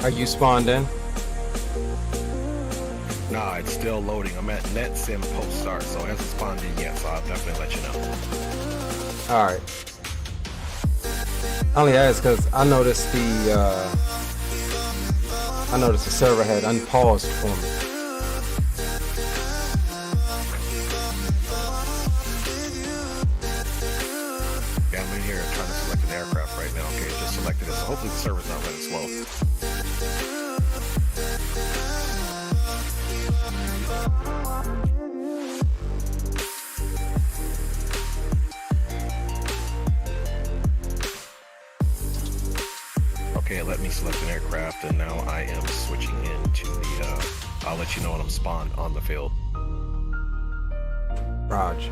Are you spawned in? Nah, it's still loading. I'm at net sim post start, so it hasn't spawned in yet, so I'll definitely let you know. Alright. I only asked because I noticed the server had unpaused for me. Yeah, I'm in here trying to select an aircraft right now. Okay, just selected it, so hopefully the server's not running slow. Okay, let me select an aircraft, and now I am switching into the, I'll let you know when I'm spawned on the field. Raj.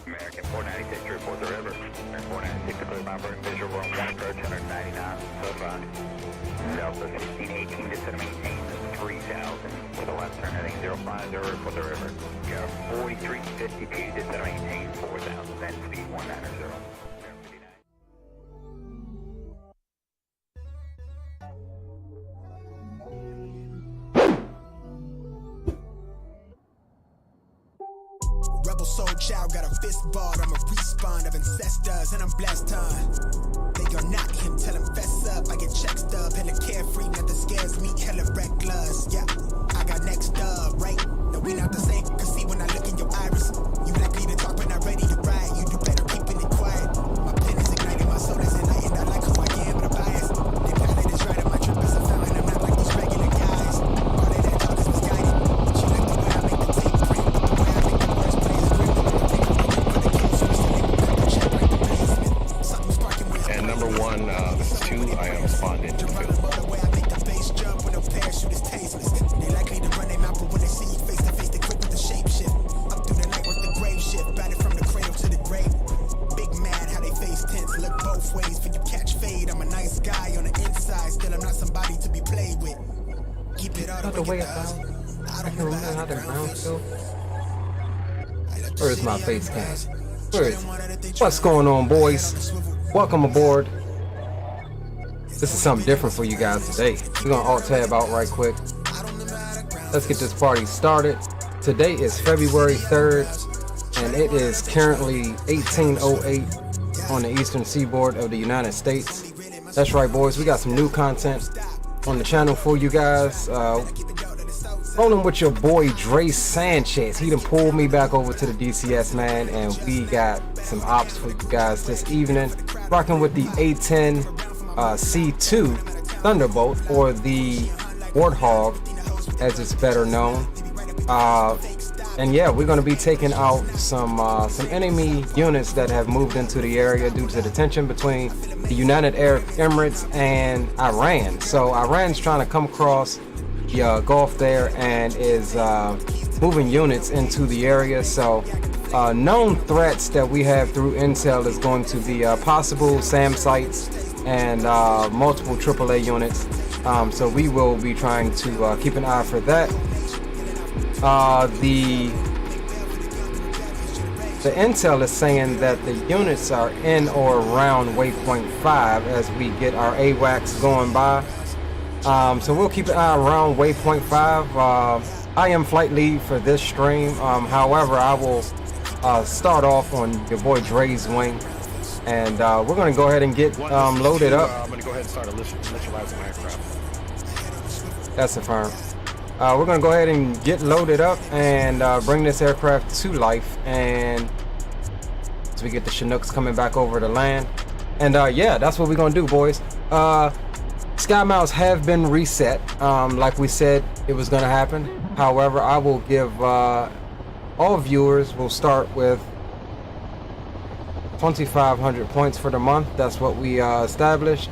American 496 to report the river. American 496 to clear by burn visual on 1 approach 199, so far. Delta 1618 to maintain 3000 with a left turn heading 050 report the river. Got 4352 to maintain 4000, then speed 190. Rebel soul child got a fist balled. I'm a respawn of ancestors and I'm blessed, They are not him, tell him fess up. I get check stub, hella carefree, nothing scares me, hella reckless. Yeah, I got next up, right? No, we not the same, cause see when I look in your iris, you likely to talk but not ready to ride. You do better keeping it quiet. My pen is igniting, my soul is enlightened. I like who I am, but I'm biased. The pilot is right, and my trip is a fountain. I'm not like these regular guys. All of that talk is misguided. She like the way I make the tape print, but the way I make the words play is grim. For the kills, we still ain't cut the check like the basement. Something sparking with. And number one, this is 2, I am spawned into the field. The way I make the bass jump when no parachute is tasteless. They likely to run their mouth, but when they see you face to face, they quick with the shape shift. Up through the night with the grave shift, batted from the cradle to the grave. Big mad how they face tense, look both ways for you catch fade. I'm a nice guy on the inside, still I'm not somebody to be played with. Keep it all Not the way about. I can remember how the ground feel. Or is my face cam? What's going on, boys? Welcome aboard. This is something different for you guys today. We're gonna alt tab out right quick. Let's get this party started. Today is February 3rd, and it is currently 18:08 on the eastern seaboard of the United States. That's right, boys. We got some new content on the channel for you guys. Rolling with your boy Dre Sanchez. He done pulled me back over to the DCS, man, and we got some ops for you guys this evening. Rocking with the A10C2 Thunderbolt, or the Warthog as it's better known. And yeah, we're going to be taking out some enemy units that have moved into the area due to the tension between the United Arab Emirates and Iran. So Iran's trying to come across the Gulf there and is moving units into the area. So known threats that we have through intel is going to be possible SAM sites and multiple AAA units. So we will be trying to keep an eye for that. The intel is saying that the units are in or around waypoint 5 as we get our AWACS going by. So we'll keep an eye around waypoint 5. I am flight lead for this stream. However, I will start off on your boy Dre's wing, and we're going to go ahead and get loaded up. I'm going to go ahead and start initializing my aircraft. That's affirmed. We're going to go ahead and get loaded up and bring this aircraft to life, and as we get the Chinooks coming back over to land. And yeah, that's what we're going to do, boys. Sky mounts have been reset, like we said it was going to happen. However, I will give all viewers, we'll start with 2,500 points for the month. That's what we established,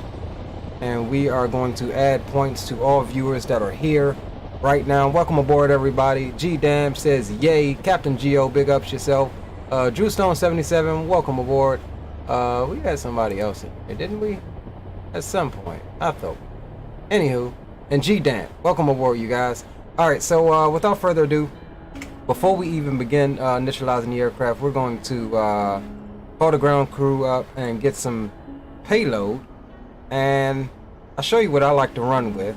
and we are going to add points to all viewers that are here right now. Welcome aboard, everybody. G Dam says yay. Captain Geo, big ups yourself. Drew Stone 77, welcome aboard. We had somebody else in here, didn't we? At some point, I thought. Anywho, and G Dan, welcome aboard, you guys. All right, so without further ado, before we even begin initializing the aircraft, we're going to call the ground crew up and get some payload, and I'll show you what I like to run with.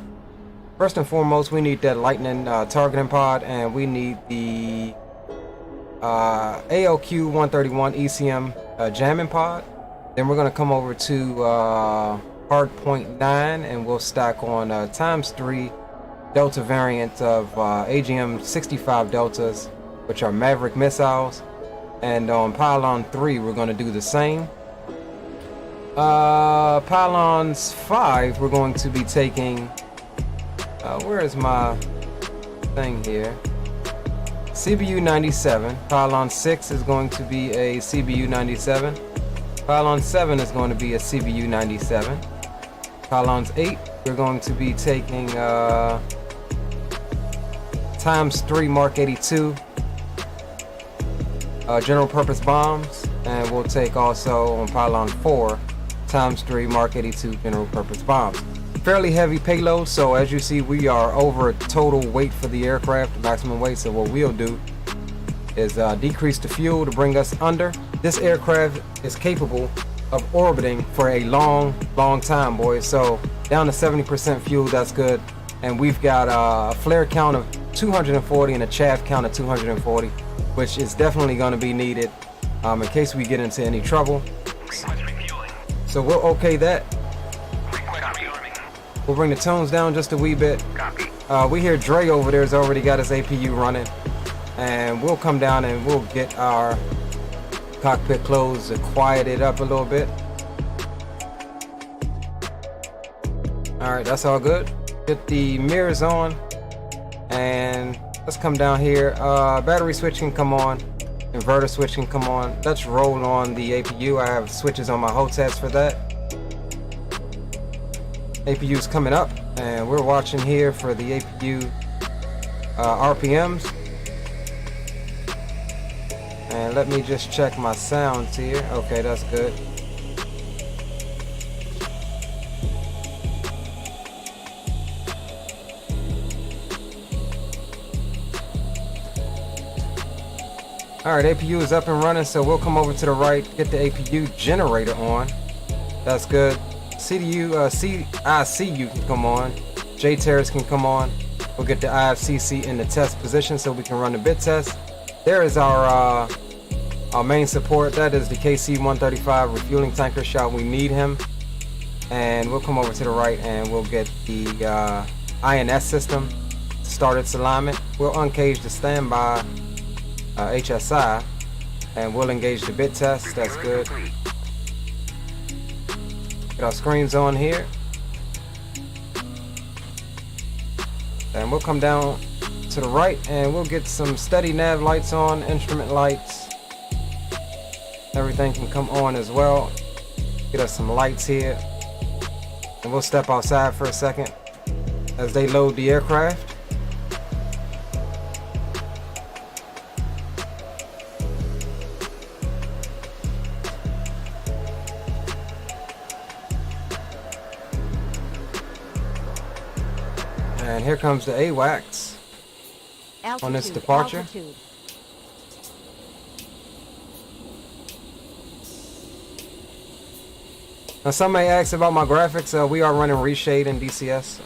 First and foremost, we need that lightning targeting pod, and we need the ALQ 131 ECM jamming pod. Then we're going to come over to hardpoint 9, and we'll stack on ×3 Delta variant of AGM 65 Deltas, which are Maverick missiles. And on pylon 3, we're going to do the same. Pylons 5, we're going to be taking, where is my thing here? CBU 97. Pylon 6 is going to be a CBU 97. Pylon 7 is going to be a CBU 97. Pylons 8, we're going to be taking ×3 Mark 82 general purpose bombs, and we'll take also on pylon 4 ×3 Mark 82 general purpose bombs. Fairly heavy payload, so as you see, we are over total weight for the aircraft, maximum weight. So what we'll do is decrease the fuel to bring us under. This aircraft is capable of orbiting for a long time, boys. So down to 70% fuel, that's good. And we've got a flare count of 240 and a chaff count of 240, which is definitely going to be needed in case we get into any trouble. So we'll okay that. We'll bring the tones down just a wee bit. We hear Dre over there has already got his APU running, and we'll come down and we'll get our cockpit closed to quiet it up a little bit. All right, that's all good. Get the mirrors on, and let's come down here. Battery switch can come on, inverter switch can come on. Let's roll on the APU. I have switches on my HOTAS for that. APU's coming up, and we're watching here for the APU RPMs. And let me just check my sounds here. Okay, that's good. All right, APU is up and running, so we'll come over to the right, get the APU generator on. That's good. CDU, ICU can come on. JTERS can come on. We'll get the IFCC in the test position so we can run the bit test. There is our main support. That is the KC-135 refueling tanker shot. We need him. And we'll come over to the right and we'll get the INS system to start its alignment. We'll uncage the standby HSI and we'll engage the bit test. That's good. Get our screens on here. And we'll come down to the right and we'll get some steady nav lights on, instrument lights. Everything can come on as well. Get us some lights here. And we'll step outside for a second as they load the aircraft. And here comes the AWACS on this departure. Altitude. Now some may ask about my graphics. We are running reshade in DCS,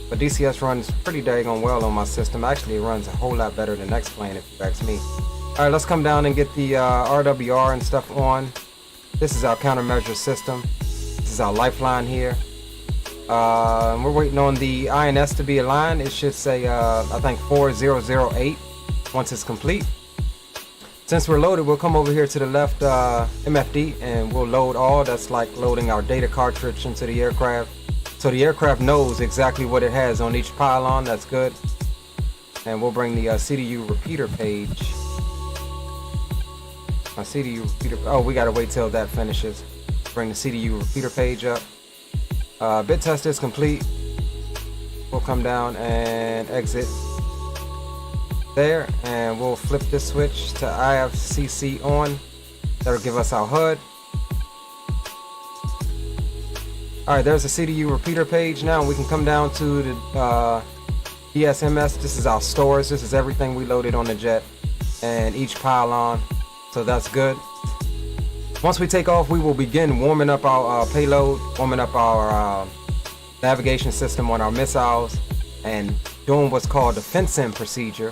but DCS runs pretty daggone well on my system. Actually, it runs a whole lot better than X-Plane if you ask me. All right, let's come down and get the RWR and stuff on. This is our countermeasure system. This is our lifeline here. We're waiting on the INS to be aligned. It should say, I think 4008 once it's complete. Since we're loaded, we'll come over here to the left MFD and we'll load all. That's like loading our data cartridge into the aircraft. So the aircraft knows exactly what it has on each pylon. That's good. And we'll bring the CDU repeater page. My CDU repeater, oh, we gotta wait till that finishes. Bring the CDU repeater page up. Bit test is complete. We'll come down and exit there, and we'll flip this switch to IFCC on. That'll give us our HUD. All right, there's a CDU repeater page. Now we can come down to the DSMS. This is our stores. This is everything we loaded on the jet and each pylon. So that's good. Once we take off, we will begin warming up our payload, warming up our navigation system on our missiles, and doing what's called the fence-in procedure,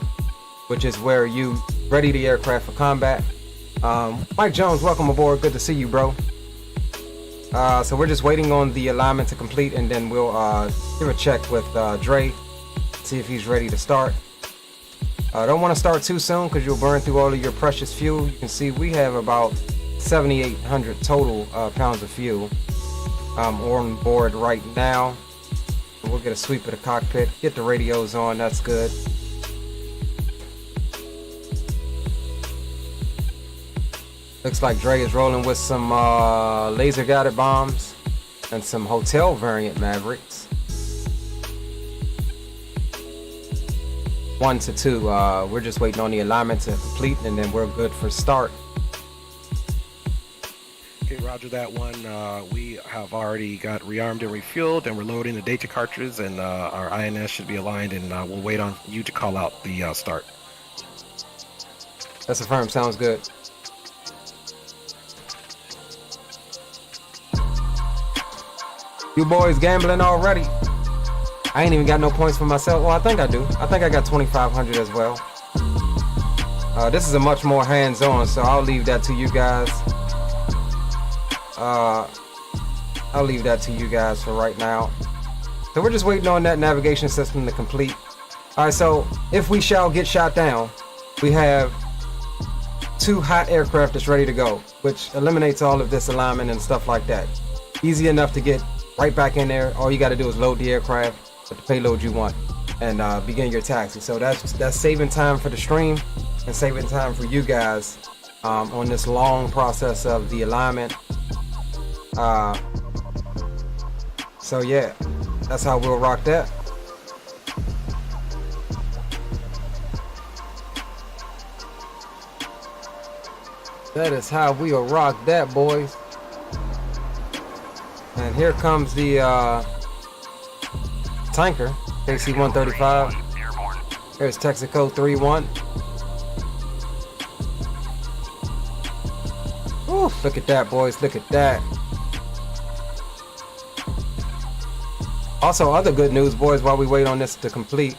which is where you ready the aircraft for combat. Mike Jones, welcome aboard. Good to see you, bro. So we're just waiting on the alignment to complete, and then we'll give a check with Dre, see if he's ready to start. Don't want to start too soon because you'll burn through all of your precious fuel. You can see we have about 7,800 total pounds of fuel on board right now. We'll get a sweep of the cockpit, get the radios on. That's good. Looks like Dre is rolling with some laser guided bombs and some hotel variant Mavericks. 1 to 2. We're just waiting on the alignment to complete, and then we're good for start. Okay, roger that one. We have already got rearmed and refueled, and we're loading the data cartridges, and our INS should be aligned, and we'll wait on you to call out the start. That's affirmed. Sounds good. You boys gambling already? I ain't even got no points for myself. Well, I think I do. I think I got 2,500 as well. This is a much more hands-on, so I'll leave that to you guys. I'll leave that to you guys for right now. So we're just waiting on that navigation system to complete. All right, so if we shall get shot down, we have 2 hot aircraft that's ready to go, which eliminates all of this alignment and stuff like that. Easy enough to get right back in there. All you got to do is load the aircraft with the payload you want and begin your taxi. So that's saving time for the stream and saving time for you guys on this long process of the alignment. So yeah, that's how we'll rock that. That is how we'll rock that, boys. And here comes the tanker, KC-135. Here's Texaco 31. Look at that, boys. Look at that. Also, other good news, boys, while we wait on this to complete.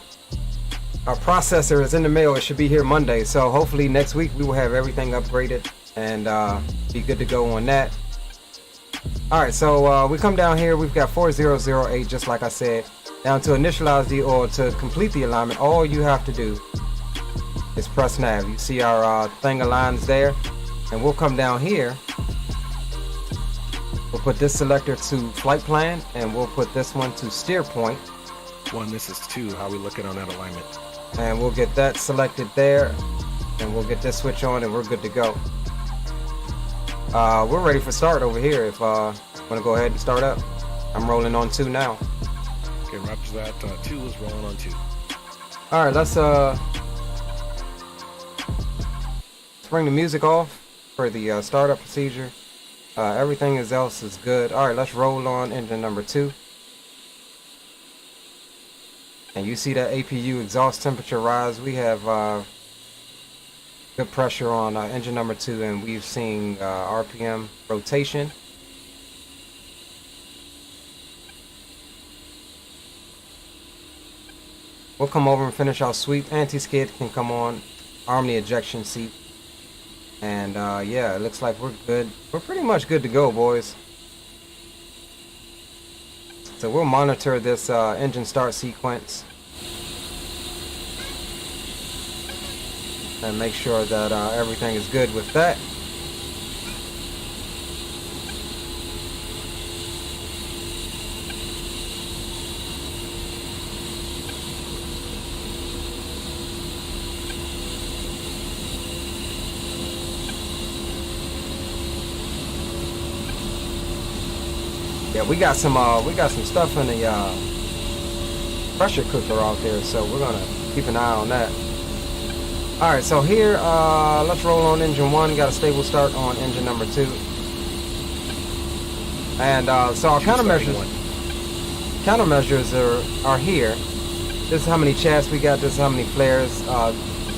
Our processor is in the mail. It should be here Monday. So hopefully next week we will have everything upgraded and be good to go on that. Alright, so we come down here. We've got 4008, just like I said. Now to initialize the, or to complete the alignment, all you have to do is press nav. You see our thing aligns there. And we'll come down here. We'll put this selector to flight plan, and we'll put this one to steer point. 1, this is 2. How we looking on that alignment? And we'll get that selected there, and we'll get this switch on, and we're good to go. We're ready for start over here. If want to go ahead and start up, I'm rolling on 2 now. Okay, roger that. 2 is rolling on 2. All right, let's bring the music off for the startup procedure. Everything else is good. All right, let's roll on engine number 2. And you see that APU exhaust temperature rise. We have good pressure on engine number 2, and we've seen RPM rotation. We'll come over and finish our sweep. Anti-skid can come on. Arm the ejection seat. And yeah, it looks like we're good. We're pretty much good to go, boys. So we'll monitor this engine start sequence and make sure that everything is good with that. Yeah, we got some stuff in the pressure cooker out there, so we're gonna keep an eye on that. All right, so here, let's roll on engine 1. Got a stable start on engine number 2, and so our countermeasures are here. This is how many chaffs we got. This is how many flares.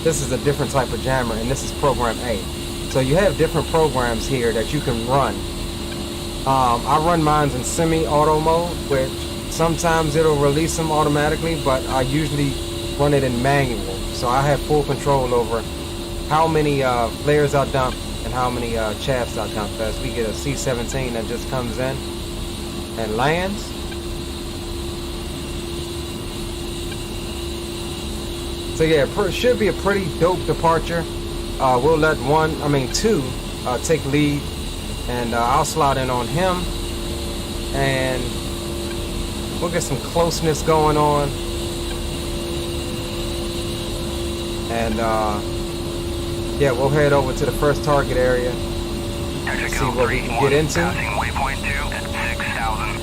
This is a different type of jammer, and this is program A. So you have different programs here that you can run. I run mine in semi-auto mode, which sometimes it'll release them automatically, but I usually run it in manual. So I have full control over how many flares I dump and how many chaffs I dump. As we get a C-17 that just comes in and lands. So yeah, it should be a pretty dope departure. We'll let 2 take lead. And I'll slide in on him, and we'll get some closeness going on. And yeah, we'll head over to the first target area, see what we can get into. Waypoint 2 at 6,000.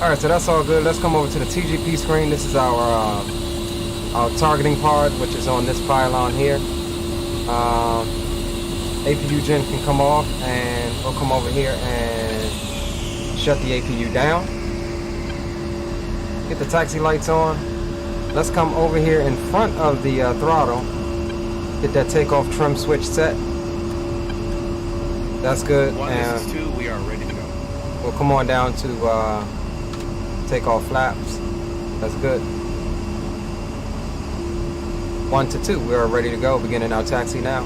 All right, so that's all good. Let's come over to the TGP screen. This is our targeting pod, which is on this pylon here. APU gen can come off, and we'll come over here and shut the APU down. Get the taxi lights on. Let's come over here in front of the throttle. Get that takeoff trim switch set. That's good. 1, and this is 2. We are ready to go. we'll come on down to takeoff flaps. That's good. 1 to 2. We are ready to go. Beginning our taxi now.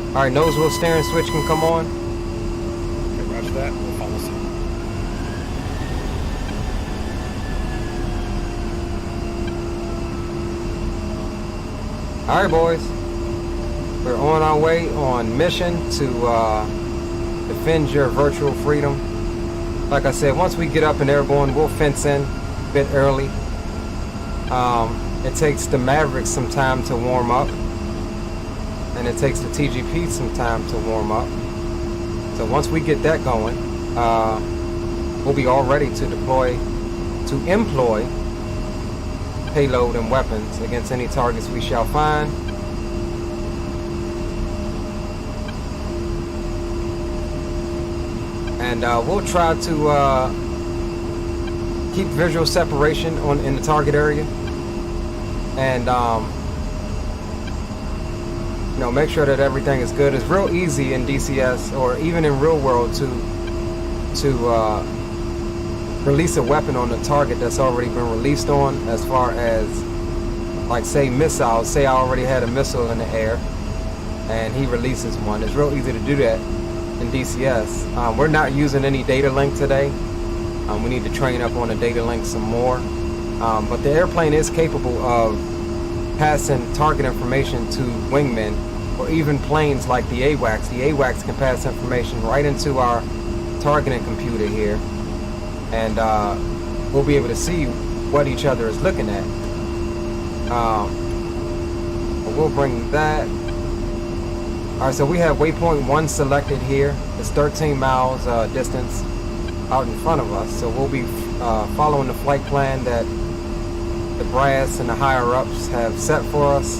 All right, nose wheel steering switch can come on. Okay, roger that. We'll follow suit. All right, boys. We're on our way on mission to defend your virtual freedom. Like I said, once we get up and airborne, we'll fence in a bit early. It takes the Mavericks some time to warm up. And it takes the TGP some time to warm up. So once we get that going, we'll be all ready to employ payload and weapons against any targets we shall find. And we'll try to keep visual separation in the target area. And you know, make sure that everything is good. It's real easy in DCS or even in real world to release a weapon on a target that's already been released on, as far as like say missiles. Say I already had a missile in the air and he releases one. It's real easy to do that in DCS. We're not using any data link today. We need to train up on the data link some more. But the airplane is capable of passing target information to wingmen, or even planes like the AWACS. The AWACS can pass information right into our targeting computer here, and we'll be able to see what each other is looking at. But we'll bring that. Alright, so we have waypoint 1 selected here. It's 13 miles distance out in front of us, so we'll be following the flight plan that the brass and the higher ups have set for us,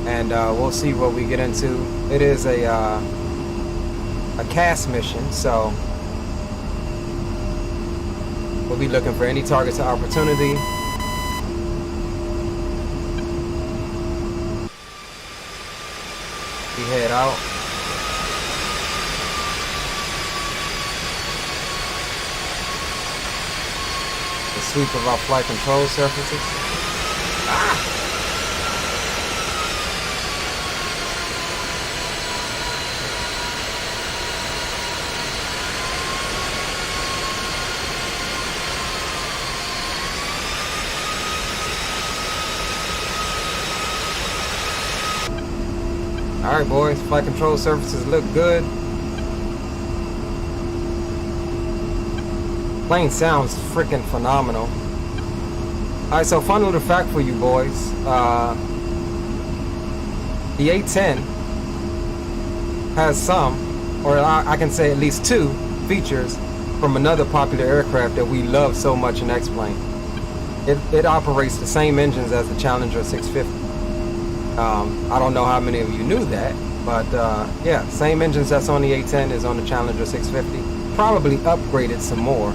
and we'll see what we get into. It is a CAS mission, so we'll be looking for any targets of opportunity. We head out. The sweep of our flight control surfaces. Alright boys, flight control surfaces look good. Plane sounds freaking phenomenal. Alright, so fun little fact for you boys. The A10 has some, or I can say at least 2 features from another popular aircraft that we love so much in X-Plane. It operates the same engines as the Challenger 650. I don't know how many of you knew that, but yeah, same engines that's on the A10 is on the Challenger 650. Probably upgraded some more.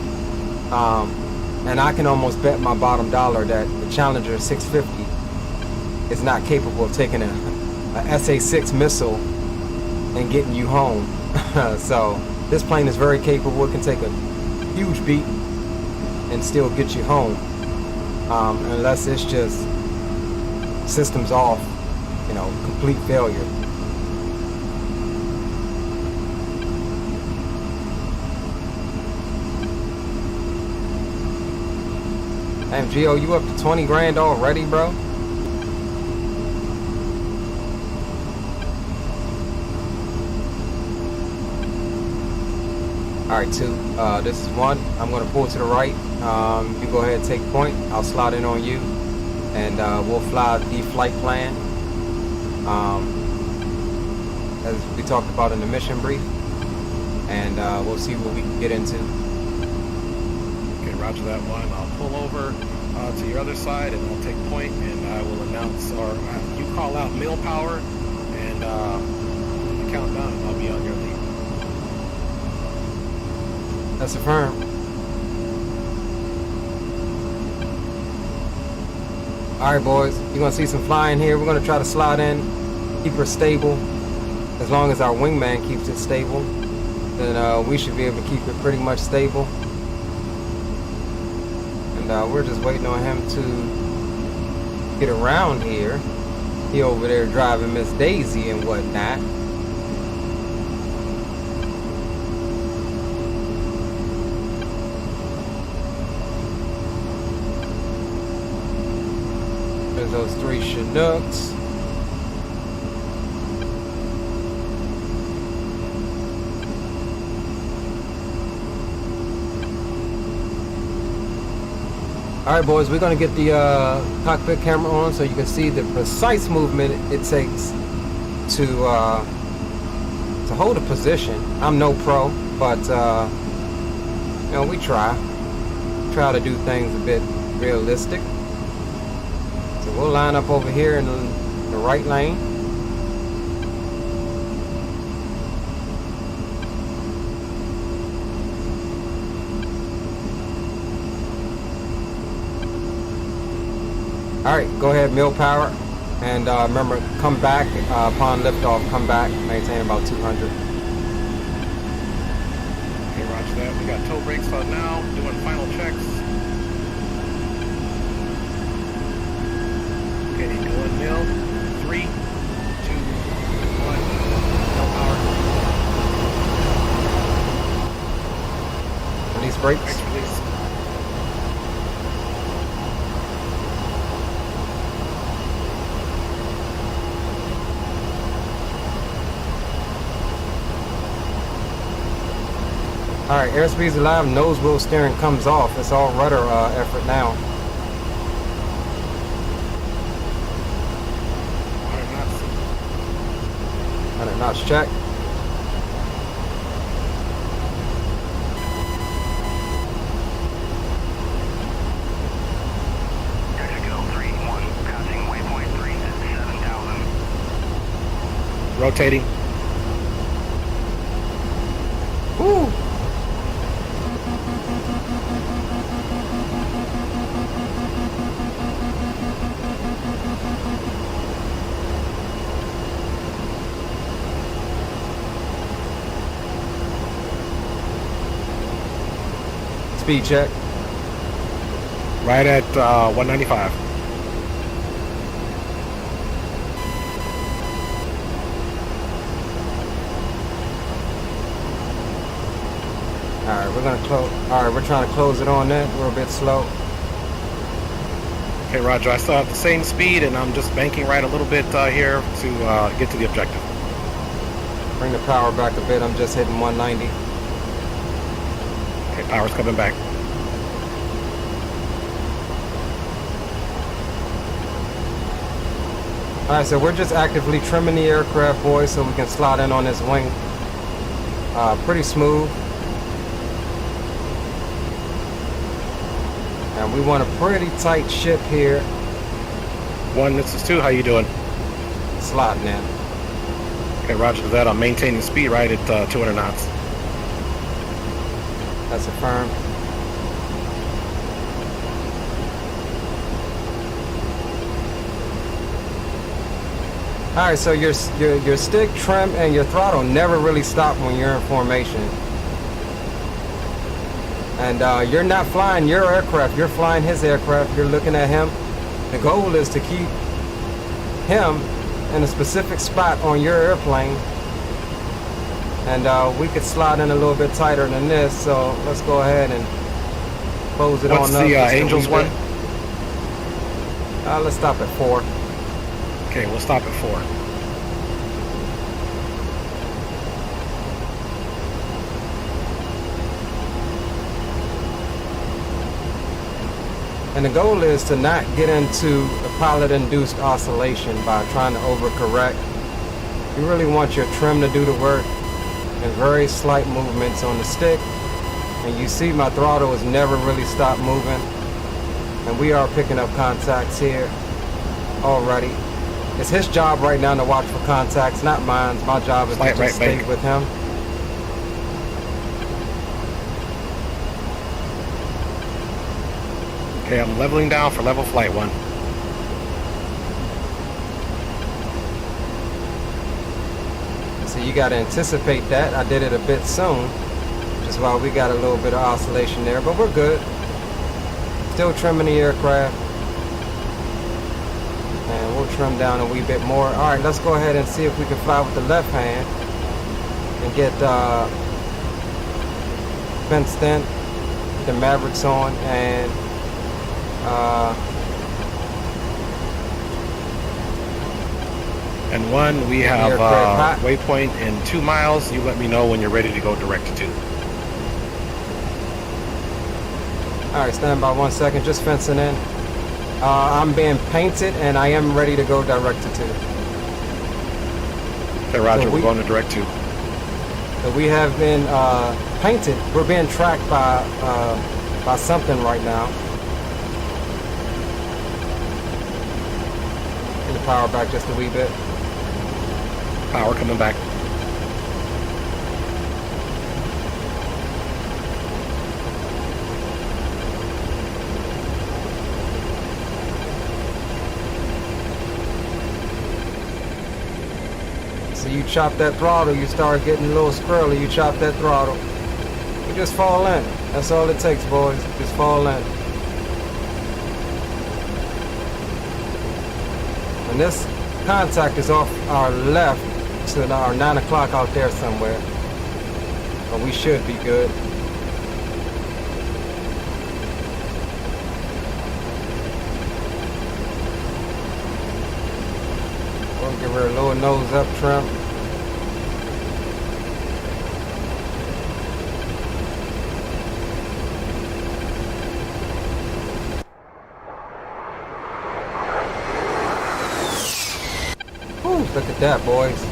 And I can almost bet my bottom dollar that the Challenger 650 is not capable of taking a SA-6 missile and getting you home. So this plane is very capable. It can take a huge beat and still get you home, unless it's just systems off, you know, complete failure. Damn, Gio, you up to 20 grand already, bro? Alright, 2. This is 1. I'm going to pull to the right. You go ahead and take point. I'll slide in on you. And we'll fly the flight plan. As we talked about in the mission brief. And we'll see what we can get into. Okay, roger that 1. I'll pull over to your other side and I'll take point, and I will announce, or you call out mill power, and you count down and I'll be on your lead. That's affirmed. Alright boys, you're going to see some flying here. We're going to try to slide in, keep her stable. As long as our wingman keeps it stable, then we should be able to keep it pretty much stable. And we're just waiting on him to get around here. He over there driving Miss Daisy and whatnot. There's those 3 Chinooks. Alright boys, we're going to get the cockpit camera on so you can see the precise movement it takes to hold a position. I'm no pro, but you know, we try to do things a bit realistic. So we'll line up over here in the right lane. Alright, go ahead, mill power. And remember, come back upon liftoff. Come back, maintain about 200. Okay, roger that. We got toe brakes on now. Doing final checks. Okay, going nil. 3, 2, 1. No power. Release brakes. Brakes release. Alright, airspeed's alive, nose wheel steering comes off. It's all rudder effort now. 100 knots check. Rotating. Woo! Speed check. Right at 195. Alright, we're gonna close. Alright, we're trying to close it on that. We're a bit slow. Okay, roger. I still have the same speed, and I'm just banking right a little bit here to get to the objective. Bring the power back a bit. I'm just hitting 190. Okay, power's coming back. Alright, so we're just actively trimming the aircraft, boys, so we can slide in on this wing. Pretty smooth. And we want a pretty tight ship here. 1, this is 2. How you doing? Sliding in. Okay, roger that. I'm maintaining speed right at 200 knots. That's affirmed. Alright, so your stick, trim, and your throttle never really stop when you're in formation. And you're not flying your aircraft, you're flying his aircraft, you're looking at him. The goal is to keep him in a specific spot on your airplane. And we could slide in a little bit tighter than this, so let's go ahead and close it What's on up. the just a Angels wee bit. one? Let's stop at 4. Okay, we'll stop at 4. And the goal is to not get into the pilot-induced oscillation by trying to overcorrect. You really want your trim to do the work and very slight movements on the stick. And you see my throttle has never really stopped moving. And we are picking up contacts here already. It's his job right now to watch for contacts, not mine. My job is Slight to just right stay bank. with him. Okay, I'm leveling down for level flight 1. So you got to anticipate that. I did it a bit soon, which is why we got a little bit of oscillation there, but we're good. Still trimming the aircraft. And we'll trim down a wee bit more. All right, let's go ahead and see if we can fly with the left hand and get fenced in, the Mavericks on, and And 1, we have aircraft hot. waypoint in 2 miles. You let me know when you're ready to go direct to 2. all right, stand by 1 second, just fencing in. I'm being painted and I am ready to go direct to 2. Okay, roger, So we're going to direct 2. So we have been painted. We're being tracked by something right now. Get the power back just a wee bit. Power coming back. chop that throttle, you start getting a little squirrely, you chop that throttle. You just fall in. That's all it takes, boys. Just fall in. And this contact is off our left to our 9 o'clock out there somewhere. But we should be good. We'll give her a little nose up trim. Whew, look at that, boys.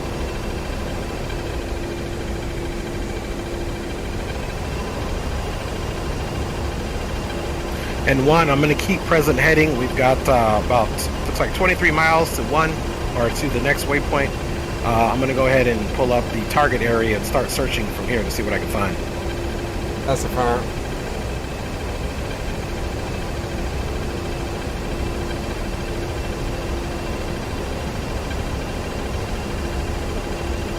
And 1, I'm going to keep present heading. We've got about, looks like 23 miles to 1, or to the next waypoint. I'm going to go ahead and pull up the target area and start searching from here to see what I can find. That's a firm.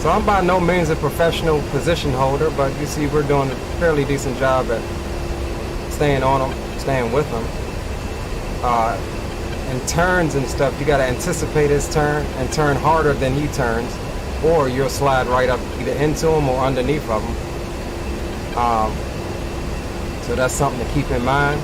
So I'm by no means a professional position holder, but you see we're doing a fairly decent job at staying on them, staying with them. In turns and stuff, you got to anticipate his turn and turn harder than he turns, or you'll slide right up either into him or underneath of him. So that's something to keep in mind.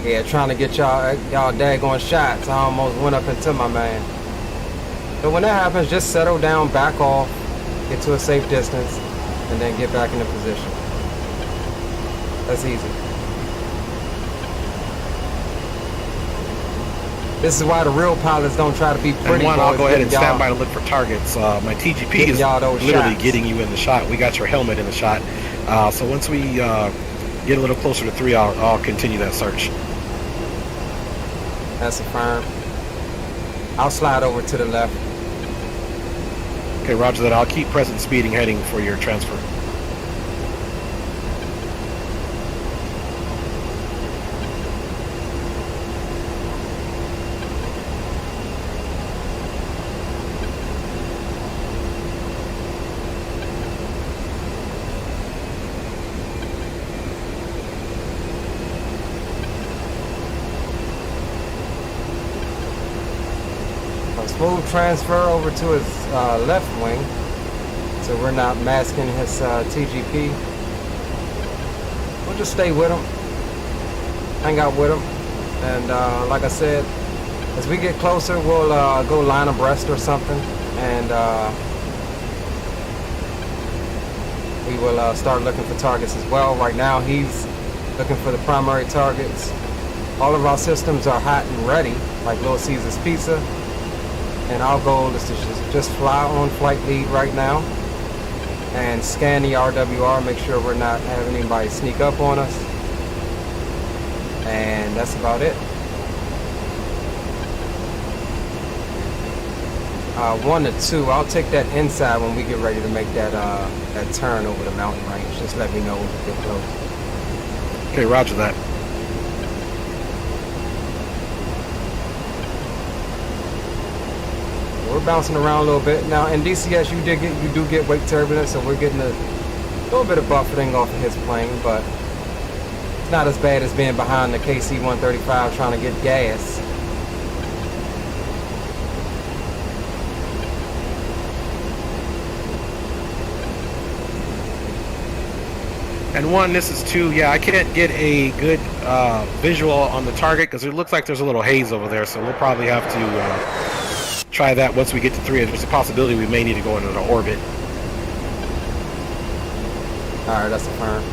Yeah, trying to get y'all daggone shots. I almost went up into my man. But when that happens, just settle down, back off, get to a safe distance, and then get back into position. That's easy. This is why the real pilots don't try to be pretty. And 1, I'll go ahead and stand by to look for targets. My TGP is literally shots. getting you in the shot. We got your helmet in the shot. So once we get a little closer to 3, I'll continue that search. That's a firm. I'll slide over to the left. Okay, roger that. I'll keep present speeding heading for your transfer. Smooth transfer over to his left wing, so we're not masking his TGP. We'll just stay with him, hang out with him, and like I said, as we get closer, we'll go line abreast or something, and we will start looking for targets as well. Right now, he's looking for the primary targets. All of our systems are hot and ready, like Little Caesar's Pizza. And our goal is to just fly on flight lead right now and scan the RWR, make sure we're not having anybody sneak up on us. And that's about it. 1 to 2, I'll take that inside when we get ready to make that that turn over the mountain range. Just let me know when we get close. Okay, roger that. We're bouncing around a little bit now. In DCS, you do get wake turbulence, so we're getting a little bit of buffeting off of his plane, but it's not as bad as being behind the KC-135 trying to get gas. And 1, this is 2. Yeah, I can't get a good visual on the target because it looks like there's a little haze over there, so we'll probably have to try that once we get to 3. There's a possibility we may need to go into the orbit. Alright, that's a firm.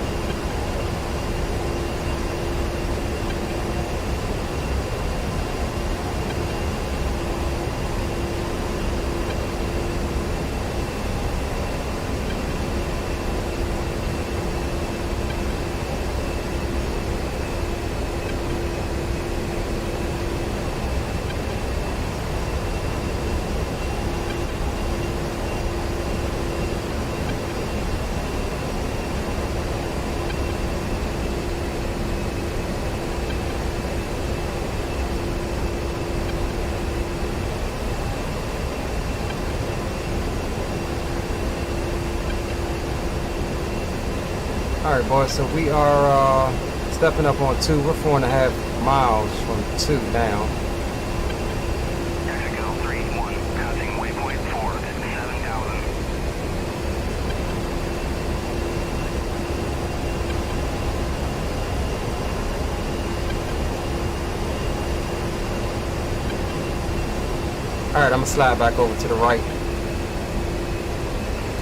All right, boys. So we are stepping up on 2. We're 4.5 miles from 2 now. Mexico 3-1, passing waypoint 4 at 7,000. All right, I'm gonna slide back over to the right.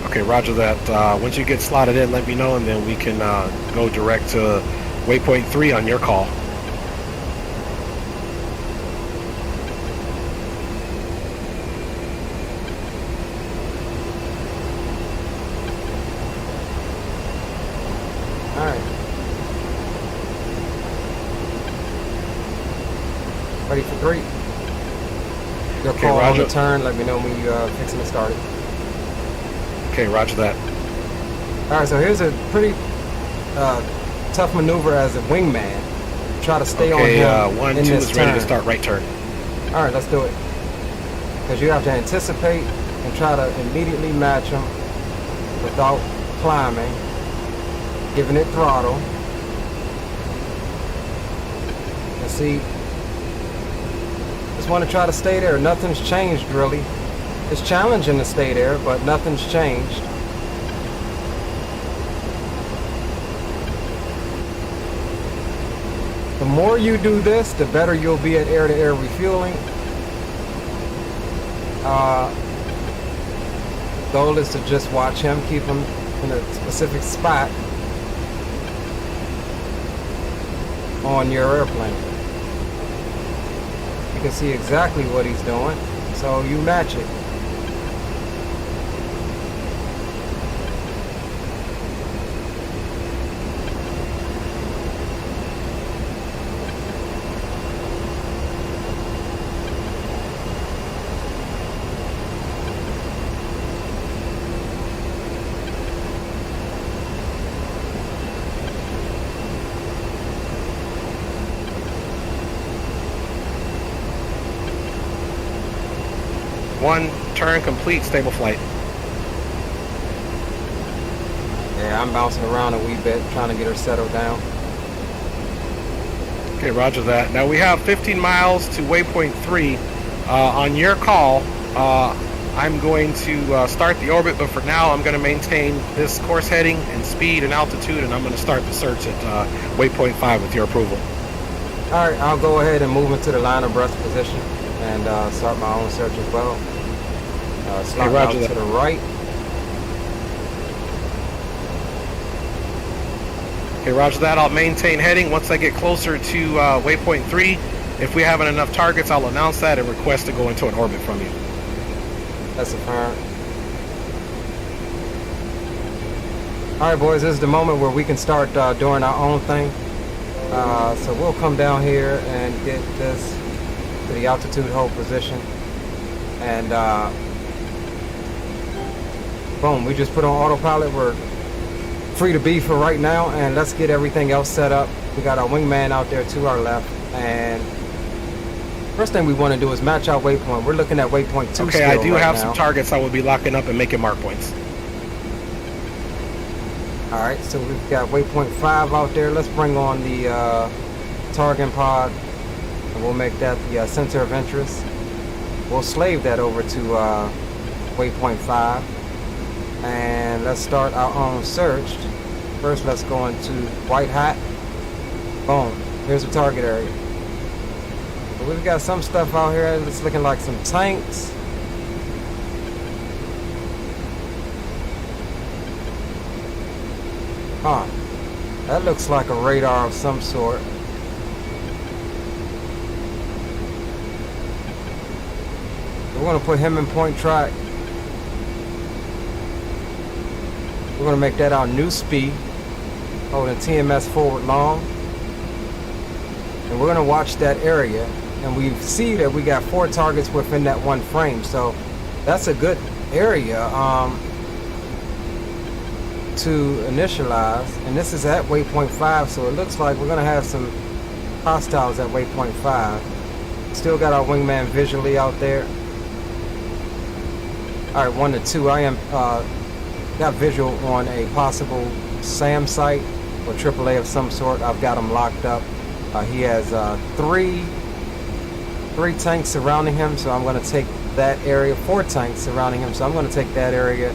Okay, roger that. Once you get slotted in, let me know, and then we can go direct to waypoint 3 on your call. All right. Ready for 3. Your Okay, call on roger. the turn. Let me know when you fixing to start it. Okay, roger that. All right, so here's a pretty tough maneuver as a wingman. Try to stay Okay, on him 1, in 2 this is ready turn. to start right turn. All right, let's do it. Because you have to anticipate and try to immediately match him without climbing, giving it throttle. And see, just want to try to stay there. Nothing's changed really. It's challenging to stay there, but nothing's changed. The more you do this, the better you'll be at air-to-air refueling. Goal is to just watch him, keep him in a specific spot on your airplane. You can see exactly what he's doing, so you match it. One, turn complete, stable flight. Yeah, I'm bouncing around a wee bit, trying to get her settled down. Okay, roger that. Now we have 15 miles to waypoint 3. On your call, I'm going to start the orbit, but for now I'm going to maintain this course heading and speed and altitude, and I'm going to start the search at waypoint 5 with your approval. All right, I'll go ahead and move into the line of breast position and start my own search as well. Slide out roger that. to the right. Okay, roger that. I'll maintain heading. Once I get closer to waypoint 3, if we haven't enough targets, I'll announce that and request to go into an orbit from you. That's apparent. All right, boys, this is the moment where we can start doing our own thing. So we'll come down here and get this to the altitude hold position. And boom, we just put on autopilot. We're free to be for right now, and let's get everything else set up. We got our wingman out there to our left, and first thing we want to do is match our waypoint. We're looking at waypoint 2 Okay, still I do right have now. some targets I will be locking up and making mark points. All right, so we've got waypoint 5 out there. Let's bring on the target pod, and we'll make that the center of interest. We'll slave that over to waypoint 5, and let's start our own search. First, let's go into white hat. Boom, here's the target area. So we've got some stuff out here that's looking like some tanks. Huh, that looks like a radar of some sort. We're gonna put him in point track. We're gonna make that our new speed, holding TMS forward long. And we're gonna watch that area, and we see that we got 4 targets within that one frame. So that's a good area to initialize. And this is at waypoint 5, so it looks like we're gonna have some hostiles at waypoint 5. Still got our wingman visually out there. All right, 1 to 2. I am got visual on a possible SAM site or AAA of some sort. I've got him locked up. He has three tanks surrounding him, so I'm going to take that area. 4 tanks surrounding him, so I'm going to take that area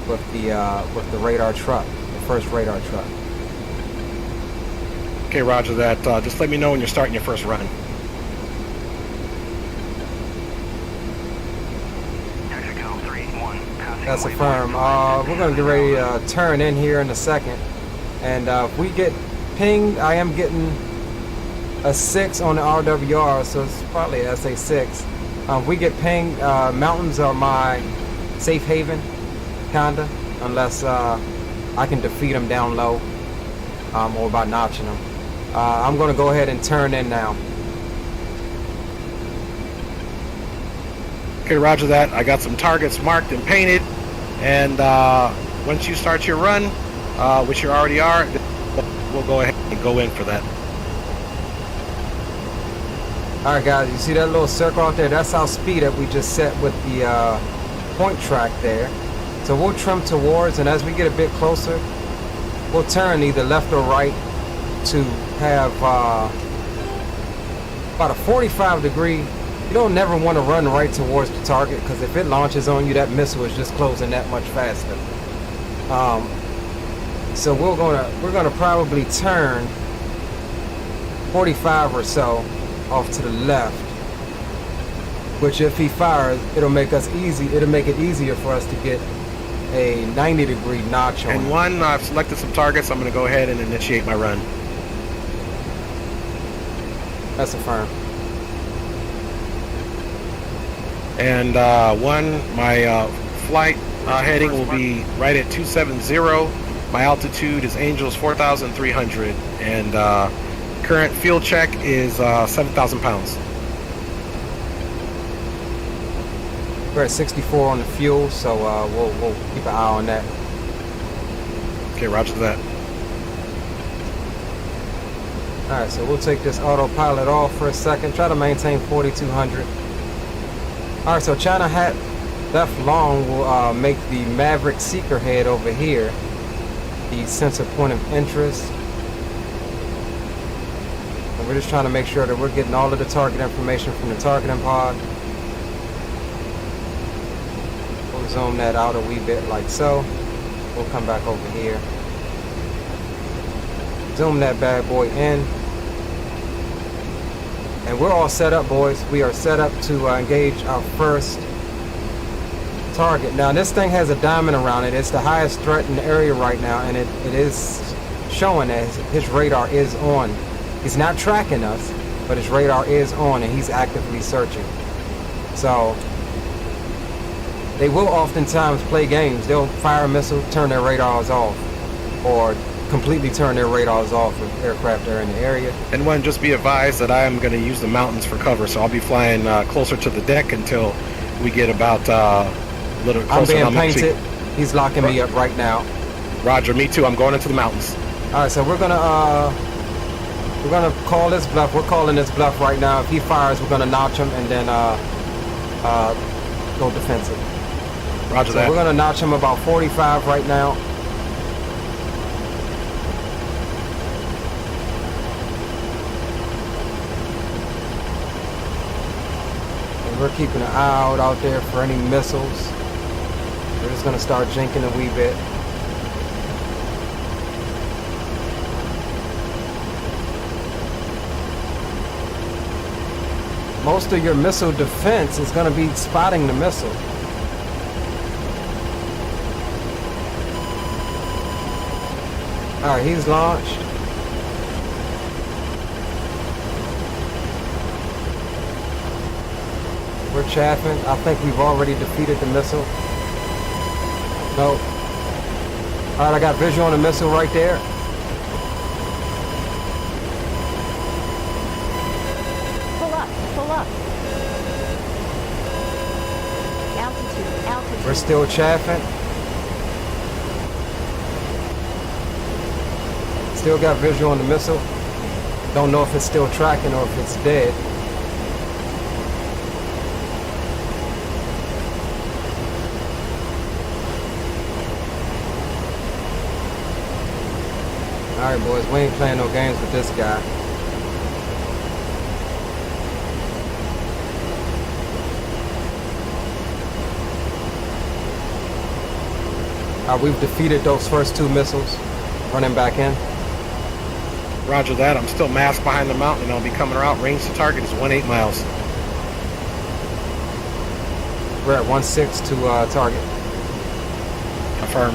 with the radar truck, the first radar truck. Okay, roger that. Just let me know when you're starting your first run. That's affirmed. We're going to get ready to turn in here in a second. And if we get pinged, I am getting a 6 on the RWR, so it's probably a SA6. If we get pinged, mountains are my safe haven, kinda, unless I can defeat them down low, or by notching them. I'm going to go ahead and turn in now. Okay, roger that. I got some targets marked and painted, and once you start your run, which you already are, we'll go ahead and go in for that. Alright guys, you see that little circle out there? That's our speed that we just set with the point track there. So we'll trim towards, and as we get a bit closer, we'll turn either left or right to have about a 45 degree. You don't never want to run right towards the target, because if it launches on you, that missile is just closing that much faster. So we're gonna probably turn 45 or so off to the left, which if he fires, it'll make it easier for us to get a 90 degree notch on And him. one, I've selected some targets. I'm going to go ahead and initiate my run. That's affirmed. And one, my flight heading will be right at 270. My altitude is Angels 4,300, and current fuel check is 7,000 pounds. We're at 64 on the fuel, so we'll keep an eye on that. Okay, roger that. All right, so we'll take this autopilot off for a second. Try to maintain 4,200. All right, so China Hat left long will make the Maverick Seeker head over here the sensor point of interest. And we're just trying to make sure that we're getting all of the target information from the targeting pod. We'll zoom that out a wee bit like so. We'll come back over here. Zoom that bad boy in. And we're all set up, boys. We are set up to engage our first target. Now this thing has a diamond around it. It's the highest threat in the area right now, and it is showing that his radar is on. He's not tracking us, but his radar is on and he's actively searching. So they will oftentimes play games. They'll fire a missile, turn their radars off, or completely turn their radars off if aircraft are in the area. And one, just be advised that I am going to use the mountains for cover, so I'll be flying closer to the deck until we get about a little closer. I'm being painted. He's locking me up right now. Roger, me too. I'm going into the mountains. All right, so we're gonna call this bluff. We're calling this bluff right now. If he fires, we're gonna notch him and then go defensive. Roger that. We're gonna notch him about 45 right now. And we're keeping an eye out there for any missiles. We're just gonna start jinking a wee bit. Most of your missile defense is going to be spotting the missile. Alright, he's launched. We're chaffing. I think we've already defeated the missile. Nope. Alright, I got visual on the missile right there. Pull up. Altitude. We're still chaffing. Still got visual on the missile. Don't know if it's still tracking or if it's dead. Alright, boys, we ain't playing no games with this guy. We've defeated those first 2 missiles. Running back in. Roger that. I'm still masked behind the mountain and I'll be coming out. Range to target is 18 miles. We're at 16 to target. Affirm.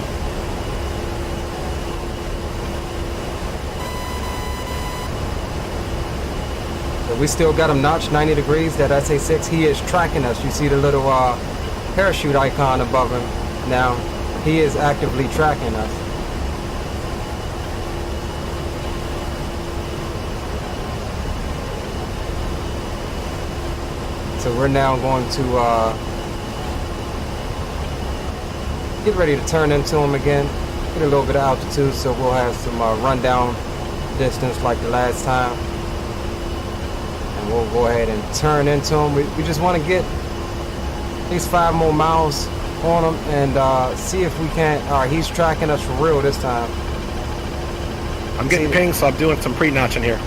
So we still got him notched 90 degrees. That SA6, he is tracking us. You see the little parachute icon above him now. He is actively tracking us. So we're now going to get ready to turn into him again. Get a little bit of altitude so we'll have some rundown distance like the last time. And we'll go ahead and turn into him. We just want to get at least 5 more miles on him and see if we can't. Alright, he's tracking us for real this time. I'm getting pinged, so I'm doing some pre-notching here.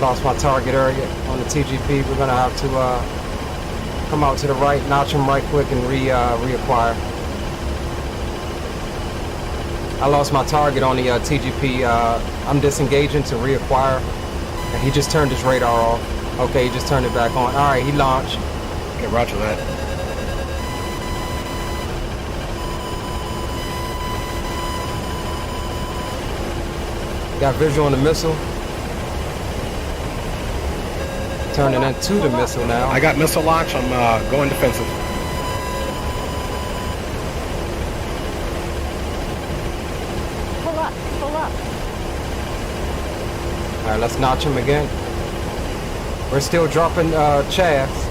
Lost my target area on the TGP. We're gonna have to come out to the right, notch him right quick, and reacquire. I lost my target on the TGP. I'm disengaging to reacquire, and he just turned his radar off. Okay, he just turned it back on. All right, he launched. Okay, roger that. Got visual on the missile. Turning into the missile now. I got missile launch. I'm going defensive. Pull up, pull up. All right, let's notch him again. We're still dropping chaffs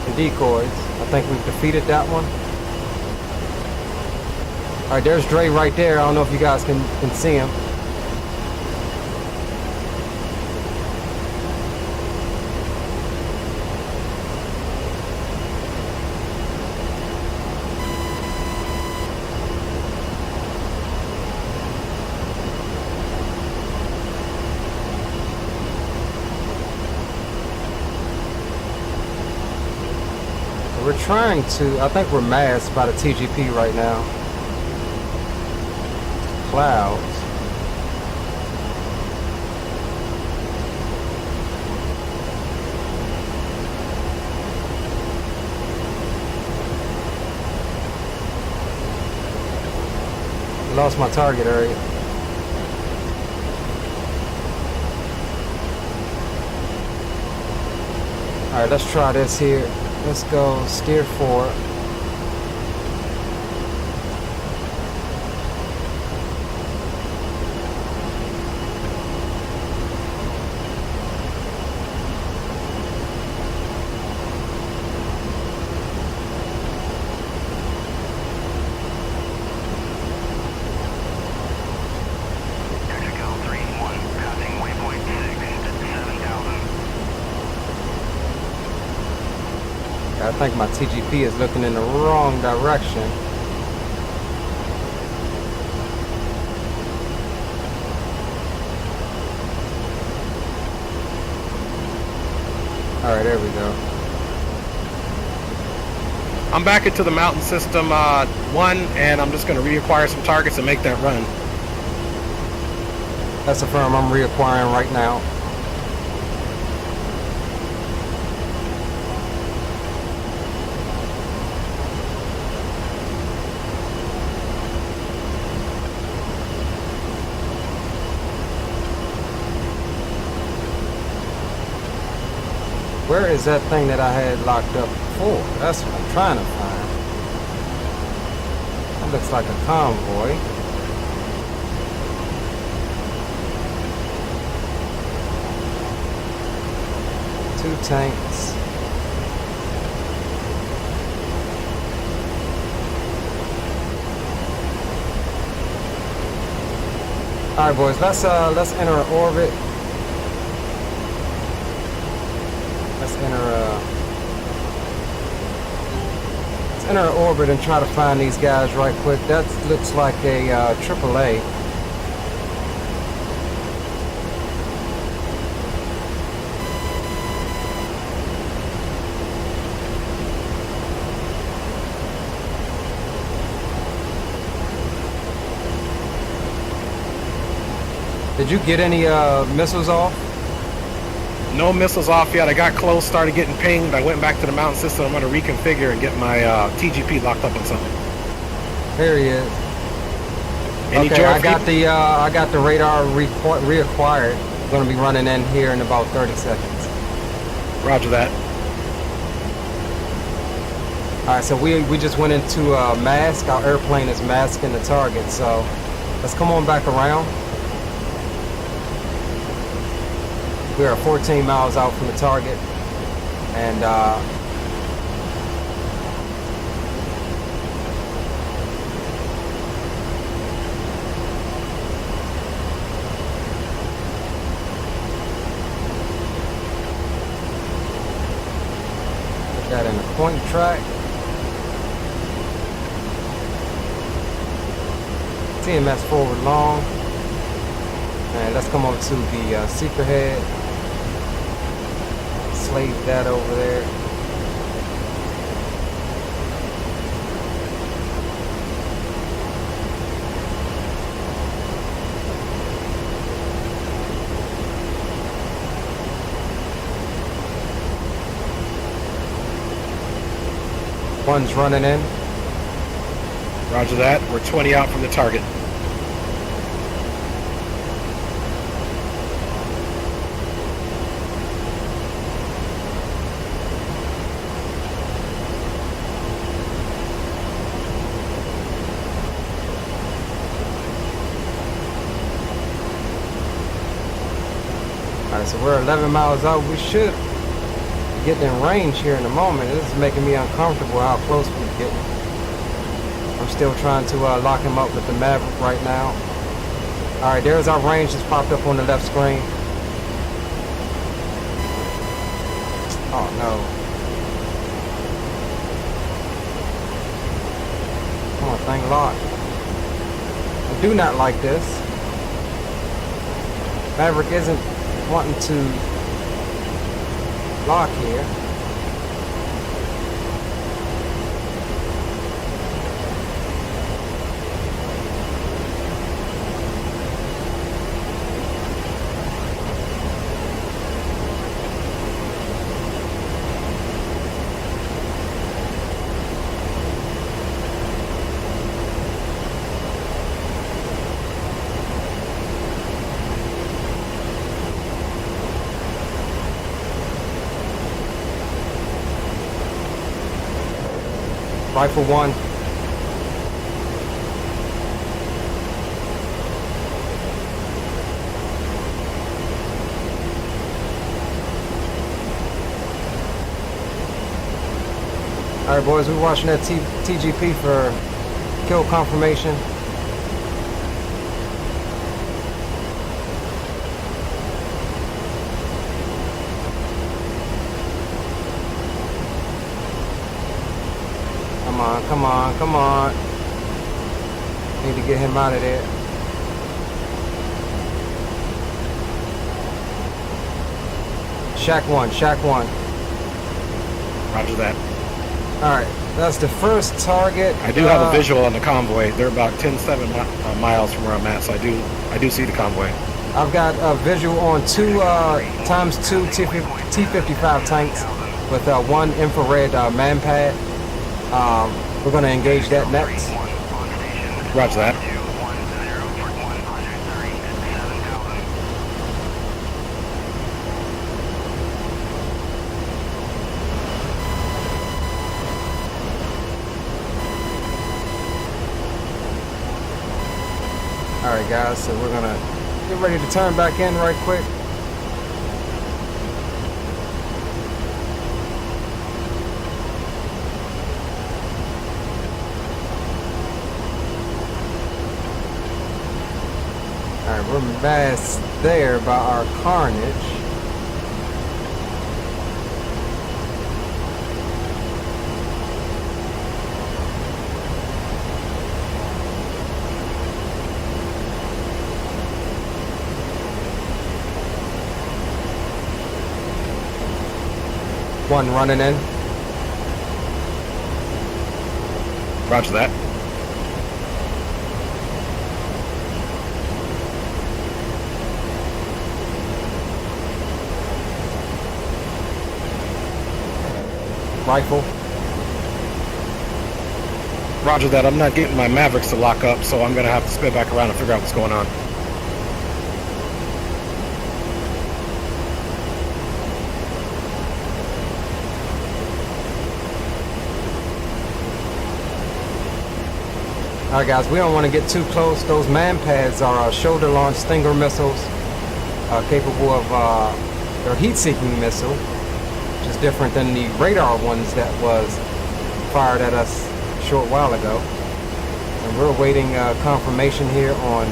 and decoys. I think we've defeated that one. All right, there's Dre right there. I don't know if you guys can see him. We're trying to, I think we're masked by the TGP right now. Clouds. Lost my target area. Alright, let's try this here. Let's go steer forward. I think my TGP is looking in the wrong direction. All right, there we go. I'm back into the mountain system 1, and I'm just going to reacquire some targets and make that run. That's a firm I'm reacquiring right now. Where is that thing that I had locked up before? That's what I'm trying to find. That looks like a convoy. Two tanks. All right, boys. Let's enter an orbit. Let's enter an orbit and try to find these guys right quick. That looks like a AAA. Did you get any missiles off? No missiles off yet. I got close, started getting pinged. I went back to the mountain system. I'm going to reconfigure and get my TGP locked up on something. There he is. Okay, I got the radar reacquired. Going to be running in here in about 30 seconds. Roger that. All right, so we just went into mask. Our airplane is masking the target. So let's come on back around. We are 14 miles out from the target, and put that in the point track. TMS forward long, and let's come over to the seeker head. Slave that over there. One's running in. Roger that. We're 20 out from the target. So we're 11 miles out. We should get in range here in a moment. This is making me uncomfortable how close we're getting. I'm still trying to lock him up with the Maverick right now. All right, there's our range just popped up on the left screen. Oh no. Come on, thing lock. I do not like this. Maverick isn't wanting to lock here. Rifle one. All right, boys, we're watching that TGP for kill confirmation. Come on, come on. Need to get him out of there. Shack one. Roger that. Alright, that's the first target. I do have a visual on the convoy. They're about 10-7 miles from where I'm at, so I do see the convoy. I've got a visual on two ×2 T-55 tanks with one infrared man pad. We're going to engage that next. Roger that. Alright guys, so we're going to get ready to turn back in right quick. We're masked there by our carnage. One running in. Roger that. Rifle. Roger that. I'm not getting my Mavericks to lock up, so I'm going to have to spin back around and figure out what's going on. Alright guys, we don't want to get too close. Those man pads are shoulder launched Stinger missiles, capable of they're heat-seeking missile, which is different than the radar ones that was fired at us a short while ago. And we're awaiting confirmation here on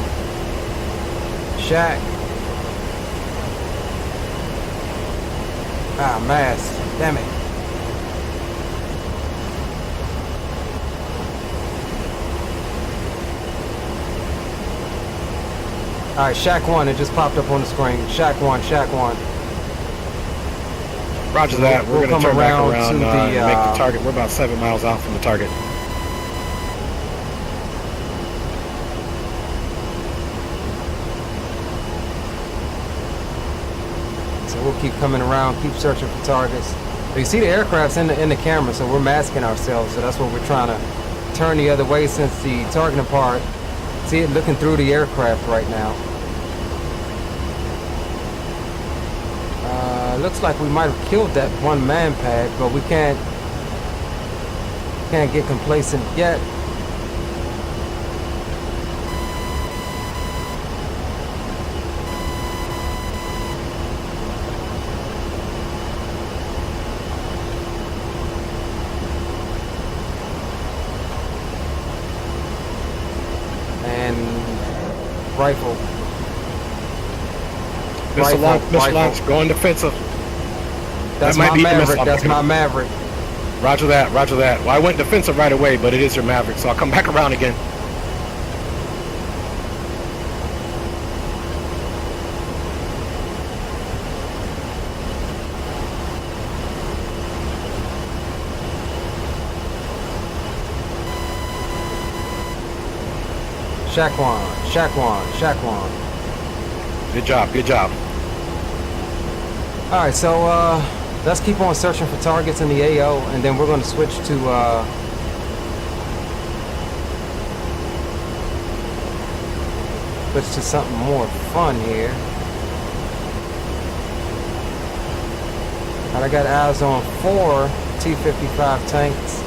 Shack. Ah, mass. Damn it. Alright, Shack 1, it just popped up on the screen. Shack 1, Shack 1. Roger that. We're going to turn back around to and make the target. We're about 7 miles out from the target. So we'll keep coming around, keep searching for targets. So you see the aircraft's in the camera, so we're masking ourselves. So that's what we're trying to turn the other way since the targeting part. See it looking through the aircraft right now. Looks like we might have killed that one man pad, but we can't get complacent yet. And rifle. Missile launch, going defensive. That's my Maverick. That's my Maverick. Roger that. Roger that. Well, I went defensive right away, but it is your Maverick, so I'll come back around again. Shack 1, Shack 1, Shack 1. Good job. Good job. All right, so let's keep on searching for targets in the AO, and then we're going to switch to something more fun here. All right, I got eyes on 4 T-55 tanks.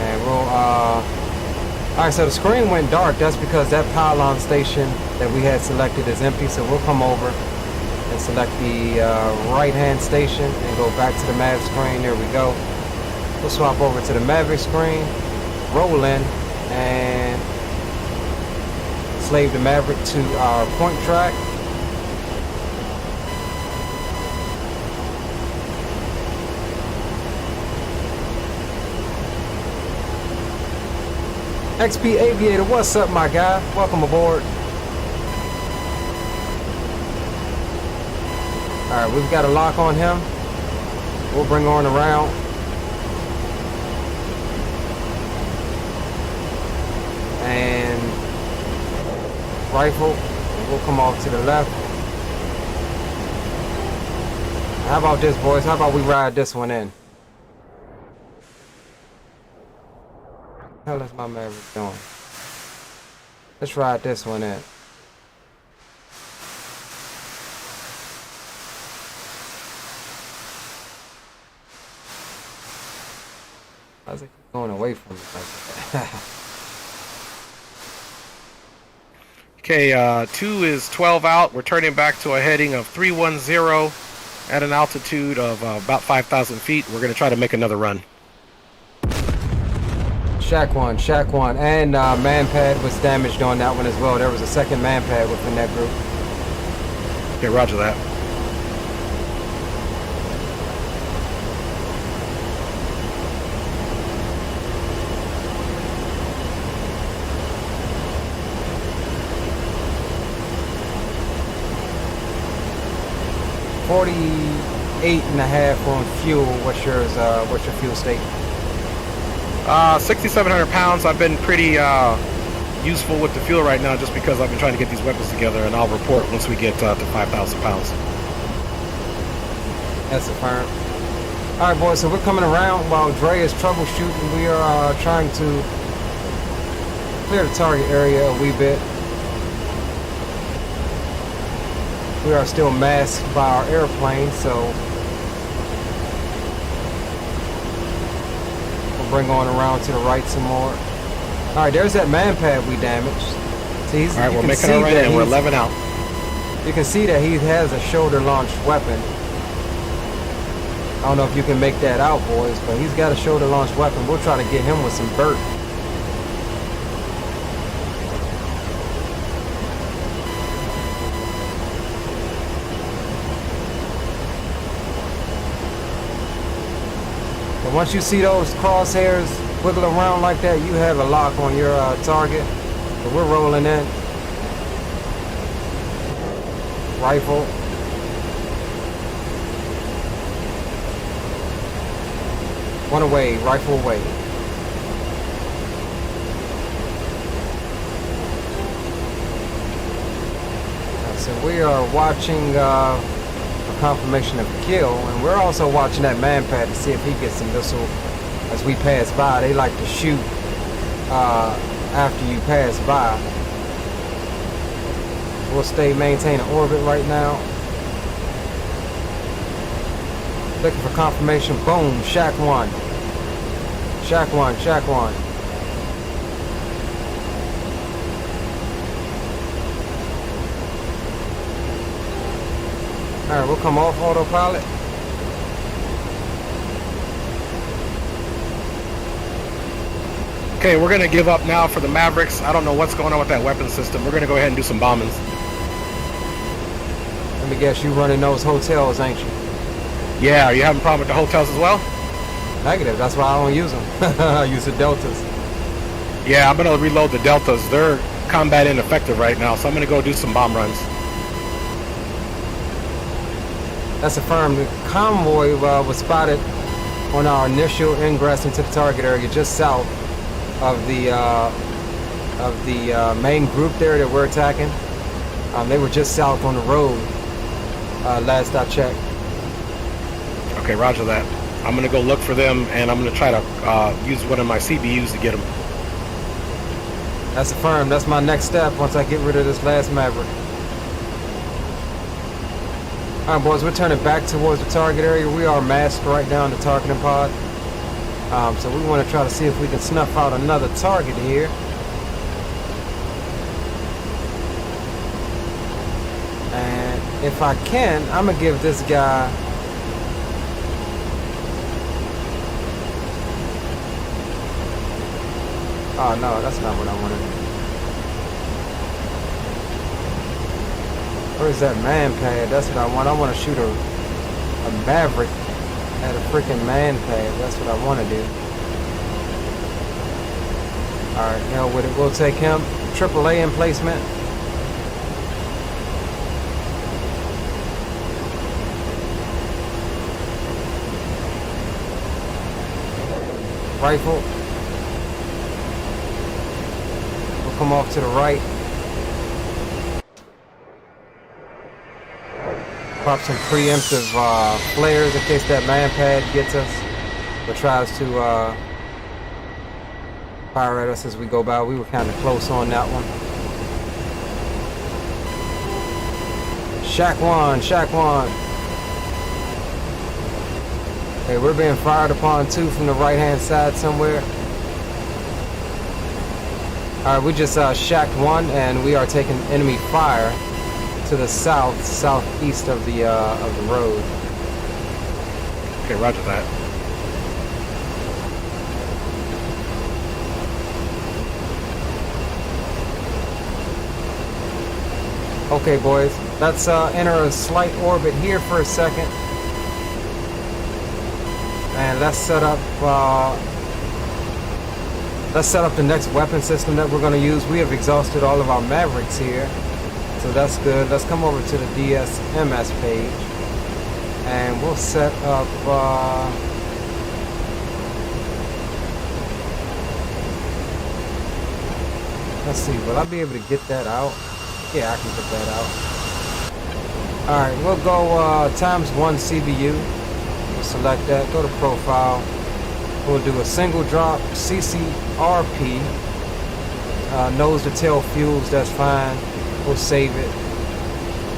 And we'll alright, so the screen went dark. That's because that pylon station that we had selected is empty, so we'll come over and select the right-hand station and go back to the Mav screen. There we go. We'll swap over to the Maverick screen, roll in, and slave the Maverick to our point track. XP Aviator, what's up, my guy? Welcome aboard. Alright, we've got a lock on him. We'll bring on around. And rifle. We'll come off to the left. How about this, boys? How about we ride this one in? What the hell is my Maverick doing? Let's ride this one in. How's it going away from me like that? Okay, 2 is 12 out. We're turning back to a heading of 310 at an altitude of about 5,000 feet. We're going to try to make another run. Shack one, and man pad was damaged on that one as well. There was a second man pad within that group. Okay, roger that. $48.5 on fuel. What's yours? What's your fuel state? 6,700 pounds. I've been pretty useful with the fuel right now just because I've been trying to get these weapons together, and I'll report once we get to 5,000 pounds. That's a firm. All right, boys, so we're coming around while Dre is troubleshooting. We are trying to clear the target area a wee bit. We are still masked by our airplane, so we'll bring on around to the right some more. All right, there's that man pad we damaged. See, all right, we're making our right in. We're 11 out. You can see that he has a shoulder-launched weapon. I don't know if you can make that out, boys, but he's got a shoulder-launched weapon. We'll try to get him with some vert. But once you see those crosshairs wiggle around like that, you have a lock on your target. So we're rolling in. Rifle. One away, rifle away. So we are watching for confirmation of kill, and we're also watching that man pad to see if he gets some missile as we pass by. They like to shoot after you pass by. We'll maintain an orbit right now. Looking for confirmation. Boom. Shack one. Shack one. Shack one. Alright, we'll come off autopilot. Okay, we're going to give up now for the Mavericks. I don't know what's going on with that weapon system. We're going to go ahead and do some bombings. Let me guess, you running those hotels, ain't you? Yeah, are you having a problem with the hotels as well? Negative, that's why I don't use them. I use the Deltas. Yeah, I'm going to reload the Deltas. They're combat ineffective right now, so I'm going to go do some bomb runs. That's affirmed. The convoy was spotted on our initial ingress into the target area just south of the main group there that we're attacking. They were just south on the road last I checked. Okay, roger that. I'm going to go look for them, and I'm going to try to use one of my CBUs to get them. That's affirmed. That's my next step once I get rid of this last Maverick. Alright, boys, we're turning back towards the target area. We are masked right now in the targeting pod. So we want to try to see if we can snuff out another target here. And if I can, I'm going to give this guy... Oh, no, that's not what I wanted. Where's that man pad? That's what I want. I want to shoot a Maverick at a freaking man pad. That's what I want to do. Alright, hell with it. We'll take him. AAA emplacement. Rifle. We'll come off to the right. Pop some preemptive flares in case that man pad gets us or tries to fire at us as we go by. We were kind of close on that one. Shack one, Shack one. Okay, we're being fired upon too from the right hand side somewhere. Alright, we just shacked one and we are taking enemy fire to the southeast of the road. Okay, roger that. Okay, boys, let's enter a slight orbit here for a second, and let's set up the next weapon system that we're going to use. We have exhausted all of our Mavericks here, so that's good. Let's come over to the DSMS page, and we'll set up. Let's see. Will I be able to get that out? Yeah, I can get that out. Alright, we'll go ×1 CBU. We'll select that, go to profile. We'll do a single drop CCRP. Nose to tail fuels, that's fine. We'll save it.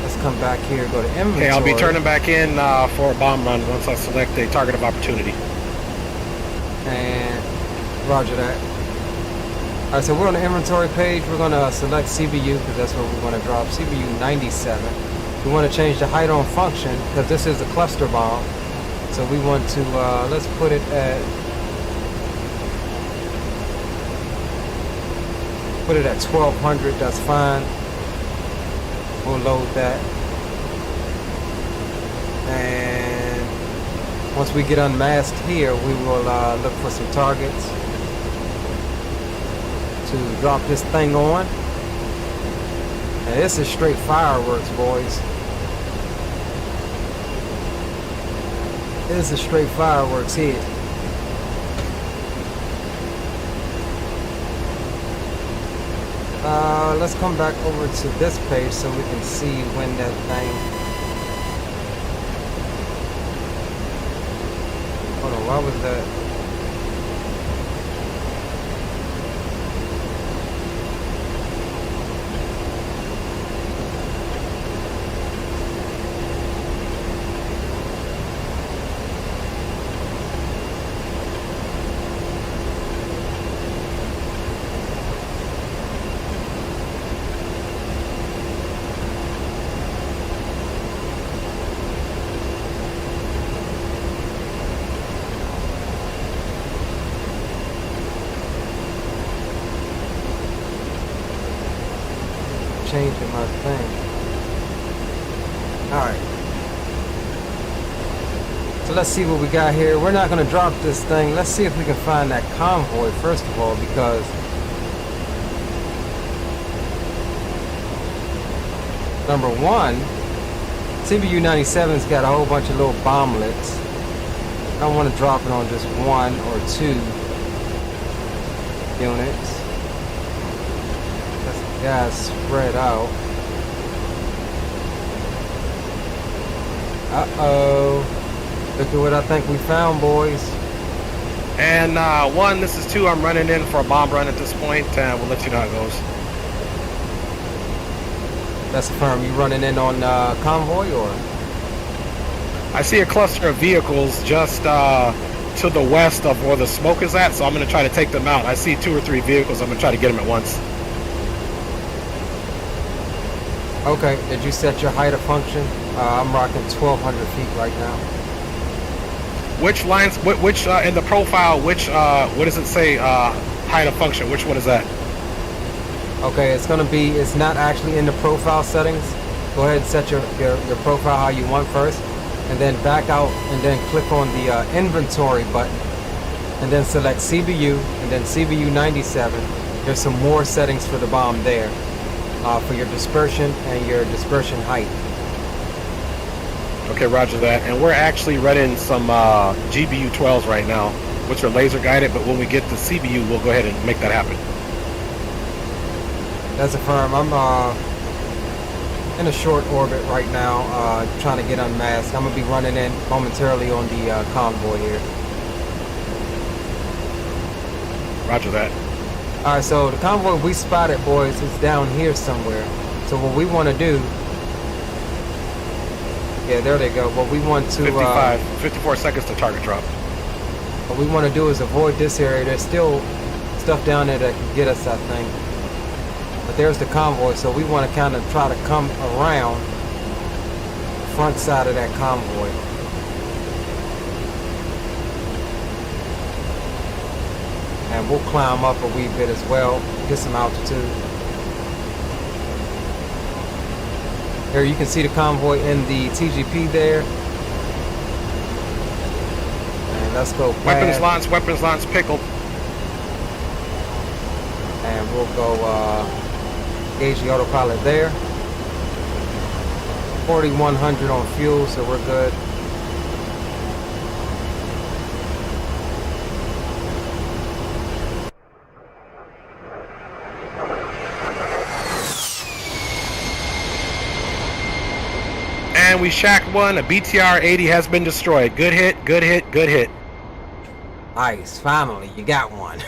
Let's come back here, go to inventory. Okay, I'll be turning back in for a bomb run once I select a target of opportunity. And roger that. Alright, so we're on the inventory page. We're going to select CBU because that's what we want to drop. CBU 97. We want to change the height on function because this is a cluster bomb. So we want to, let's put it at 1200. That's fine. We'll load that. And once we get unmasked here, we will look for some targets to drop this thing on. And this is straight fireworks, boys. This is straight fireworks here. Let's come back over to this page so we can see when that thing. Hold on, why was that? Changing my thing. Alright. So let's see what we got here. We're not going to drop this thing. Let's see if we can find that convoy first of all, because number one, CBU 97's got a whole bunch of little bomblets. I don't want to drop it on just one or two units. Guys spread out. Uh-oh. Look at what I think we found, boys. And 1, this is 2. I'm running in for a bomb run at this point, and we'll let you know how it goes. That's affirmed. You running in on convoy, or? I see a cluster of vehicles just to the west of where the smoke is at, so I'm going to try to take them out. I see 2 or 3 vehicles. I'm going to try to get them at once. Okay, did you set your height of function? I'm rocking 1200 feet right now. Which lines, which in the profile, which, what does it say, height of function? Which one is that? Okay, it's gonna be, it's not actually in the profile settings. Go ahead and set your profile how you want first, and then back out and then click on the inventory button, and then select CBU, and then CBU 97. There's some more settings for the bomb there. For your dispersion and your dispersion height. Okay, roger that. And we're actually running some GBU 12s right now, which are laser guided, but when we get to CBU, we'll go ahead and make that happen. That's affirmed. I'm in a short orbit right now, trying to get unmasked. I'm going to be running in momentarily on the convoy here. Roger that. Alright, so the convoy we spotted, boys, is down here somewhere. So what we want to do... Yeah, there they go. What we want to... 54 seconds to target drop. What we want to do is avoid this area. There's still stuff down there that can get us, I think. But there's the convoy, so we want to kind of try to come around the front side of that convoy. And we'll climb up a wee bit as well, get some altitude. Here you can see the convoy in the TGP there. And let's go past. Weapons launch pickled. And we'll go gauge the autopilot there. 4,100 on fuel, so we're good. And we shacked one. A BTR-80 has been destroyed. Good hit, good hit, good hit. Nice, finally, you got one.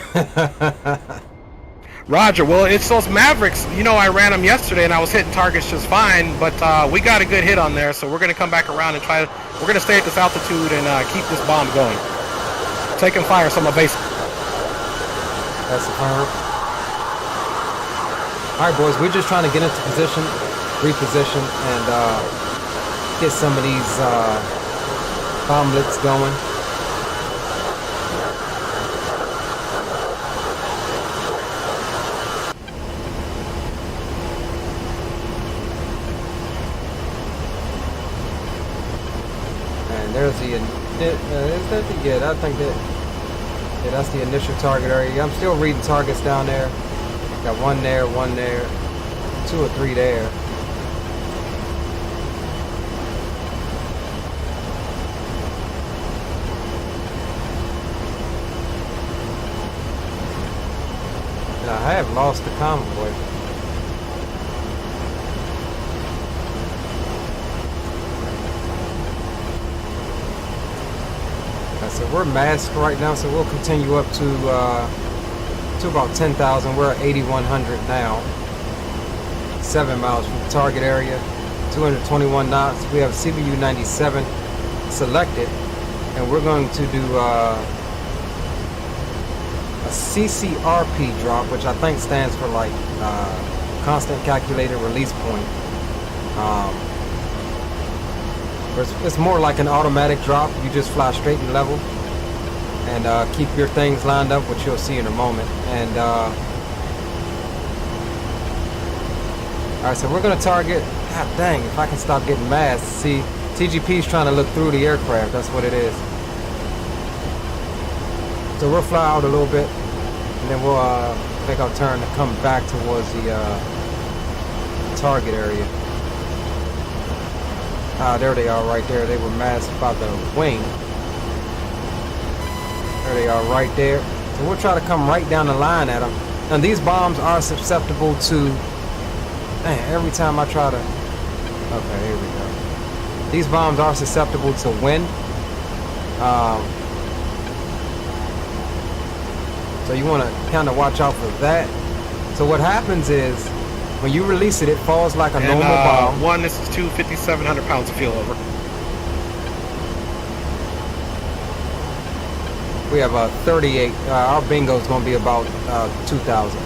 Roger. Well, it's those Mavericks. You know, I ran them yesterday and I was hitting targets just fine, but we got a good hit on there, so we're going to come back around and we're going to stay at this altitude and keep this bomb going. Taking fire, so my base. That's firm. All right, boys, we're just trying to get into position, reposition, and get some of these bomblets going. And there's the, is that the, yeah, I think that, yeah, that's the initial target area. I'm still reading targets down there. Got one there, 2 or 3 there. And I have lost the convoy. So we're masked right now, so we'll continue up to about 10,000. We're at 8,100 now. 7 miles from the target area. 221 knots. We have CBU 97 selected, and we're going to do a Ccrp drop, which I think stands for like constant calculated release point. It's more like an automatic drop. You just fly straight and level and keep your things lined up, which you'll see in a moment. And all right, so we're gonna target, god dang, if I can stop getting mad. See, TGP's trying to look through the aircraft. That's what it is. So we'll fly out a little bit and then we'll make our turn to come back towards the target area. There they are right there. They were masked by the wing. There they are right there. So we'll try to come right down the line at them. And these bombs are susceptible to... Man, every time I try to... Okay, here we go. These bombs are susceptible to wind. So you want to kind of watch out for that. So what happens is, when you release it, it falls like a normal bomb. This is 5,700 pounds of fuel over. We have 38. Our bingo is going to be about 2,000.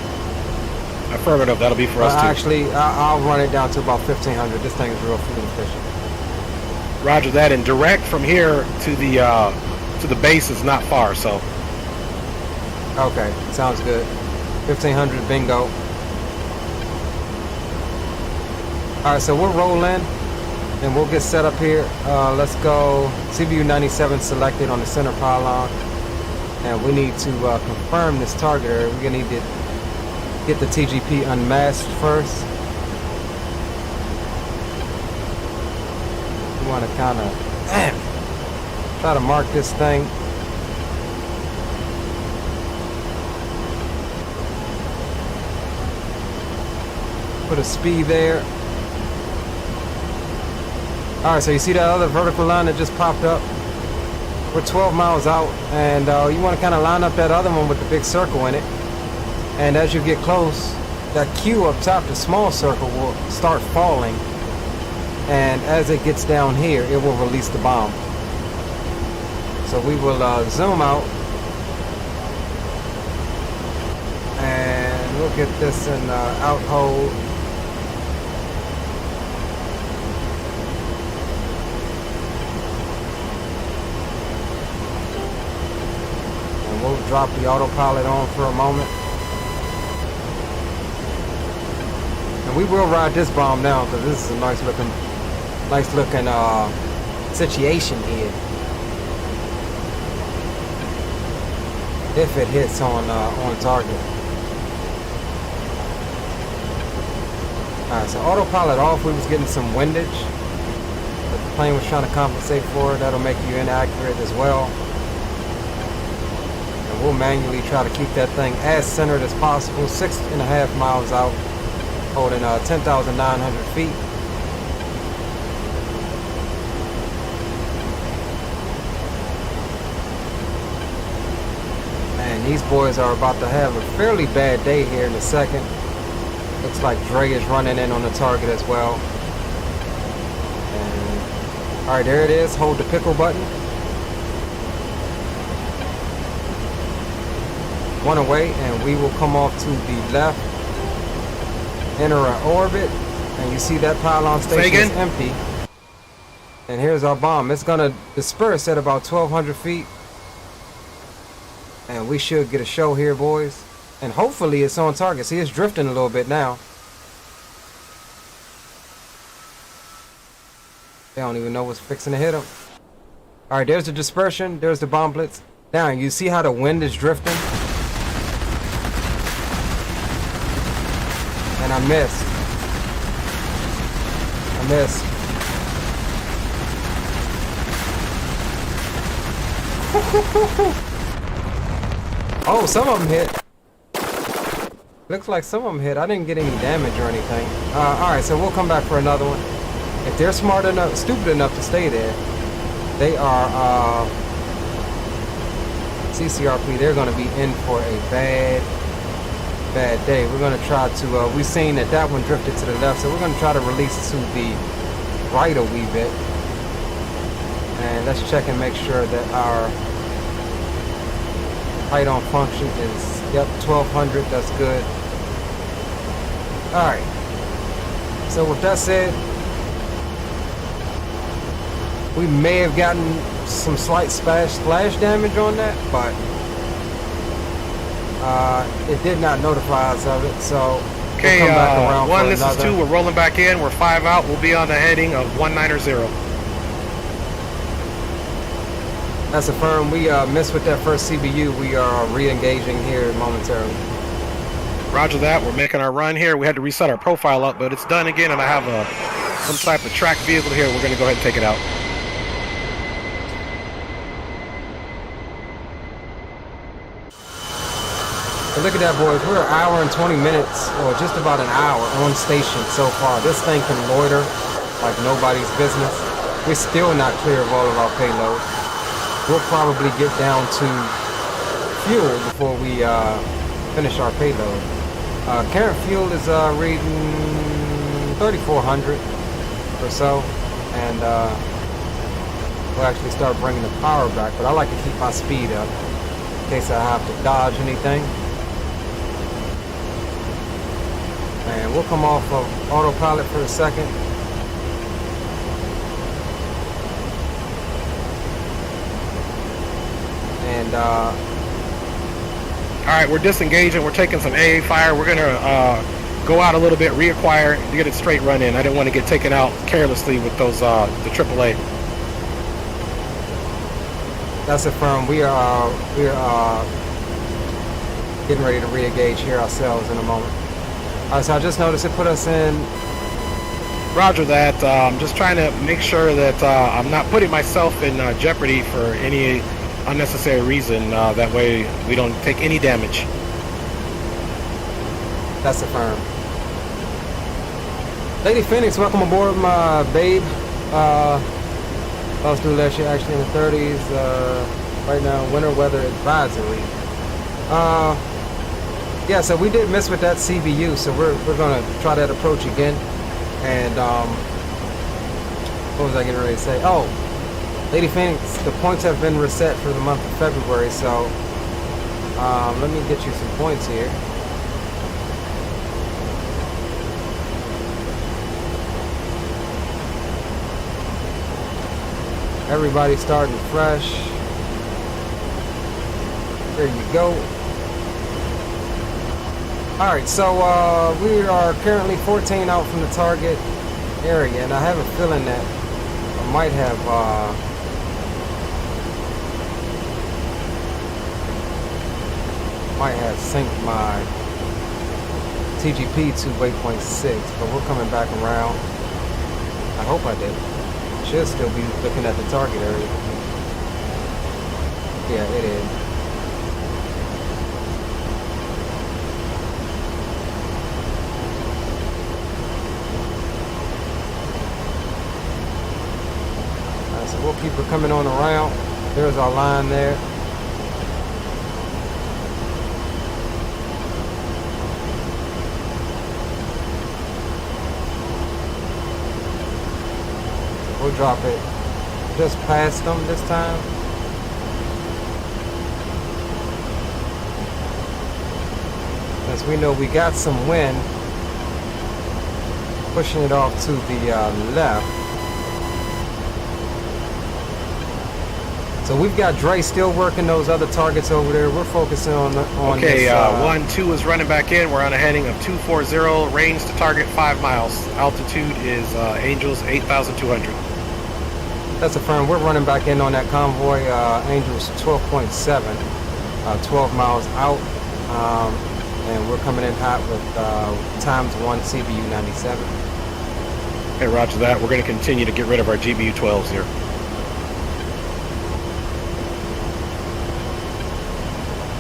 Affirmative. That'll be for us too. Actually, I'll run it down to about 1,500. This thing is real fuel efficient. Roger that. And direct from here to the base is not far. So. Okay, sounds good. 1,500 bingo. Alright, so we'll roll in and we'll get set up here. Let's go. CBU 97 selected on the center pylon. And we need to confirm this target area. We're going to need to get the TGP unmasked first. We want to kind of try to mark this thing. Put a speed there. Alright, so you see that other vertical line that just popped up? We're 12 miles out, and you want to kind of line up that other one with the big circle in it. And as you get close, that Q up top, the small circle, will start falling. And as it gets down here, it will release the bomb. So we will zoom out. And we'll get this in out hold. We'll drop the autopilot on for a moment. And we will ride this bomb now because this is a nice looking situation here. If it hits on target. Alright, so autopilot off, we was getting some windage. But the plane was trying to compensate for it. That'll make you inaccurate as well. And we'll manually try to keep that thing as centered as possible. 6.5 miles out, holding 10,900 feet. Man, these boys are about to have a fairly bad day here in a second. Looks like Dre is running in on the target as well. And all right, there it is. Hold the pickle button. One away, and we will come off to the left. Enter an orbit, and you see that pylon station is empty. And here's our bomb. It's gonna disperse at about 1,200 feet. And we should get a show here, boys. And hopefully it's on target. See, it's drifting a little bit now. They don't even know what's fixing to hit them. Alright, there's the dispersion. There's the bomblets. Now, you see how the wind is drifting? And I missed. Oh, some of them hit. Looks like some of them hit. I didn't get any damage or anything. Alright, so we'll come back for another one. If they're stupid enough to stay there, they are CCRP. They're going to be in for a bad day. We're going to try to, we've seen that one drifted to the left, so we're going to try to release to the right a wee bit. And let's check and make sure that our height on function is, yep, 1,200. That's good. Alright, so with that said, we may have gotten some slight splash damage on that, but it did not notify us of it, so okay, we'll come back around 1, for this another. is 2, we're rolling back in, we're 5 out, we'll be on the heading of 190. That's affirmed. We missed with that first CBU. We are re-engaging here momentarily. Roger that, we're making our run here. We had to reset our profile up, but it's done again, and I have some type of tracked vehicle here. We're going to go ahead and take it out. So look at that, boys. We're an hour and 20 minutes, or just about an hour on station so far. This thing can loiter like nobody's business. We're still not clear of all of our payload. We'll probably get down to fuel before we finish our payload. Current fuel is reading 3,400 or so, and we'll actually start bringing the power back, but I like to keep my speed up in case I have to dodge anything. And we'll come off of autopilot for a second. And all right, we're disengaging. We're taking some AA fire. We're gonna go out a little bit, reacquire, to get it straight run in. I didn't want to get taken out carelessly with those the AAA. that's affirmed. We are getting ready to re-engage here ourselves in a moment. All right, so I just noticed it put us in. Roger that. I'm just trying to make sure that I'm not putting myself in jeopardy for any unnecessary reason. That way we don't take any damage. That's affirmed. Lady Phoenix, welcome aboard, my babe. Lost through last year, actually in the 30s. Right now, winter weather advisory. Yeah, so we did miss with that CBU, so we're gonna try that approach again. And what was I getting ready to say? Oh, Lady Phoenix, the points have been reset for the month of February, so let me get you some points here. Everybody's starting fresh. There you go. All right, so we are currently 14 out from the target area, and I have a feeling that I might have synced my TGP to waypoint 6, but we're coming back around. I hope I did. Should still be looking at the target area. Yeah, it is. Alright, so we'll keep it coming on around. There's our line there. We'll drop it just past them this time. As we know, we got some wind pushing it off to the left. So we've got Dre still working those other targets over there. We're focusing on okay, this, 1-2 is running back in. We're on a heading of 240, range to target 5 miles. Altitude is Angels 8,200. That's affirmed. We're running back in on that convoy. Angels 12.7, 12 miles out. And we're coming in hot with ×1 CBU 97. Hey, roger that. We're going to continue to get rid of our GBU 12s here.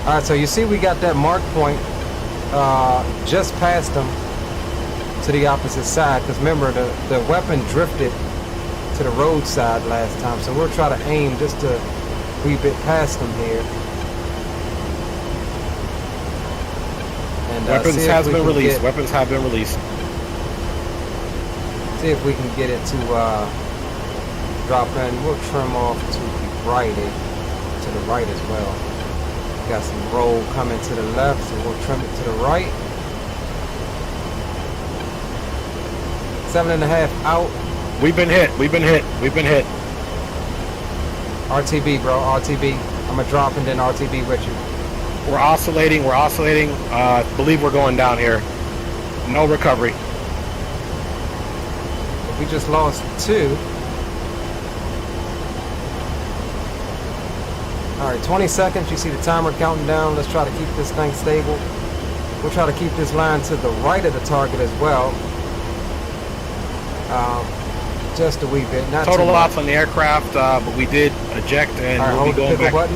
All right, so you see we got that mark point just past them to the opposite side, because remember the weapon drifted to the roadside last time, so we'll try to aim just a wee bit past them here. And, weapons has been released. Weapons have been released. See if we can get it to drop in. We'll trim off to the right, as well. Got some roll coming to the left, so we'll trim it to the right. 7.5 out. We've been hit. We've been hit. We've been hit. RTB, bro. RTB. I'm gonna drop and then RTB with you. We're oscillating. We're oscillating. Believe we're going down here. No recovery. We just lost 2. All right, 20 seconds. You see the timer counting down. Let's try to keep this thing stable. We'll try to keep this line to the right of the target as well. Just a wee bit. Not total too loss much on the aircraft, but we did eject and all right, we'll be going back. button.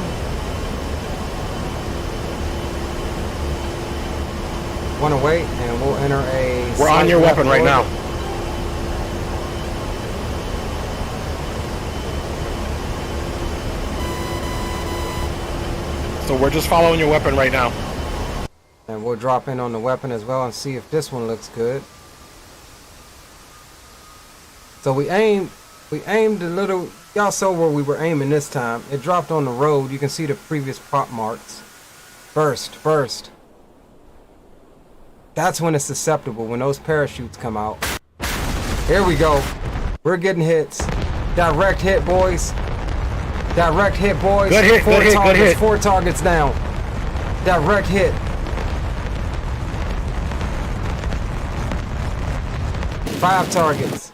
One away, and we'll enter a. We're on your weapon right now. So we're just following your weapon right now. And we'll drop in on the weapon as well and see if this one looks good. So we aimed a little. Y'all saw where we were aiming this time. It dropped on the road. You can see the previous prop marks. First. That's when it's susceptible, when those parachutes come out. Here we go. We're getting hits. Direct hit, boys. Direct hit, boys. Good hit, good hit, good hit. 4 targets down. Direct hit. 5 targets.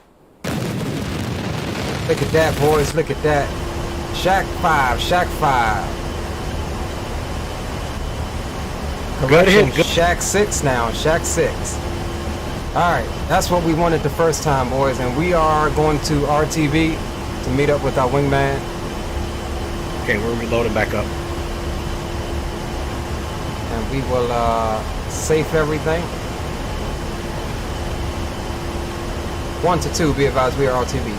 Look at that, boys. Look at that. Shack 5. Correction, Good hit. Shack 6 now. Shack 6. Alright, that's what we wanted the first time, boys. And we are going to RTB to meet up with our wingman. Okay, we're reloading back up. And we will safe everything. 1 to 2, be advised, we are RTB.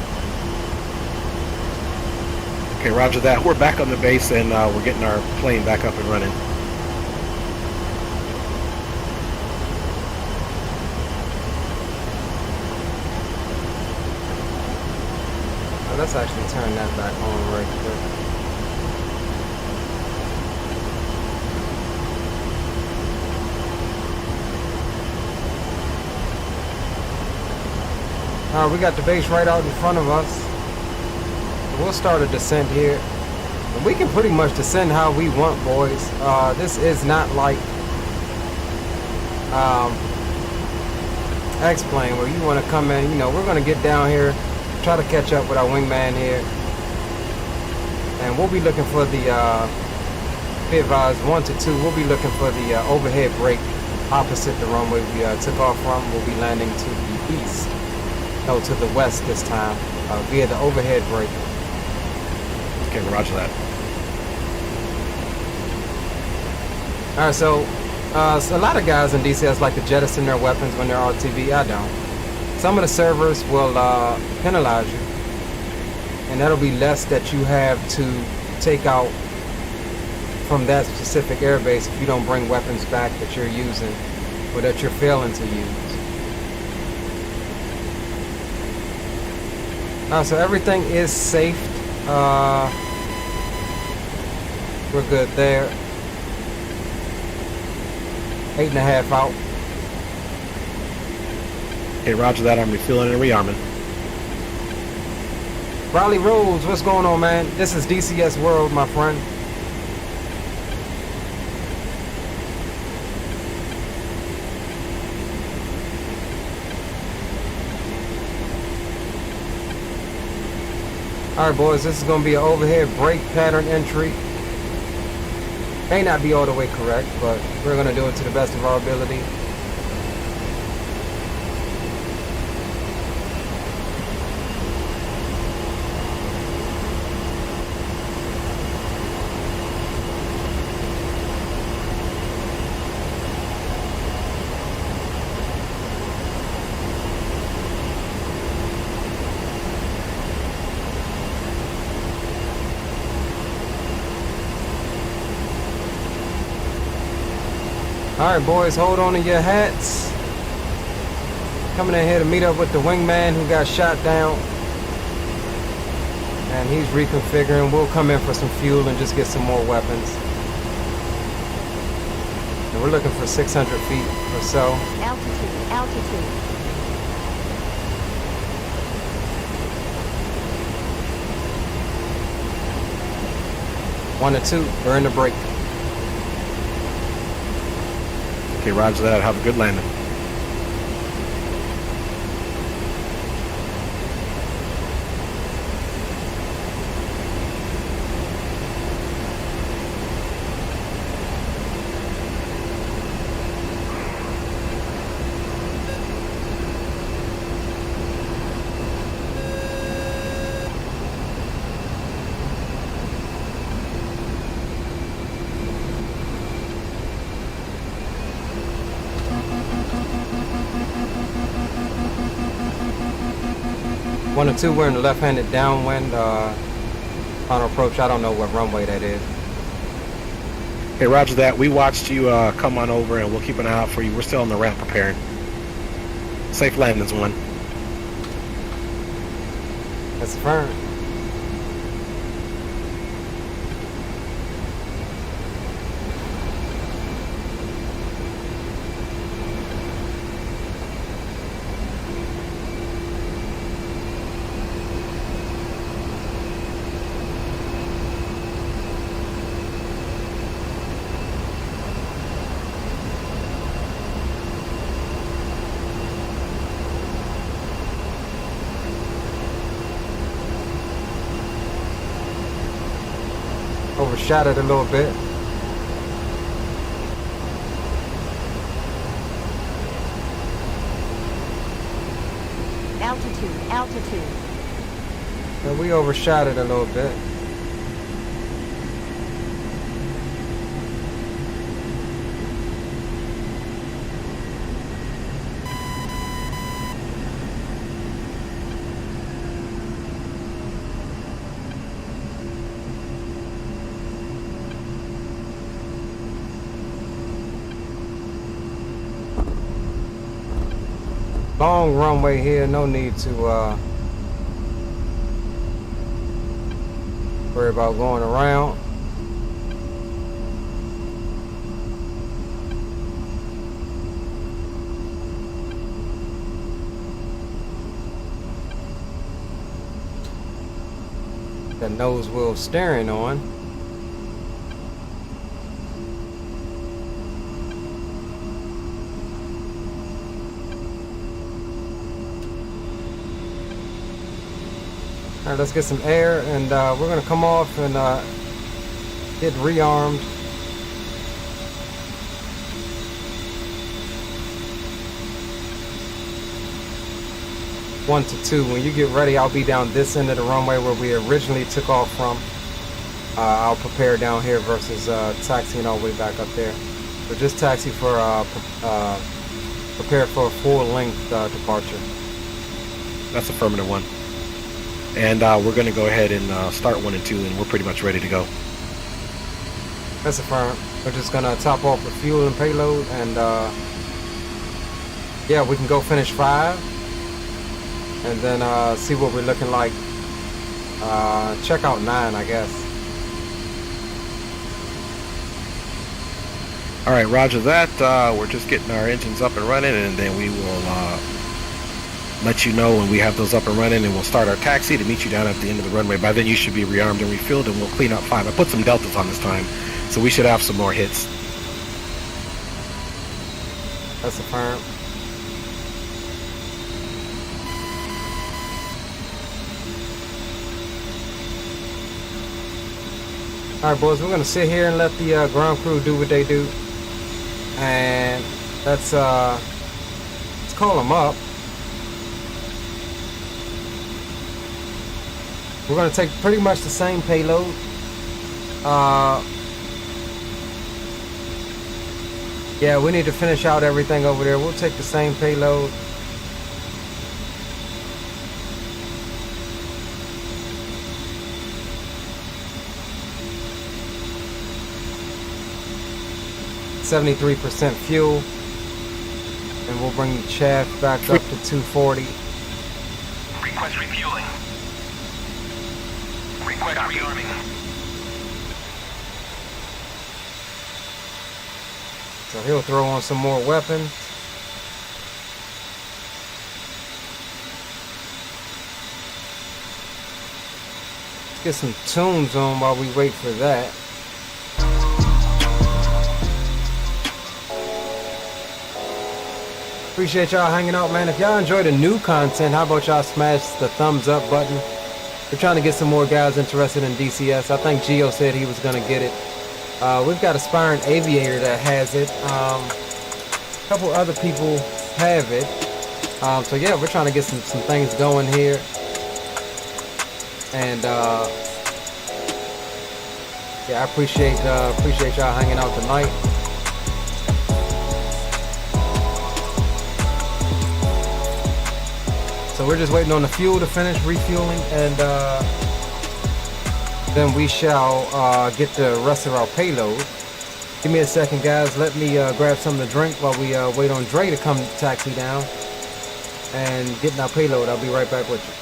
Okay, roger that. We're back on the base and we're getting our plane back up and running. Let's actually turn that back on right quick. Alright, we got the base right out in front of us. We'll start a descent here. And we can pretty much descend how we want, boys. This is not like X-plane where you want to come in. You know, we're going to get down here, try to catch up with our wingman here, and we'll be looking for the be advised 1 to 2. We'll be looking for the overhead brake opposite the runway we took off from. We'll be landing to the east, no, to the west this time, via the overhead brake. Okay, roger that. All right, so a lot of guys in DCS like to jettison their weapons when they're RTV. I don't. Some of the servers will penalize you, and that'll be less that you have to take out from that specific airbase if you don't bring weapons back that you're using or that you're failing to use. So everything is safe. We're good there. 8.5 out. Okay, roger that. I'm refueling and rearming. Riley Rhodes, what's going on, man? This is DCS World, my friend. Alright, boys, this is going to be an overhead brake pattern entry. May not be all the way correct, but we're going to do it to the best of our ability. Alright, boys, hold on to your hats. Coming in here to meet up with the wingman who got shot down. And he's reconfiguring. We'll come in for some fuel and just get some more weapons. And we're looking for 600 feet or so. Altitude, altitude. One or two, burn the brake. Okay, roger that. Have a good landing. One or two, we're in the left-handed downwind. Final approach, I don't know what runway that is. Hey, roger that. We watched you come on over, and we'll keep an eye out for you. We're still on the ramp preparing. Safe landings, one. That's firm. Overshot it a little bit. Altitude, altitude. And we overshot it a little bit. Long runway here, no need to worry about going around. Got nose wheel steering on. All right, let's get some air, and we're gonna come off and get rearmed. One to two. When you get ready, I'll be down this end of the runway where we originally took off from. I'll prepare down here versus taxiing all the way back up there. So just taxi for prepare for a full length departure. That's affirmative 1. And we're going to go ahead and start 1 and 2, and we're pretty much ready to go. That's affirmative. We're just gonna top off with fuel and payload, and yeah, we can go finish 5. And then see what we're looking like. Check out 9, I guess. All right, roger that. We're just getting our engines up and running, and then we will let you know when we have those up and running, and we'll start our taxi to meet you down at the end of the runway. By then you should be rearmed and refueled, and we'll clean up 5. I put some deltas on this time, so we should have some more hits. That's affirmative. All right, boys, we're gonna sit here and let the ground crew do what they do, and let's call them up. We're gonna take pretty much the same payload. Yeah, we need to finish out everything over there. We'll take the same payload. .73% fuel, and we'll bring the shaft back up to 240. Request refueling. Request rearming. So he'll throw on some more weapons. Let's get some tunes on while we wait for that. Appreciate y'all hanging out, man. If y'all enjoy the new content, how about y'all smash the thumbs up button? We're trying to get some more guys interested in DCS. I think Gio said he was gonna get it. We've got Aspiring Aviator that has it. A couple other people have it. So yeah, we're trying to get some things going here. And yeah, I appreciate y'all hanging out tonight. So we're just waiting on the fuel to finish refueling, and then we shall get the rest of our payload. Give me a second, guys. Let me grab something to drink while we wait on Dre to come taxi down and getting our payload. I'll be right back with you.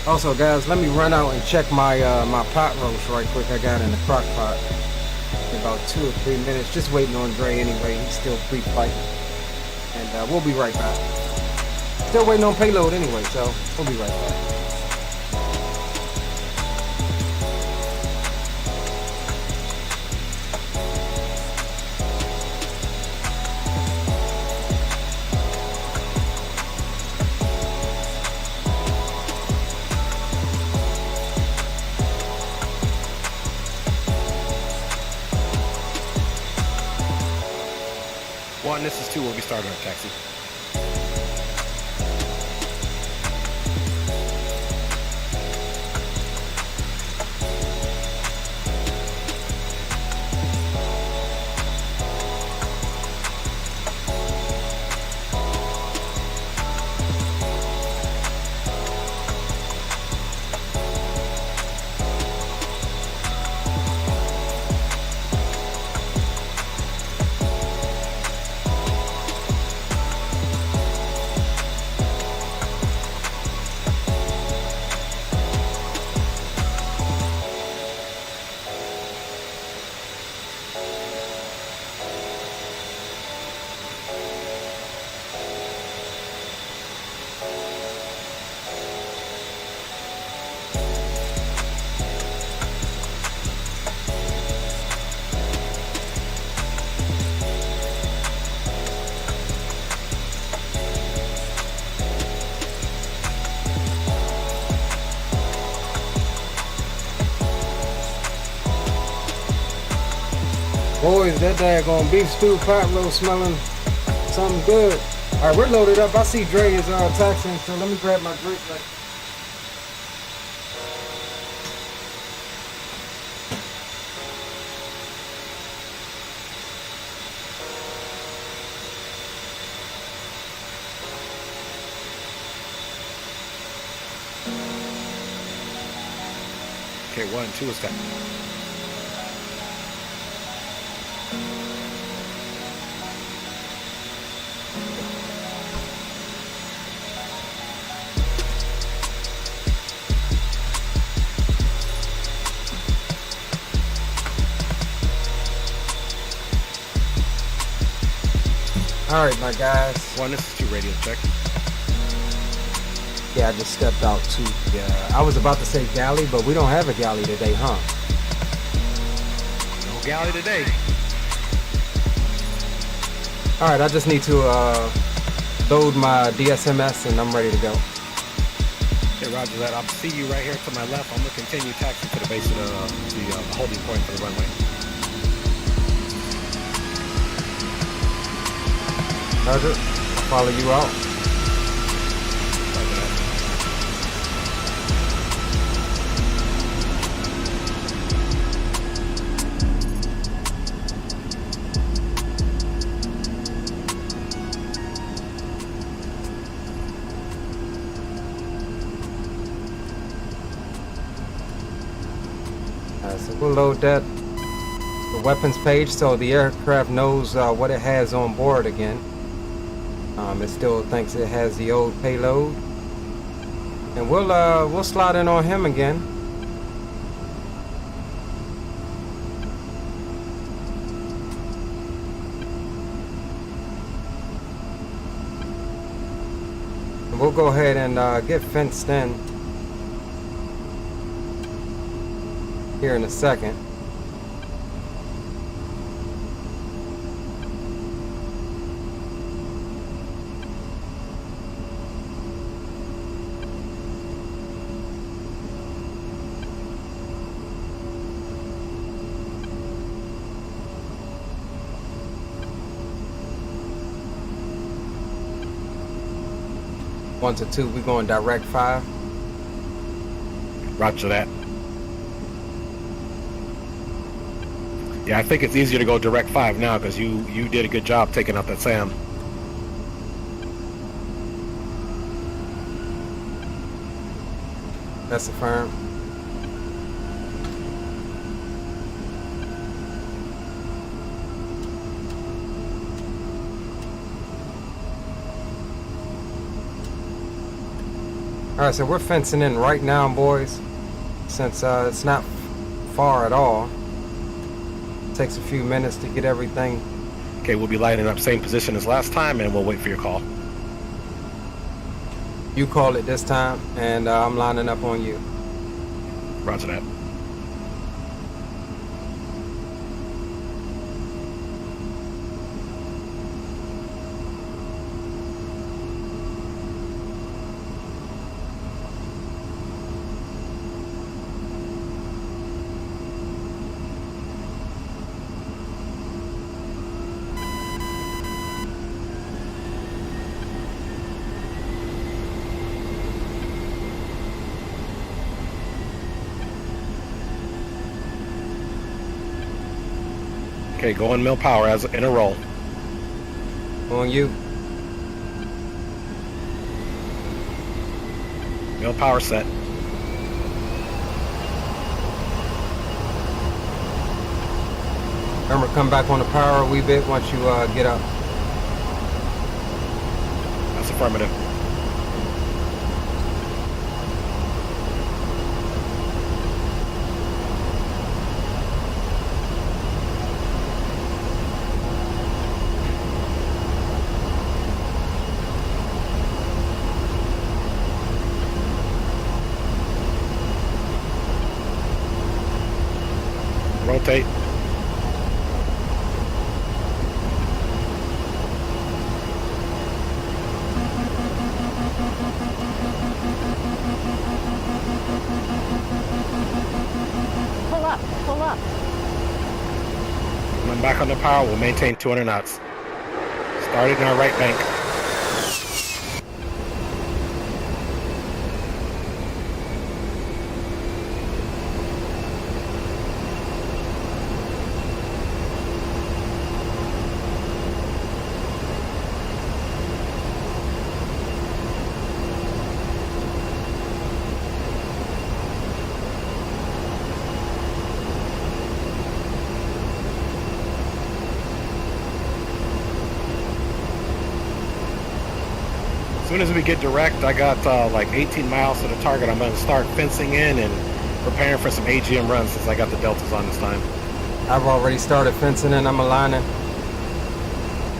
Also, guys, let me run out and check my my pot roast right quick. I got it in the crock pot in about 2 or 3 minutes. Just waiting on Dre anyway. He's still pre-fighting. And we'll be right back. Still waiting on payload anyway, so we'll be right back. One, this is 2, we'll be starting our taxi. Boys, that daggone beef stew pot roast smelling something good. All right, we're loaded up. I see Dre is taxing, so let me grab my drink. Okay, 1, 2 is that. All right, my guys. 1, this is 2 radio check. Yeah, I just stepped out too. Yeah, I was about to say galley, but we don't have a galley today, huh? No galley today. All right, I just need to load my DSMS and I'm ready to go. Okay, roger that. I'll see you right here to my left. I'm going to continue taxiing to the base of the holding point for the runway. Roger, I'll follow you out. Roger that. So we'll load that the weapons page so the aircraft knows what it has on board again. It still thinks it has the old payload, and we'll slide in on him again. And we'll go ahead and get fenced in here in a second. One to two, we're going direct 5. Roger that. Yeah, I think it's easier to go direct 5 now because you did a good job taking out that SAM. That's affirmed. All right, so we're fencing in right now, boys, since it's not far at all. It takes a few minutes to get everything. Okay, we'll be lining up same position as last time, and we'll wait for your call. You call it this time, and I'm lining up on you. Roger that. Okay, going mill power as in a roll. On you. Mill power set. Remember, come back on the power a wee bit once you get up. That's affirmative. Rotate. Pull up, pull up. I'm come back on the power. We'll maintain 200 knots. Started in our right bank. As soon as we get direct, I got like 18 miles to the target. I'm going to start fencing in and preparing for some AGM runs since I got the deltas on this time. I've already started fencing in. I'm aligning.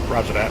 Roger that.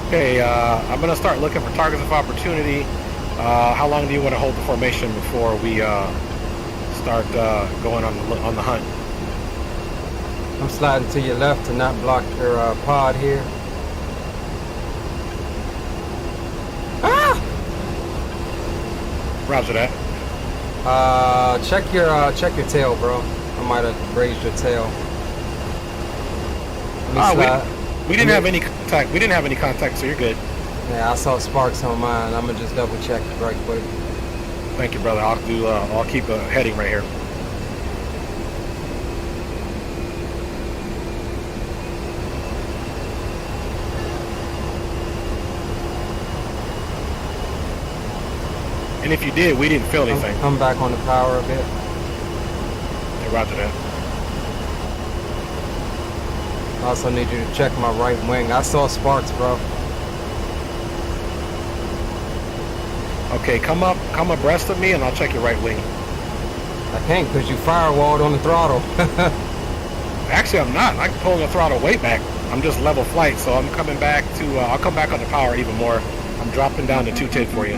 Okay, I'm going to start looking for targets of opportunity. How long do you want to hold the formation before we start going on the hunt? I'm sliding to your left to not block your pod here. Ah! Roger that. Check your tail, bro. I might have raised your tail. Let me slide. We didn't have any contact. We didn't have any contact, so you're good. Yeah, I saw sparks on mine. I'm gonna just double check it right quick. Thank you, brother. I'll keep a heading right here. And if you did, we didn't feel anything. Come back on the power a bit. Yeah, roger that. I also need you to check my right wing. I saw sparks, bro. Okay, come abreast of me and I'll check your right wing. I can't because you firewalled on the throttle. Actually, I'm not. I'm pulling the throttle way back. I'm just level flight, so I'm coming back to, I'll come back on the power even more. I'm dropping down to 210 for you.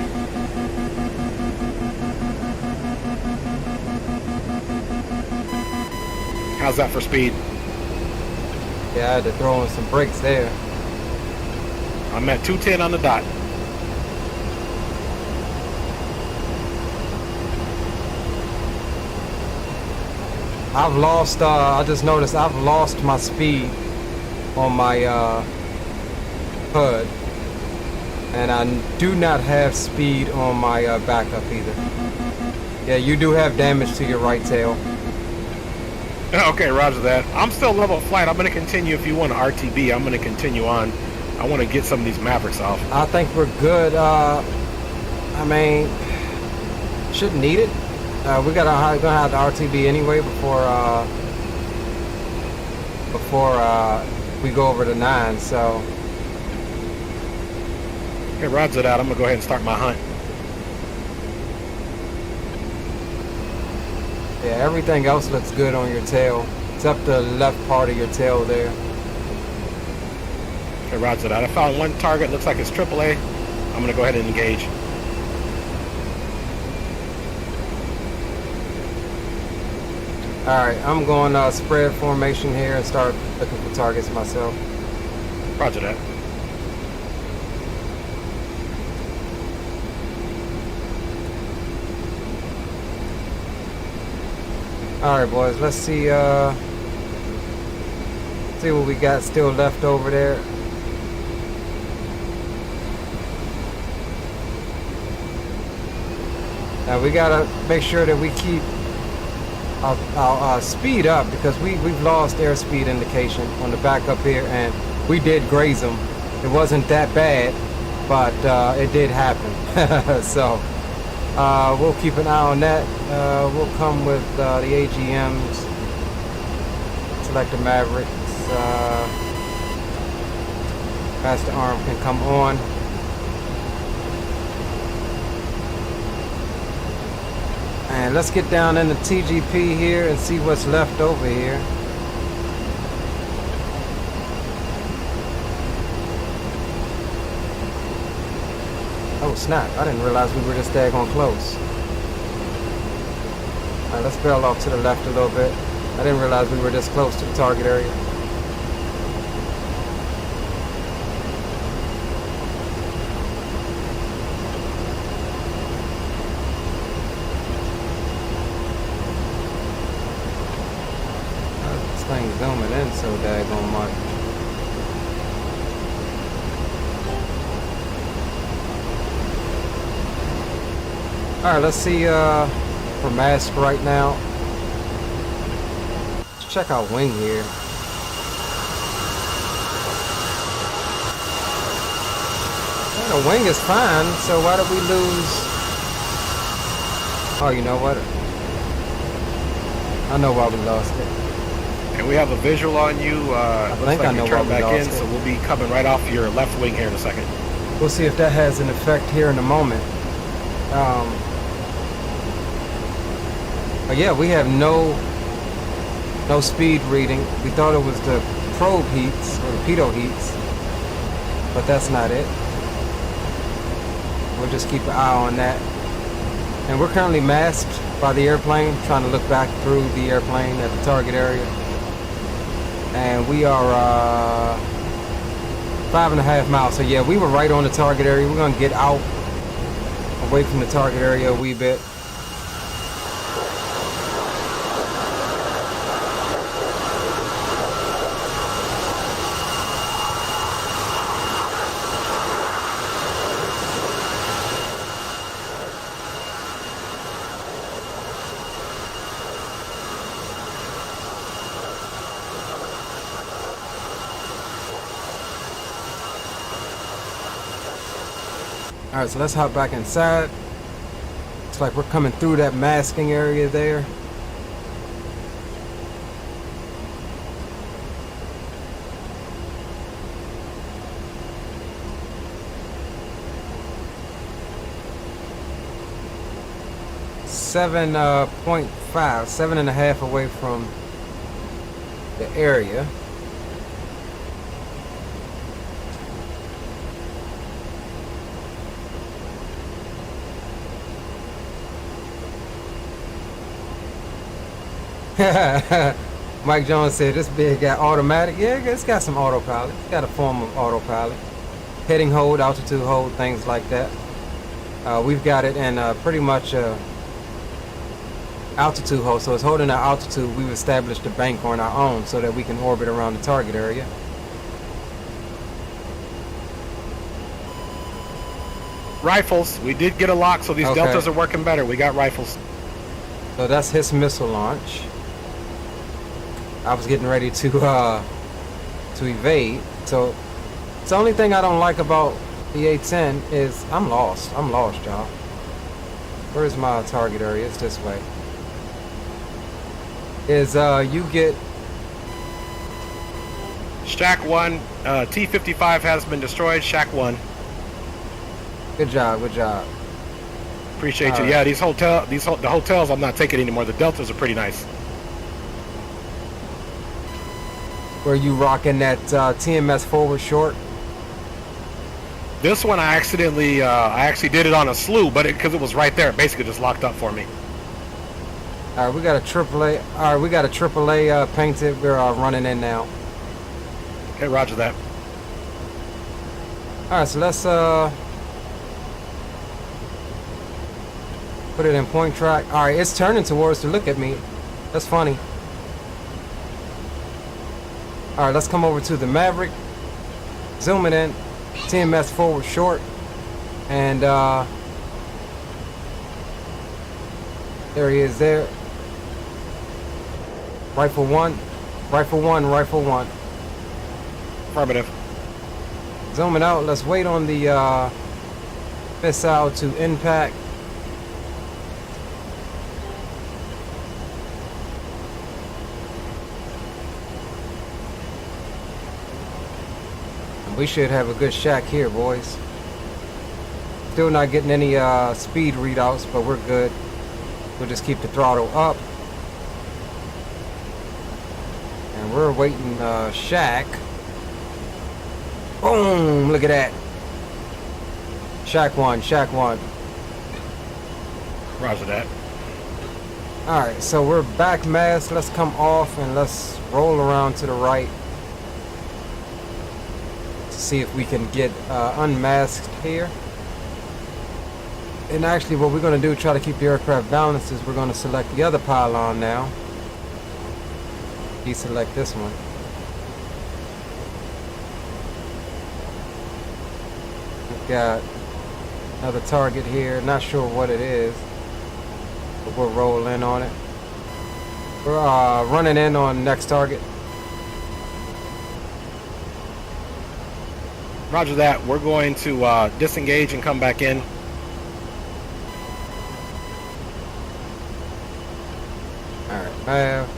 How's that for speed? Yeah, I had to throw in some brakes there. I'm at 210 on the dot. I've lost, I just noticed I've lost my speed on my HUD. And I do not have speed on my backup either. Yeah, you do have damage to your right tail. Okay, roger that. I'm still level flight. I'm going to continue if you want to RTB. I'm going to continue on. I want to get some of these Mavericks off. I think we're good. I mean, shouldn't need it. We're gonna have the RTB anyway before we go over to 9. So. Okay, roger that. I'm going to go ahead and start my hunt. Yeah, everything else looks good on your tail, except the left part of your tail there. Okay, roger that. I found one target. Looks like it's AAA. I'm going to go ahead and engage. Alright, I'm going spread formation here and start looking for targets myself. Roger that. Alright boys, let's see what we got still left over there. Now we gotta make sure that we keep our speed up, because we've lost airspeed indication on the back up here, and we did graze them. It wasn't that bad, but it did happen. So we'll keep an eye on that. We'll come with the AGMs, select the Mavericks, Master Arm can come on. And let's get down in the TGP here and see what's left over here. Oh snap, I didn't realize we were this daggone close. Alright, let's bail off to the left a little bit. I didn't realize we were this close to the target area. This thing's zooming in so daggone much. Alright, let's see for mask right now. Let's check out wing here. Well, the wing is fine, so why did we lose? Oh, you know what? I know why we lost it. And we have a visual on you. Looks think like I know you turned why we back in, lost so it. we'll be coming right off your left wing here in a second. We'll see if that has an effect here in a moment. But yeah, we have no speed reading. We thought it was the probe heats or the pitot heats, but that's not it. We'll just keep an eye on that. And we're currently masked by the airplane, trying to look back through the airplane at the target area. And we are 5.5 miles. So yeah, we were right on the target area. We're gonna get out away from the target area a wee bit. Alright, so let's hop back inside. Looks like we're coming through that masking area there. Seven 7.5 away from the area. Mike Jones said this big got automatic. Yeah, it's got some autopilot. It's got a form of autopilot. Heading hold, altitude hold, things like that. We've got it in pretty much altitude hold. So it's holding our altitude. We've established a bank on our own so that we can orbit around the target area. Rifles. We did get a lock, so these Okay. deltas are working better. We got rifles. So that's his missile launch. I was getting ready to evade. So it's the only thing I don't like about the A10 is I'm lost. I'm lost, y'all. Where's my target area? It's this way. Is you get Shack 1, T-55 has been destroyed. Shack 1. good job, good job. Appreciate you. All right. Yeah, the hotels I'm not taking anymore. The deltas are pretty nice. Were you rocking that TMS forward short? This one I actually did it on a slew, but because it was right there, it basically just locked up for me. All right, we got a AAA. All right, we got a AAA painted. We're running in now. Okay, roger that. All right, so let's put it in point track. All right, it's turning towards to look at me. That's funny. All right, let's come over to the Maverick. Zoom it in. TMS forward short. And there he is there. Rifle one. Rifle one. Rifle one. Affirmative. Zooming out. Let's wait on the missile to impact. We should have a good shack here, boys. Still not getting any speed readouts, but we're good. We'll just keep the throttle up. And we're waiting Shack. Boom! Look at that. Shack one. Roger that. Alright, so we're back mass. Let's come off and let's roll around to the right to see if we can get unmasked here. And actually what we're going to do, try to keep the aircraft balanced, is we're going to select the other pylon now. Deselect this one. We've got another target here. Not sure what it is, but we'll roll in on it. We're running in on next target. Roger that. We're going to disengage and come back in. Alright, Mav.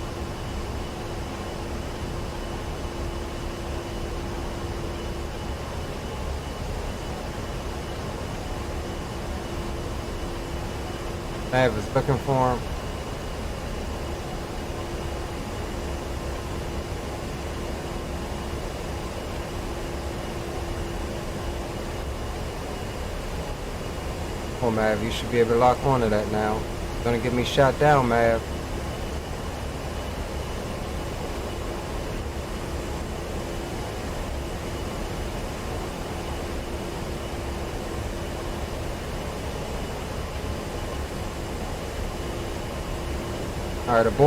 Mav is looking for him. Oh, Mav, you should be able to lock onto that now. Gonna get me shot down, Mav. Alright,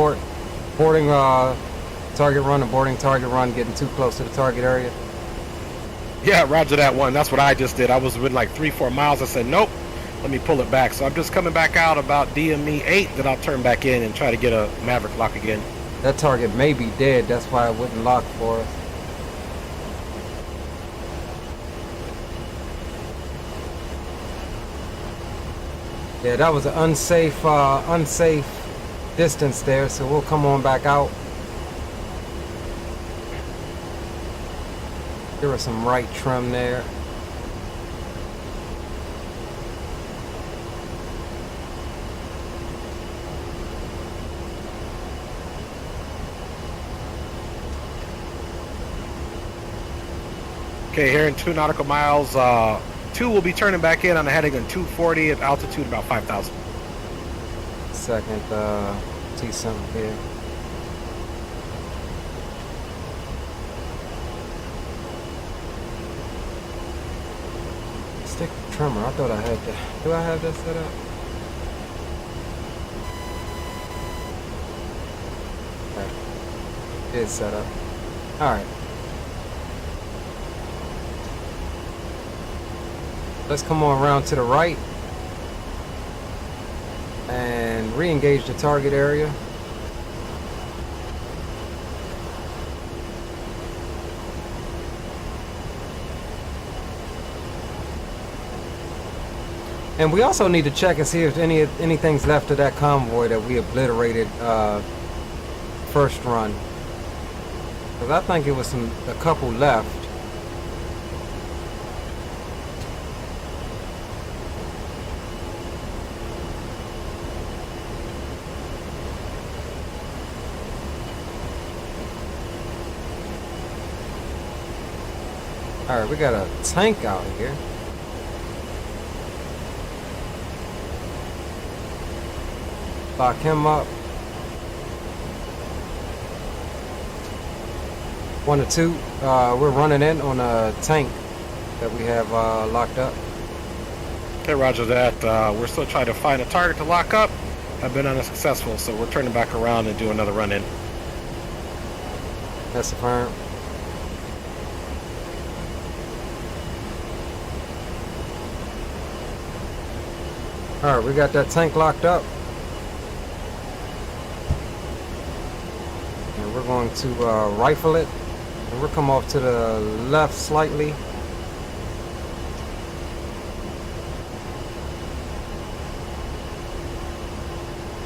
boarding target run, aborting target run, getting too close to the target area. Yeah, roger that one. That's what I just did. I was within like 3-4 miles. I said, nope, let me pull it back. So I'm just coming back out about DME 8, then I'll turn back in and try to get a Maverick lock again. That target may be dead, that's why it wouldn't lock for us. Yeah, that was an unsafe distance there, so we'll come on back out. There was some right trim there. Okay, here in 2 nautical miles, 2 will be turning back in on a heading on 240 at altitude about 5,000. Second, see something here. Stick trimmer, I thought I had that. Do I have that set up? Okay. It's set up. Alright. Let's come on around to the right and re-engage the target area. And we also need to check and see if anything's left of that convoy that we obliterated first run. Because I think it was a couple left. Alright, we got a tank out here. Lock him up. 1 to 2. We're running in on a tank that we have locked up. Okay, roger that. We're still trying to find a target to lock up. Have been unsuccessful, so we're turning back around and do another run in. That's affirmed. Alright, we got that tank locked up. And we're going to rifle it. And we'll come off to the left slightly.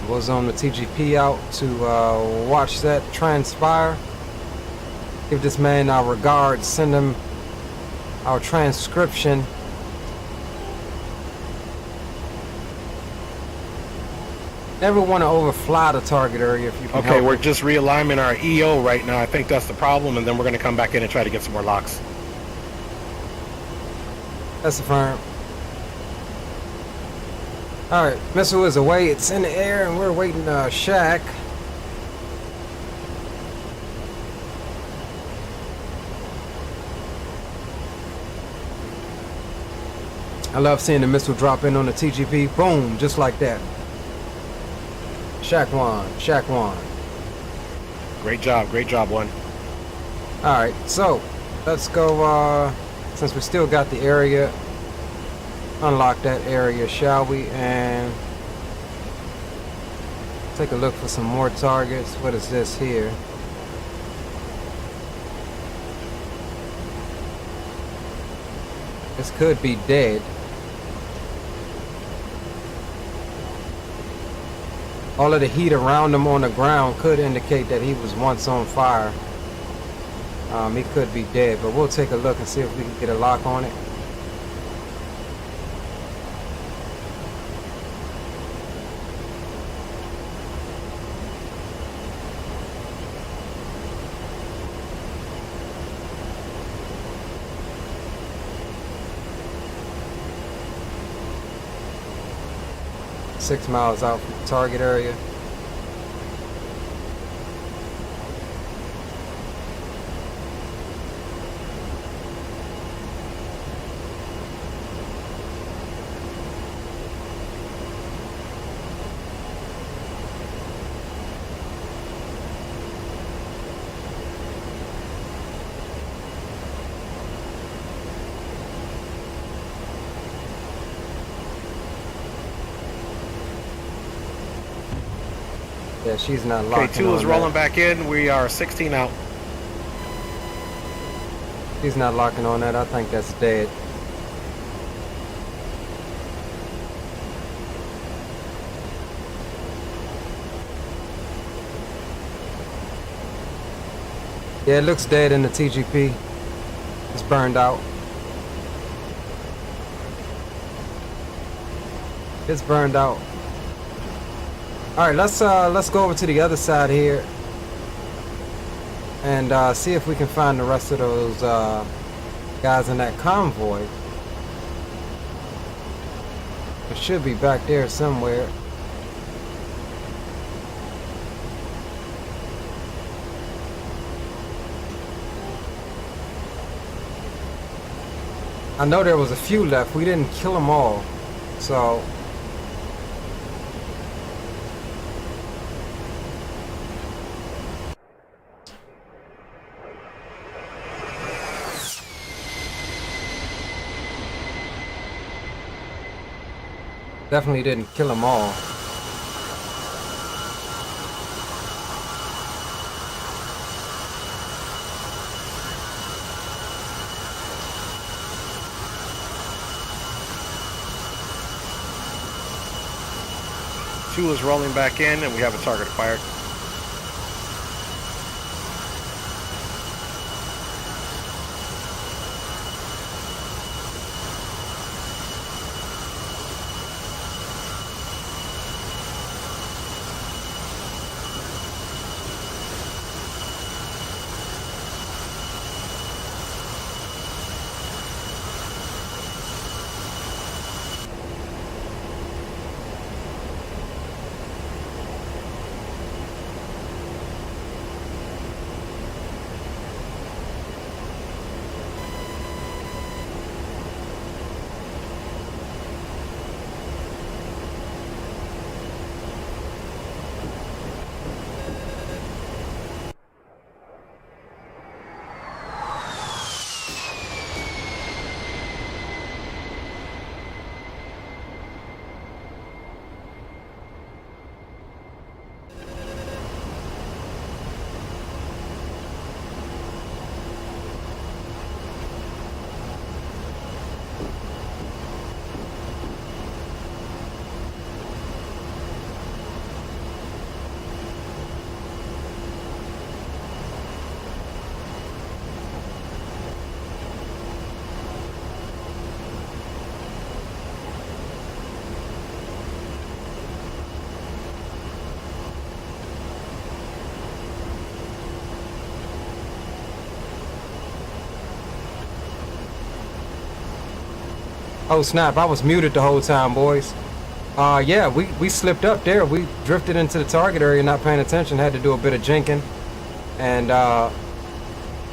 We'll zone the TGP out to watch that transpire. Give this man our regards. Send him our transcription. Never want to overfly the target area if you can Okay, help we're it. just realignment our EO right now. I think that's the problem, and then we're going to come back in and try to get some more locks. That's affirmed. Alright, missile is away. It's in the air and we're waiting shack. I love seeing the missile drop in on the TGP. Boom, just like that. Shack one, shack one. Great job, one. Alright, so let's go, since we still got the area, unlock that area, shall we? And take a look for some more targets. What is this here? This could be dead. All of the heat around him on the ground could indicate that he was once on fire. He could be dead, but we'll take a look and see if we can get a lock on it. Six miles out from the target area. Yeah, she's not locking Okay, 2 on is rolling that. back in. We are 16 out. She's not locking on that. I think that's dead. Yeah, it looks dead in the TGP. It's burned out. It's burned out. All right, let's go over to the other side here and see if we can find the rest of those guys in that convoy. It should be back there somewhere. I know there was a few left. We didn't kill them all, so. Definitely didn't kill them all. Two is rolling back in, and we have a target acquired. Oh snap, I was muted the whole time, boys. Yeah, we slipped up there. We drifted into the target area, not paying attention, had to do a bit of jinking. And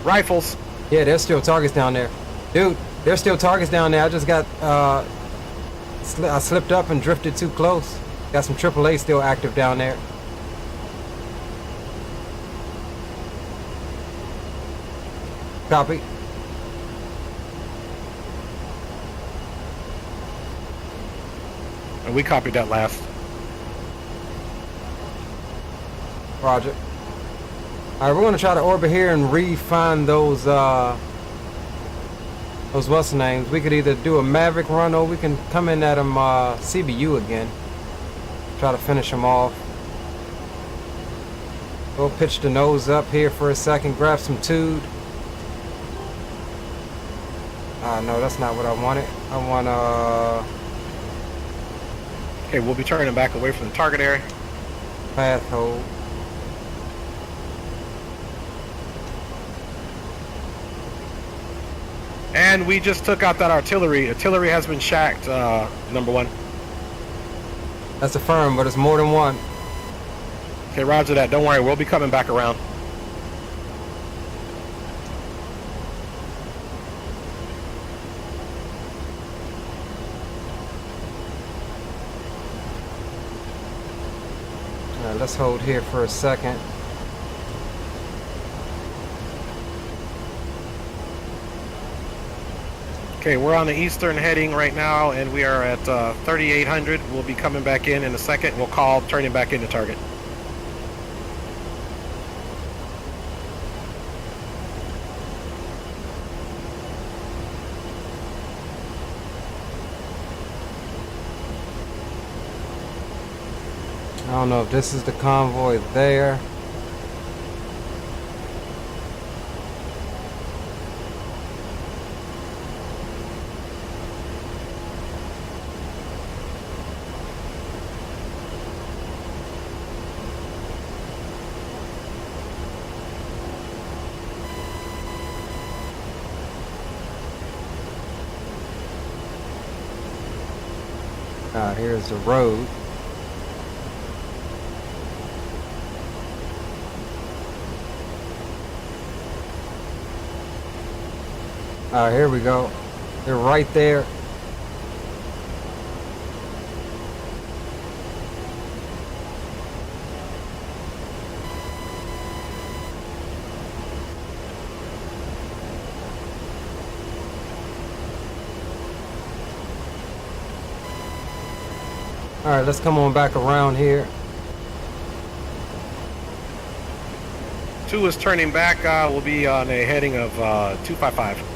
Rifles. yeah, there's still targets down there. Dude, there's still targets down there. I just got I slipped up and drifted too close. Got some AAA still active down there. Copy. And we copied that last. Roger. Alright, we're gonna try to orbit here and refine those what's the names. We could either do a Maverick run or we can come in at them CBU again. Try to finish them off. We'll pitch the nose up here for a second, grab some tude. No, that's not what I wanted. I want Okay, we'll be turning back away from the target area. path hold. And we just took out that artillery. Artillery has been shacked, number one. That's a firm, but it's more than one. Okay, roger that. Don't worry, we'll be coming back around. Alright, let's hold here for a second. Okay, we're on the eastern heading right now, and we are at 3,800. We'll be coming back in a second. We'll call turning back into target. I don't know if this is the convoy there. Here's the road. Here we go. They're right there. All right, let's come on back around here. 2 is turning back. We'll be on a heading of 255.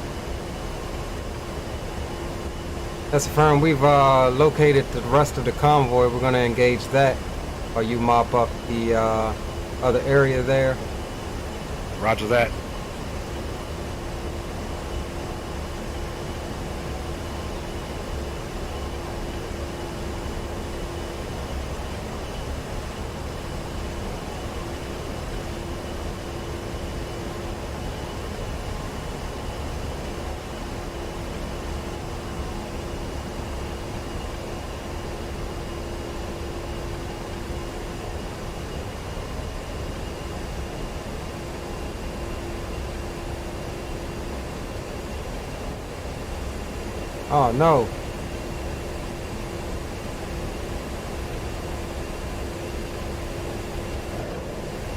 That's a firm. We've located the rest of the convoy. We're going to engage that while you mop up the other area there. Roger that. Oh no.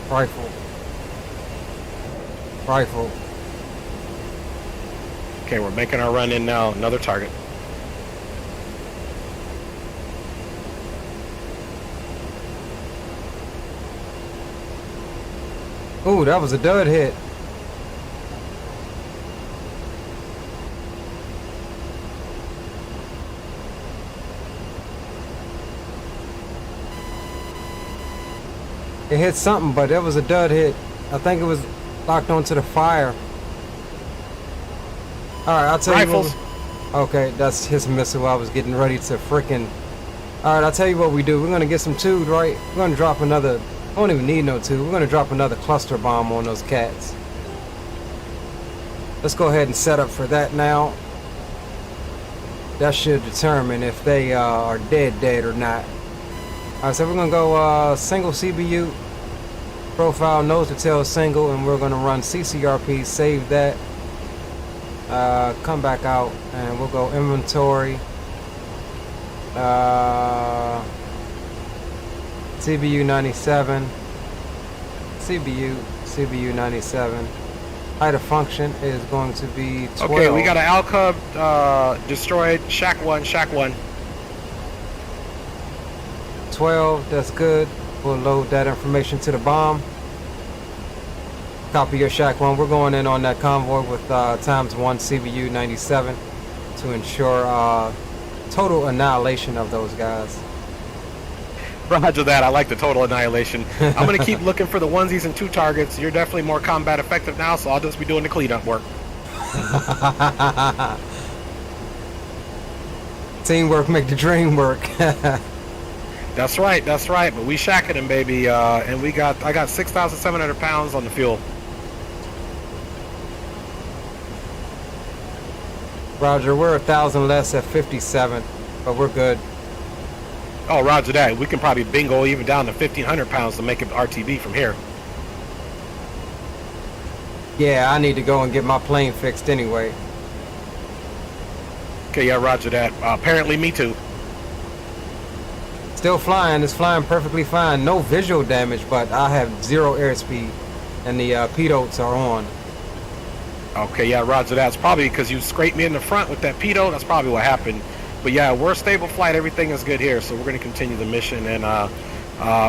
Rifle. Rifle. Okay, we're making our run in now. Another target. Ooh, that was a dud hit. It hit something, but that was a dud hit. I think it was locked onto the fire. Alright, I'll tell Rifles. you what. Okay, that's his missile. I was getting ready to frickin'. Alright, I'll tell you what we do. We're gonna get some tude, right? We're gonna drop another. I don't even need no tude. We're gonna drop another cluster bomb on those cats. Let's go ahead and set up for that now. that should determine if they are dead or not. Alright, so we're gonna go single CBU, profile nose to tail single, and we're gonna run CCRP, save that, come back out, and we'll go inventory, CBU 97, CBU 97. Height of function is going to be 12. Okay, we got an Alcub destroyed. Shack 1, Shack 1. 12, that's good. We'll load that information to the bomb. Copy your Shack 1. We're going in on that convoy with ×1 CBU 97 to ensure total annihilation of those guys. Roger that. I like the total annihilation. I'm going to keep looking for the onesies and 2 targets. You're definitely more combat effective now, so I'll just be doing the cleanup work. Teamwork make the dream work. That's right. That's right. But we shacking them, baby. And I got 6,700 pounds on the fuel. Roger, we're 1,000 less at 57, but we're good. Oh, roger that. We can probably bingo even down to 1,500 pounds to make it RTB from here. Yeah, I need to go and get my plane fixed anyway. Okay, yeah, roger that. Apparently me too. Still flying. It's flying perfectly fine. No visual damage, but I have 0 airspeed, and the pilots are on. Okay, yeah, roger that. It's probably because you scraped me in the front with that pedo. That's probably what happened. But yeah, we're a stable flight. Everything is good here, so we're going to continue the mission. And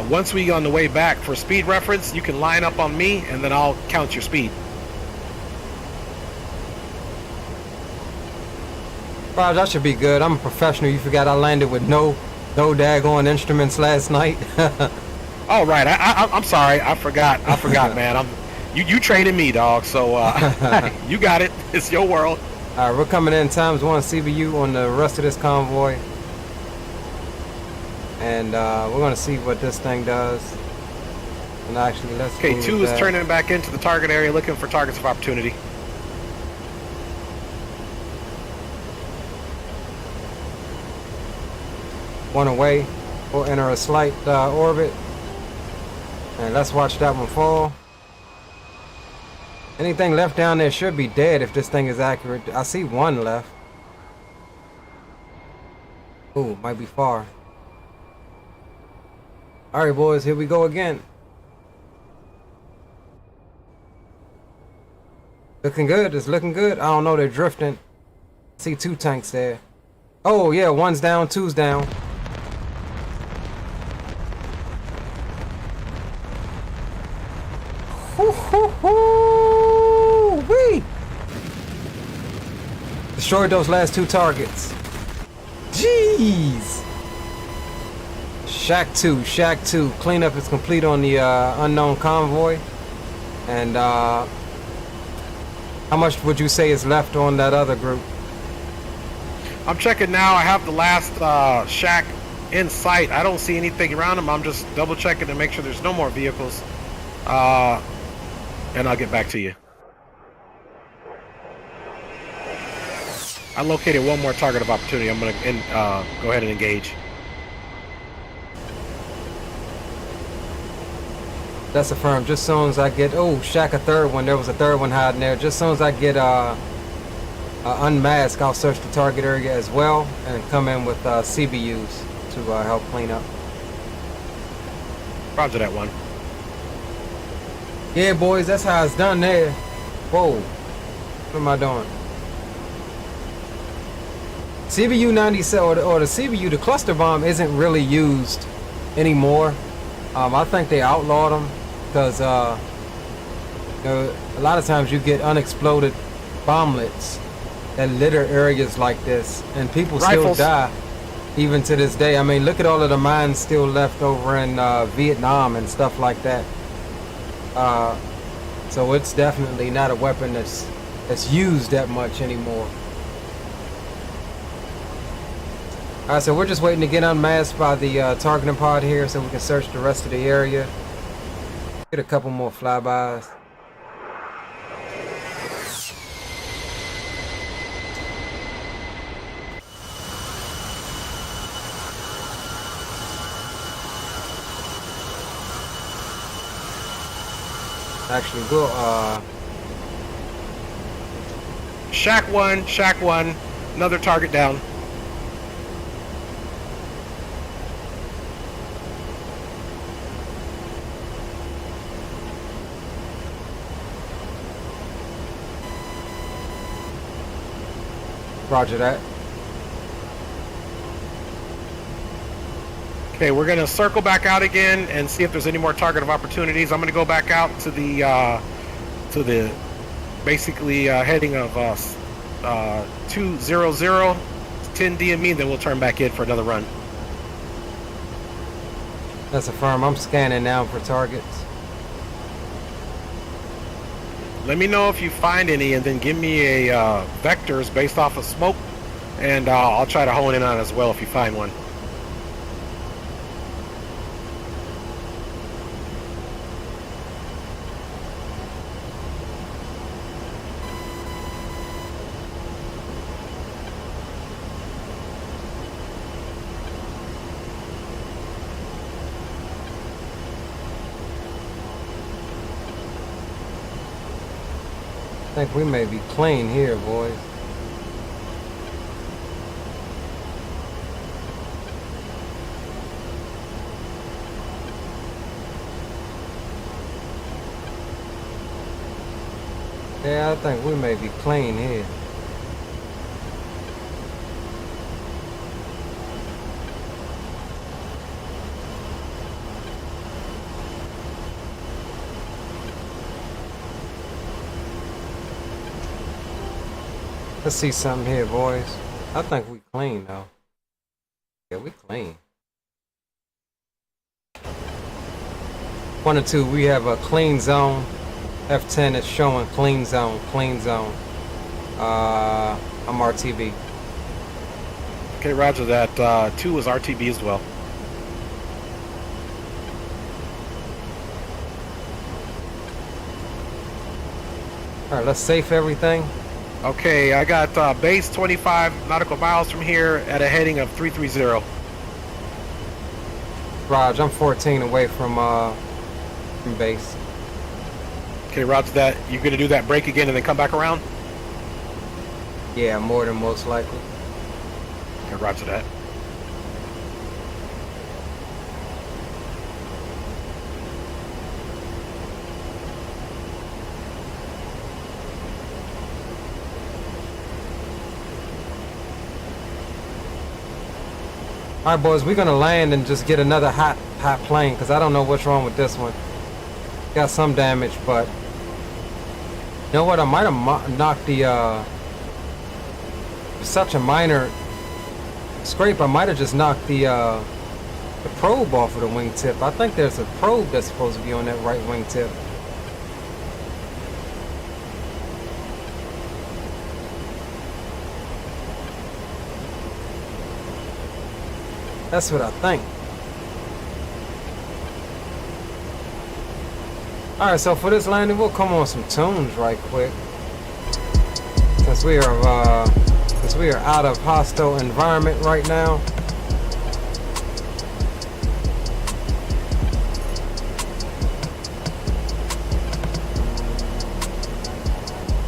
once we on the way back for speed reference, you can line up on me, and then I'll count your speed. Raj, I should be good. I'm a professional. You forgot I landed with no daggone instruments last night. Oh, right. I'm sorry. I forgot, man. You traded me, dog. So you got it. It's your world. All right, we're coming in ×1 CBU on the rest of this convoy, and we're gonna see what this thing does. And actually, let's. Okay, 2 is turning back into the target area, looking for targets of opportunity. One away. We'll enter a slight orbit, and let's watch that one fall. Anything left down there should be dead if this thing is accurate. I see 1 left. Ooh, might be far. Alright, boys, here we go again. Looking good. It's looking good. I don't know, they're drifting. See 2 tanks there. Oh, yeah, 1's down, 2's down. Woo-hoo-hoo-wee! Destroyed those last 2 targets. Jeez! Shack 2. Cleanup is complete on the unknown convoy. And how much would you say is left on that other group? I'm checking now. I have the last shack in sight. I don't see anything around them. I'm just double checking to make sure there's no more vehicles. And I'll get back to you. I located 1 more target of opportunity. I'm going to go ahead and engage. That's affirmed. Just as soon as I get... Oh, shack a 3rd one. There was a 3rd one hiding there. Just as soon as I get unmasked, I'll search the target area as well and come in with CBUs to help clean up. Roger that 1. Yeah, boys, that's how it's done there. Whoa. What am I doing? CBU 97 or the CBU, the cluster bomb, isn't really used anymore. I think they outlawed them because a lot of times you get unexploded bomblets that litter areas like this, and people Rifles. still die even to this day. I mean, look at all of the mines still left over in Vietnam and stuff like that. So it's definitely not a weapon that's used that much anymore. Alright, so we're just waiting to get unmasked by the targeting pod here so we can search the rest of the area. Get a couple more flybys. Actually, we'll Shack one, another target down. Roger that. Okay, we're gonna circle back out again and see if there's any more target of opportunities. I'm gonna go back out to the basically heading of 200, 10 DME, then we'll turn back in for another run. That's a firm. I'm scanning now for targets. Let me know if you find any, and then give me a vectors based off of smoke, and I'll try to hone in on it as well if you find one. I think we may be clean here, boys. Yeah, I think we may be clean here. Let's see something here, boys. I think we clean, though. Yeah, we clean. 1 or 2, we have a clean zone. F10 is showing clean zone, clean zone. I'm RTB. Okay, roger that. 2 was RTB as well. Alright, let's safe everything. Okay, I got base 25 nautical miles from here at a heading of 330. Raj, I'm 14 away from base. Okay, roger that. You gonna do that break again and then come back around? Yeah, more than most likely. Okay, roger that. Alright, boys, we're gonna land and just get another hot plane, because I don't know what's wrong with this one. Got some damage, but you know what? I might have knocked the such a minor scrape. I might have just knocked the probe off of the wingtip. I think there's a probe that's supposed to be on that right wingtip. That's what I think. Alright, so for this landing, we'll come on some tunes right quick. Since we are out of hostile environment right now.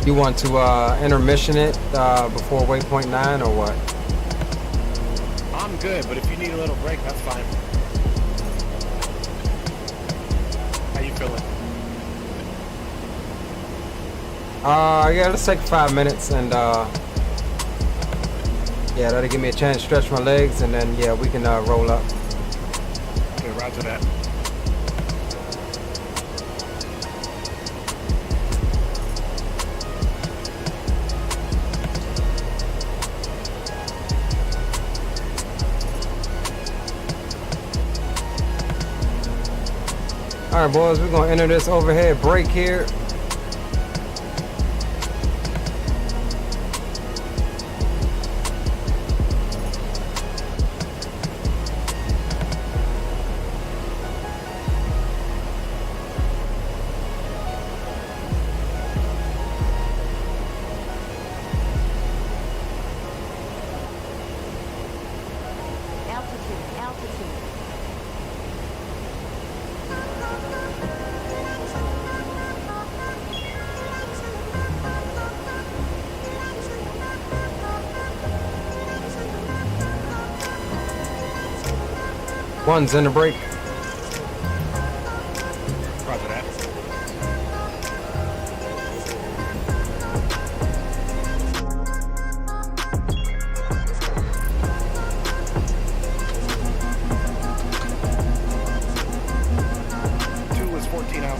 You want to intermission it before waypoint 9 or what? I'm good, but if you need a little break, that's fine. How you feeling? Yeah, let's take 5 minutes and yeah, that'll give me a chance to stretch my legs, and then yeah, we can roll up. Okay, roger that. Alright, boys, we're gonna enter this overhead break here. One's in the brake. Roger that. Two is 14 out.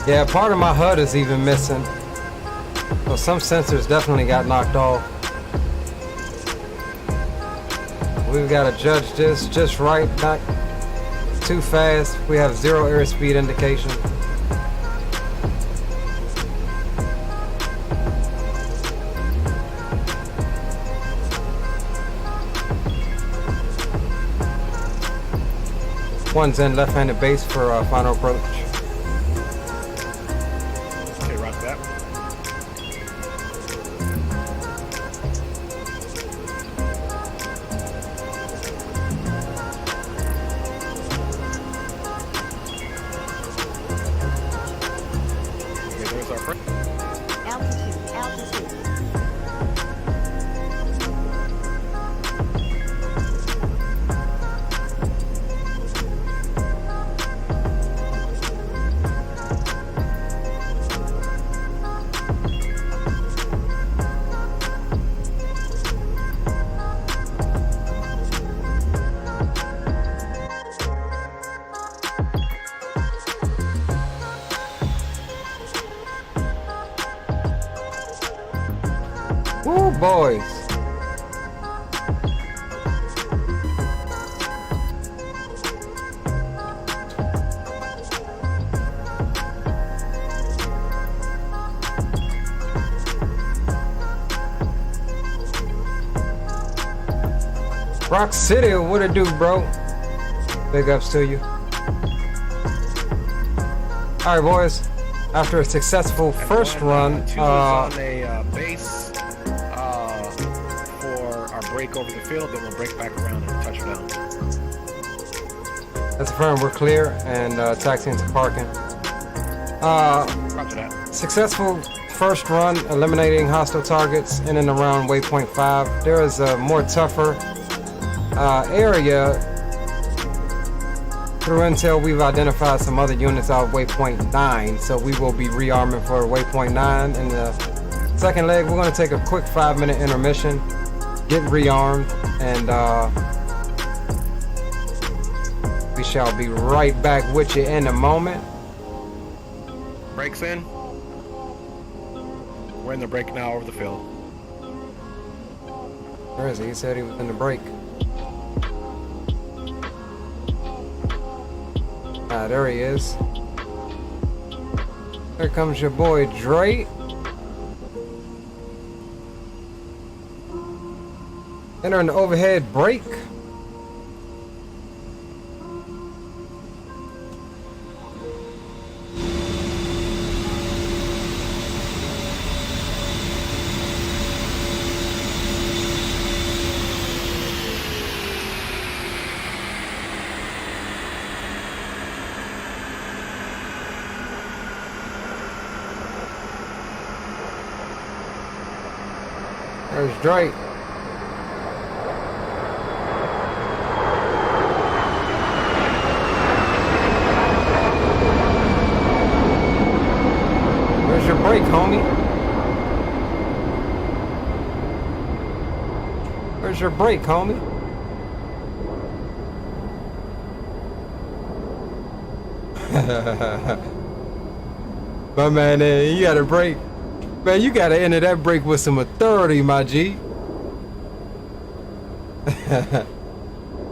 Yeah, part of my HUD is even missing. So some sensors definitely got knocked off. We've got to judge this just right, not too fast. We have 0 airspeed indication. One's in left-handed base for final approach. Okay, roger that. Okay, there's our friend. Altitude, altitude. Woo, boys. Rock City, what it do, bro? Big ups to you. All right, boys. After a successful first run, Two is on a base for our break over the field, then we'll break back around and touch down. that's affirmed we're clear and taxiing to parking. Roger that. Successful first run, eliminating hostile targets in and around waypoint 5. There is a more tougher area. Through intel, we've identified some other units out of waypoint 9, so we will be rearming for waypoint 9. In the second leg, we're going to take a quick 5-minute intermission, get rearmed, and we shall be right back with you in a moment. Brakes in. We're in the break now over the field. Where is he? He said he was in the break. Ah, there he is. There comes your boy Dre. Entering the overhead brake. There's Drake. Where's your brake, homie? Where's your brake, homie? My man, you got a brake. Man, you gotta enter that break with some authority, my G.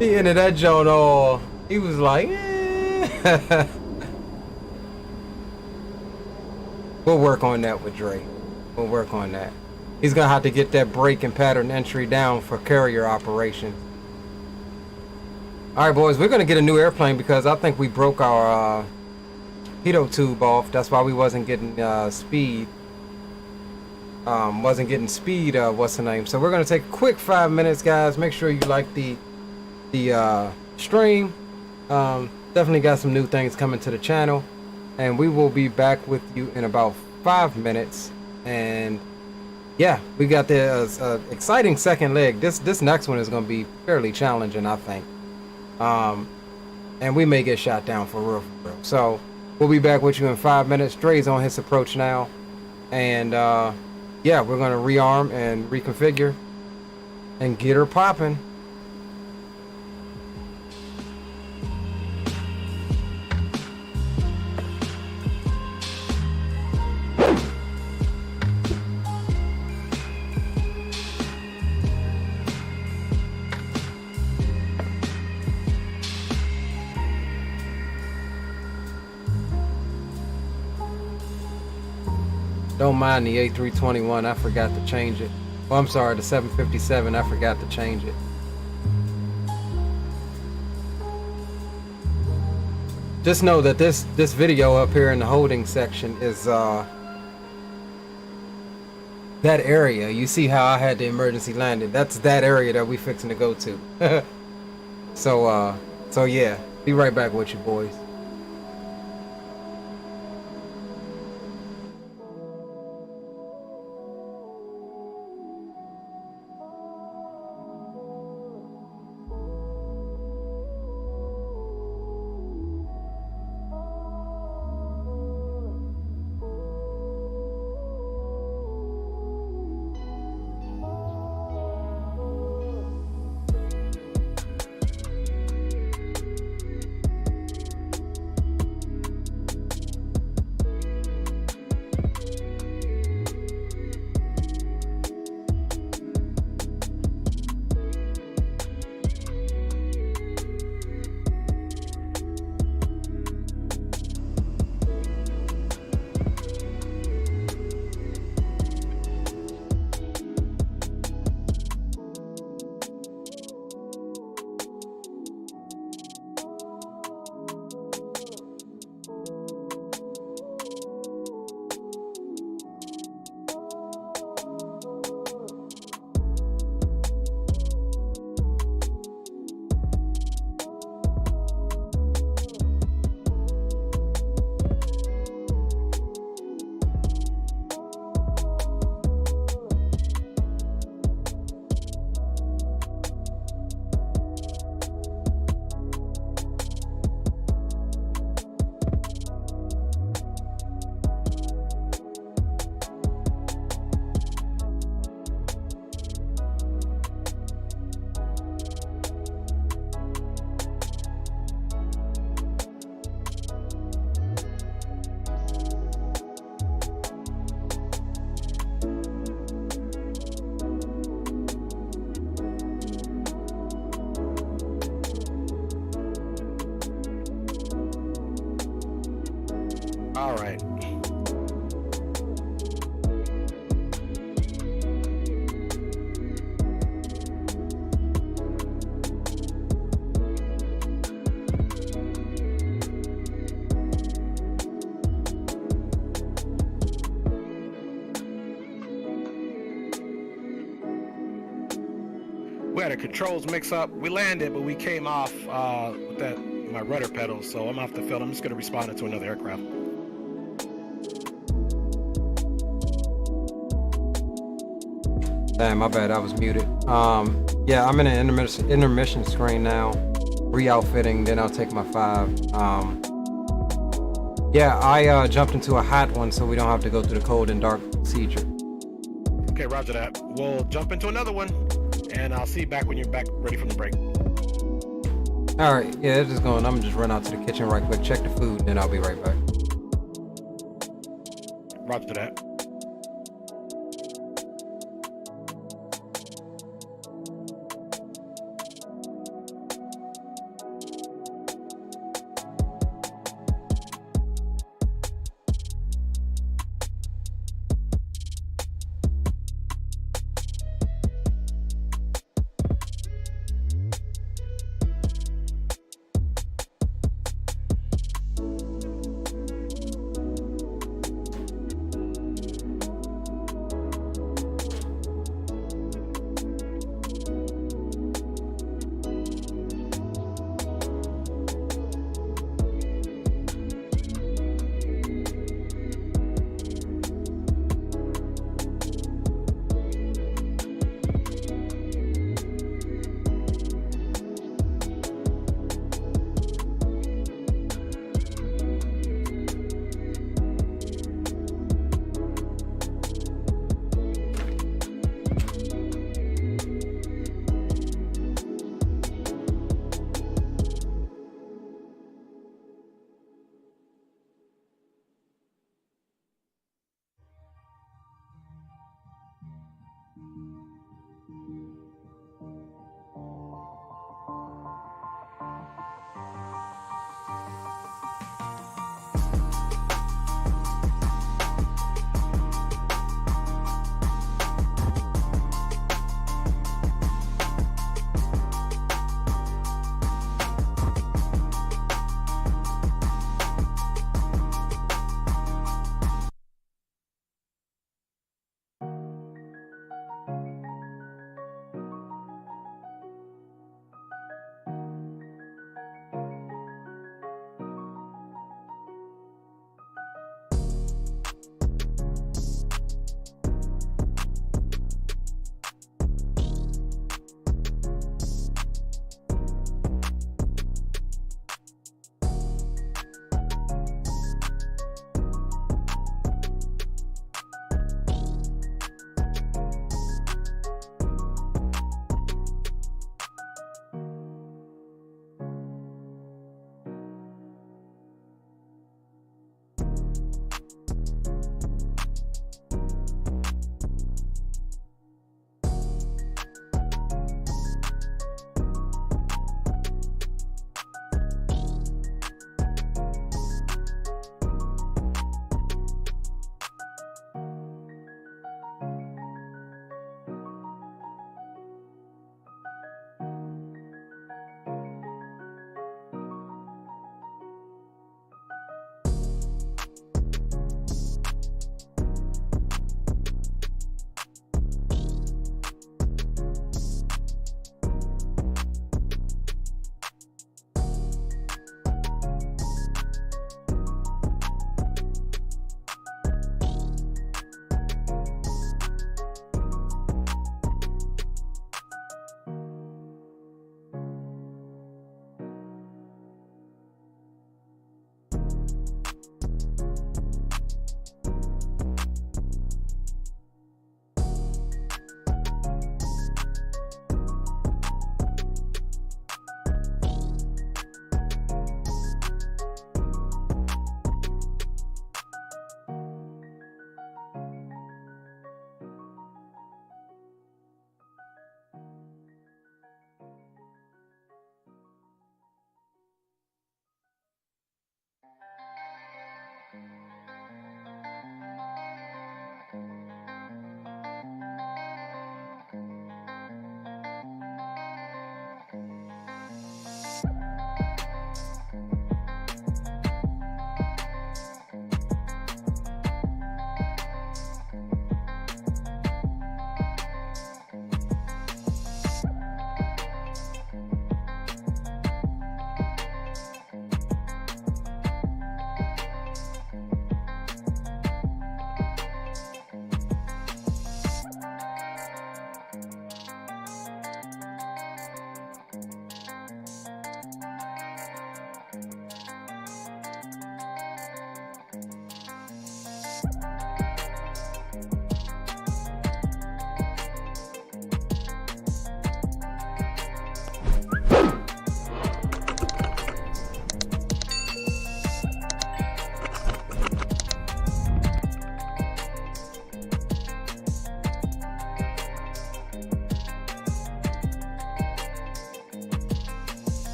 He entered that joint all. He was like, eh. We'll work on that with Dre. We'll work on that. He's gonna have to get that brake and pattern entry down for carrier operation. All right, boys, we're gonna get a new airplane because I think we broke our pitot tube off. That's why we wasn't getting speed. wasn't getting speed. What's the name? So we're gonna take a quick 5 minutes, guys. Make sure you like the stream. Definitely got some new things coming to the channel, and we will be back with you in about 5 minutes. And yeah, we got the exciting second leg. This next one is gonna be fairly challenging, I think. And we may get shot down for real. So we'll be back with you in 5 minutes. Dre's on his approach now, and yeah, we're gonna rearm and reconfigure and get her popping. Don't mind the A321, I forgot to change it. Oh, I'm sorry, the 757, I forgot to change it. Just know that this video up here in the holding section is that area. You see how I had the emergency landing? That's that area that we fixing to go to. So yeah, be right back with you boys. All right. We had a controls mix up. We landed, but we came off with my rudder pedals, so I'm off the field. I'm just going to respawn into another aircraft. Damn, my bad, I was muted. Yeah, I'm in an intermission screen now, re-outfitting, then I'll take my 5. Yeah, I jumped into a hot one so we don't have to go through the cold and dark procedure. Okay, roger that. We'll jump into another one, and I'll see you back when you're back ready from the break. All right, yeah, it's just going. I'm gonna just run out to the kitchen right quick, check the food, and then I'll be right back. Roger that.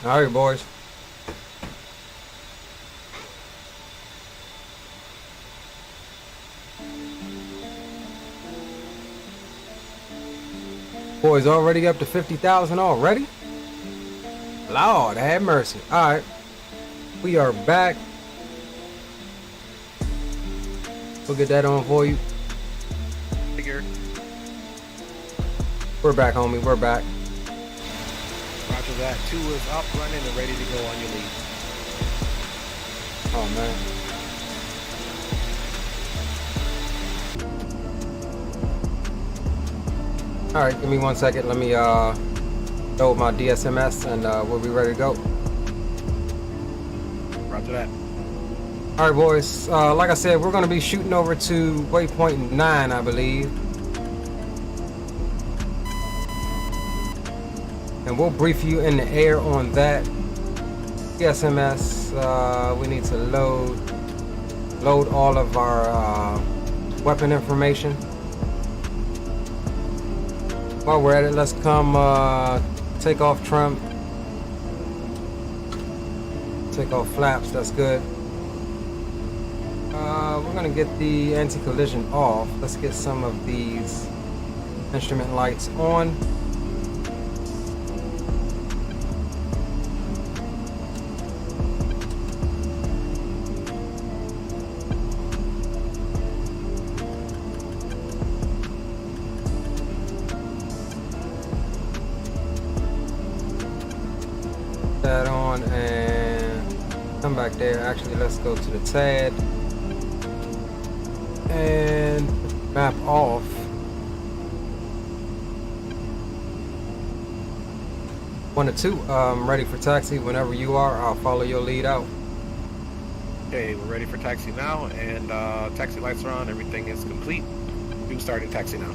All right, boys. Boys, already up to 50,000 already? Lord, have mercy. All right. We are back. We'll get that on for you. Figure. We're back, homie. We're back. Roger that. 2 is up, running, and ready to go on your lead. Oh, man. All right, give me 1 second. Let me load my DSMS and we'll be ready to go. Roger that. All right, boys. Like I said, we're going to be shooting over to waypoint 9, I believe. And we'll brief you in the air on that. DSMS, we need to load all of our weapon information. While we're at it, let's come take off trim. Take off flaps, that's good. We're gonna get the anti-collision off. Let's get some of these instrument lights on. That on and come back there. Actually, let's go to the TAD and map off. One to two. Ready for taxi whenever you are. I'll follow your lead out. Okay, we're ready for taxi now, and taxi lights are on. Everything is complete. Do starting taxi now.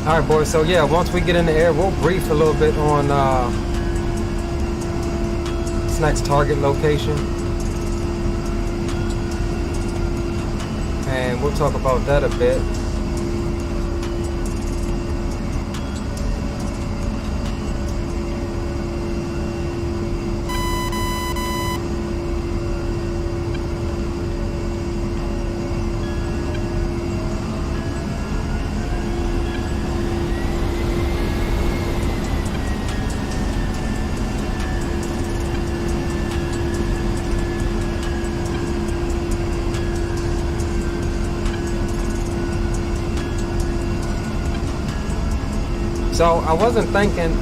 All right, boys. So yeah, once we get in the air, we'll brief a little bit on this next target location, and we'll talk about that a bit. So I wasn't thinking,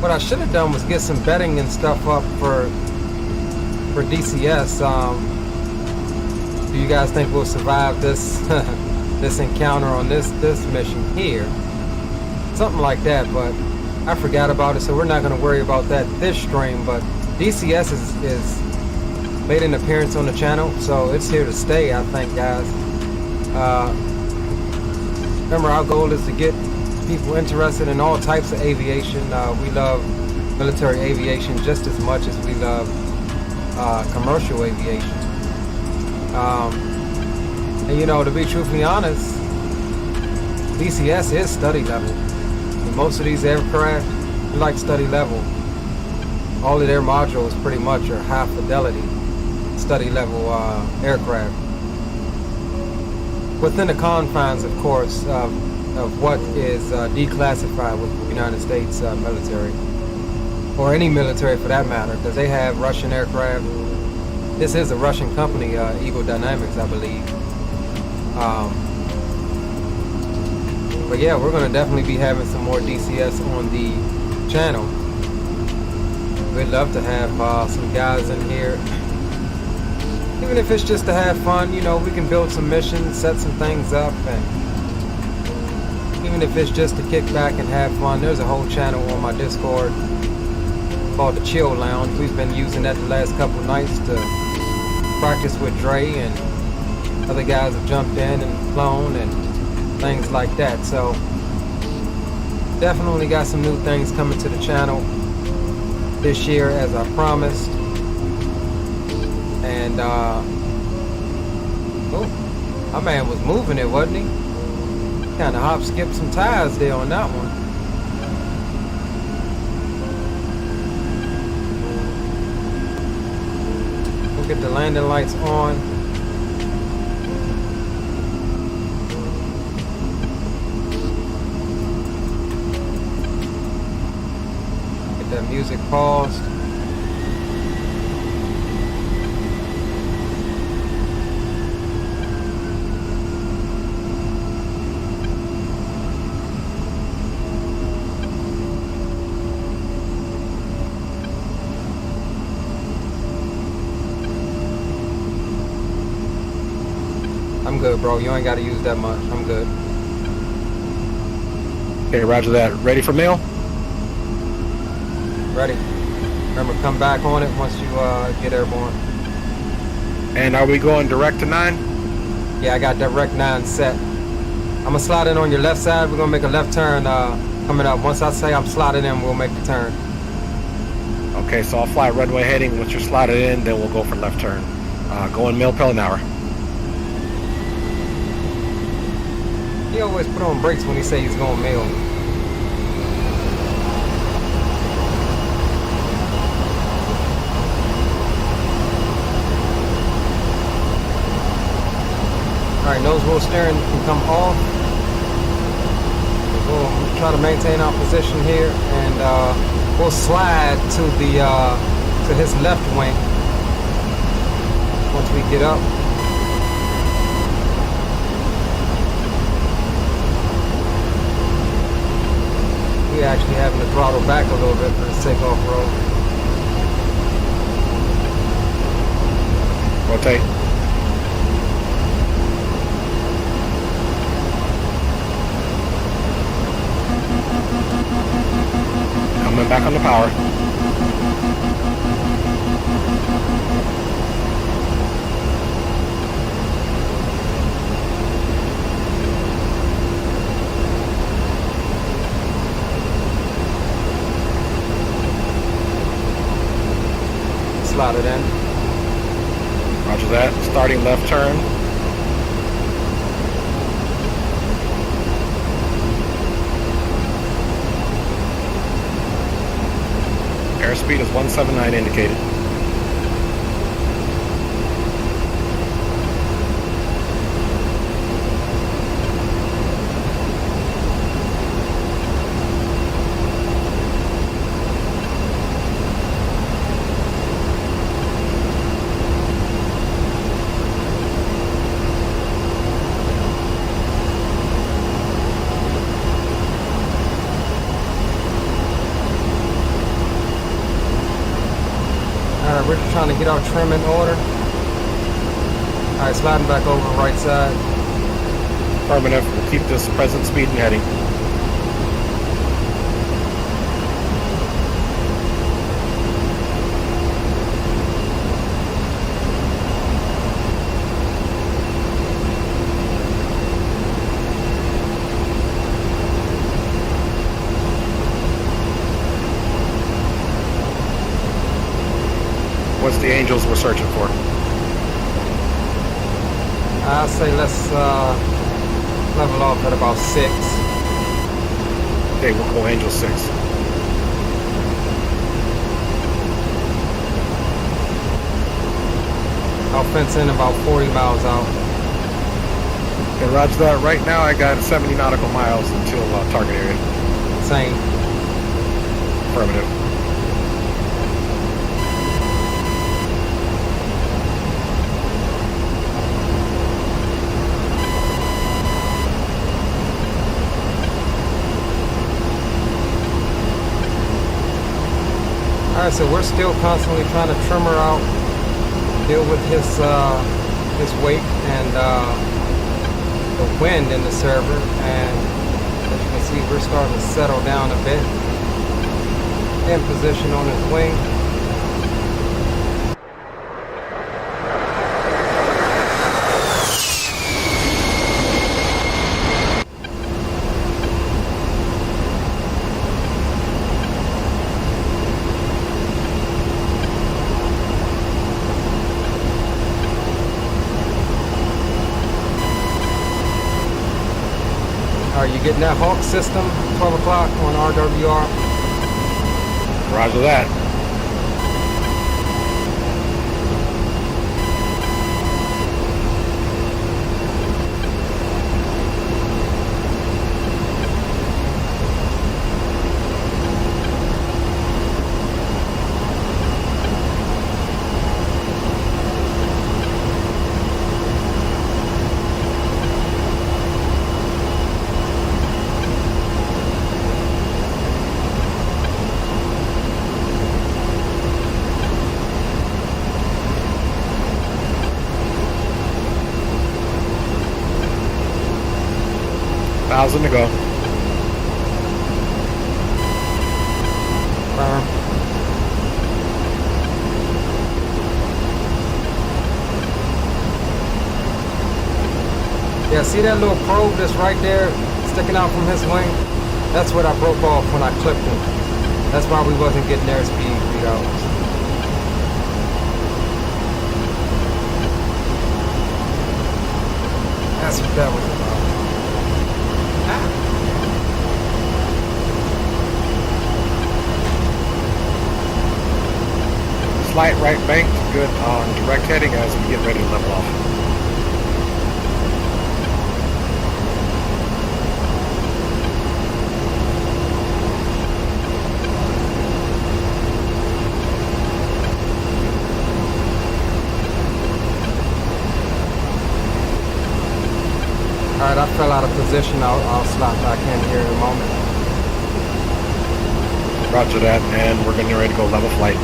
what I should have done was get some bedding and stuff up for DCS. Do you guys think we'll survive this this encounter on this mission here? Something like that, but I forgot about it, so we're not going to worry about that this stream. But DCS is made an appearance on the channel, so it's here to stay, I think, guys. Remember, our goal is to get people interested in all types of aviation. We love military aviation just as much as we love commercial aviation. And you know, to be truthfully honest, DCS is study level. And most of these aircraft are like study level. All of their modules pretty much are high fidelity study level aircraft. Within the confines, of course, of what is declassified with the United States military, or any military for that matter, because they have Russian aircraft. This is a Russian company, Eagle Dynamics, I believe. But yeah, we're going to definitely be having some more DCS on the channel. We'd love to have some guys in here. Even if it's just to have fun, you know, we can build some missions, set some things up, and even if it's just to kick back and have fun, there's a whole channel on my Discord called the Chill Lounge. We've been using that the last couple nights to practice with Dre, and other guys have jumped in and flown and things like that. So definitely got some new things coming to the channel this year, as I promised. And oh, my man was moving it, wasn't he? Kind of hop skipped some tires there on that one. We'll get the landing lights on. Get that music paused. I'm good, bro. You ain't got to use that much. I'm good. Okay, roger that. Ready for mail? Ready. Remember, come back on it once you get airborne. And are we going direct to 9? Yeah, I got direct 9 set. I'm going to slide in on your left side. We're going to make a left turn coming up. Once I say I'm sliding in, we'll make the turn. Okay, so I'll fly runway heading. Once you're slotted in, then we'll go for left turn. Going mile per hour. He always put on brakes when he say he's going mail. Alright, nose wheel steering can come off. We'll try to maintain our position here, and we'll slide to the to his left wing once we get up. We're actually having to throttle back a little bit for this takeoff roll. Rotate. Coming back on the power. Slide it in. Roger that. Starting left turn. Airspeed is 179 indicated. We're just trying to get our trim in order. Alright, sliding back over right side. Affirmative. We'll keep this present speed and heading. What's the angels we're searching for? I'll say let's level off at about 6. Okay, we'll go angel 6. I'll fence in about 40 miles out. Okay, roger that. Right now I got 70 nautical miles until target area. Same. Affirmative. Alright, so we're still constantly trying to trim her out, deal with his weight and the wind in the server, and as you can see, we're starting to settle down a bit. in position on his wing. Are you getting that Hawk system? 12 o'clock on RWR. Roger that. Thousand to go. Firm. Yeah, see that little probe that's right there sticking out from his wing? That's what I broke off when I clipped him. That's why we wasn't getting airspeed readouts. That's what that was about. Slight right bank, good on direct heading as we get ready to level off. Alright, I fell out of position. I'll slot back in here in a moment. Roger that, and we're getting ready to go level flight.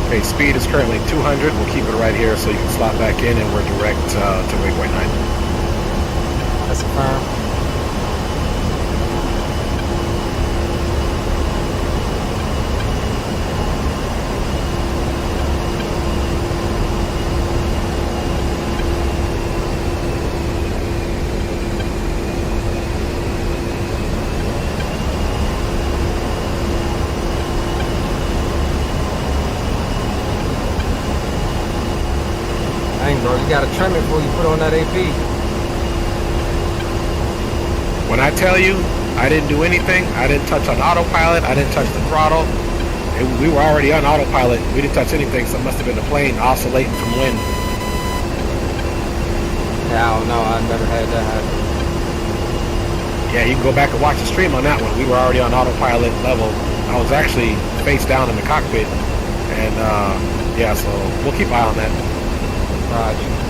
Okay, speed is currently 200. We'll keep it right here so you can slot back in, and we're direct to waypoint 9. That's a firm. Dang, bro, you gotta trim it before you put on that AP. When I tell you I didn't do anything, I didn't touch on autopilot, I didn't touch the throttle, we were already on autopilot, we didn't touch anything, so it must have been the plane oscillating from wind. Yeah, I don't know, I've never had that happen. Yeah, you can go back and watch the stream on that one. We were already on autopilot level. I was actually face down in the cockpit, and yeah, so we'll keep an eye on that. Roger.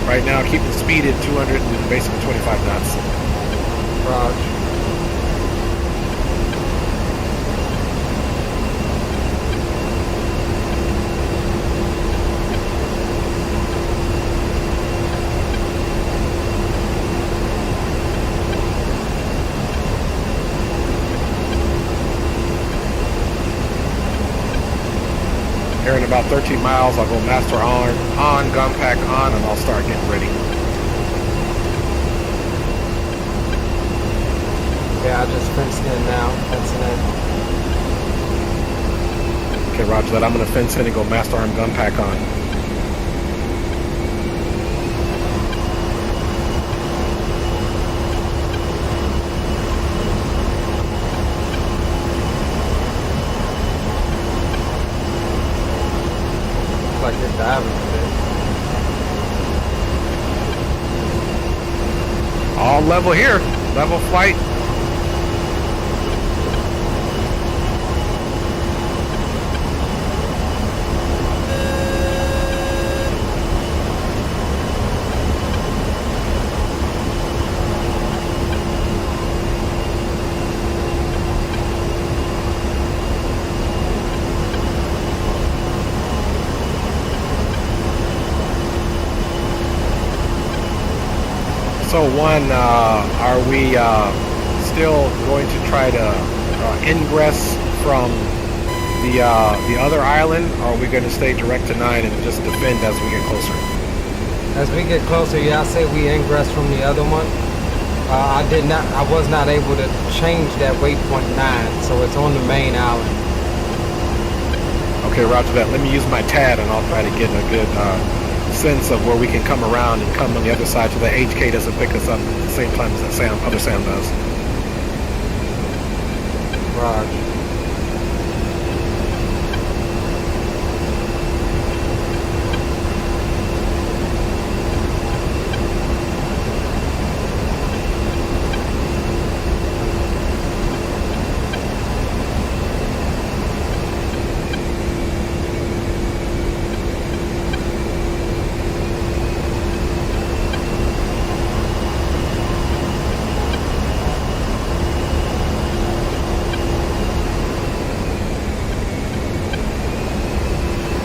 Right now, keep the speed at 200 and basically 25 knots. Roger. Here in about 13 miles, I'll go master on, gun pack on, and I'll start getting ready. Yeah, I just fenced in now. Fencing in. Okay, roger that. I'm going to fence in and go master arm gun pack on. Like you're diving a bit. All level here. Level flight. So one, are we still going to try to ingress from the other island, or are we going to stay direct to 9 and just defend as we get closer? As we get closer, yeah, I say we ingress from the other one. I was not able to change that waypoint 9, so it's on the main island. Okay, roger that. Let me use my TAD and I'll try to get a good sense of where we can come around and come on the other side so that HK doesn't pick us up at the same time as that other Sam does. Roger.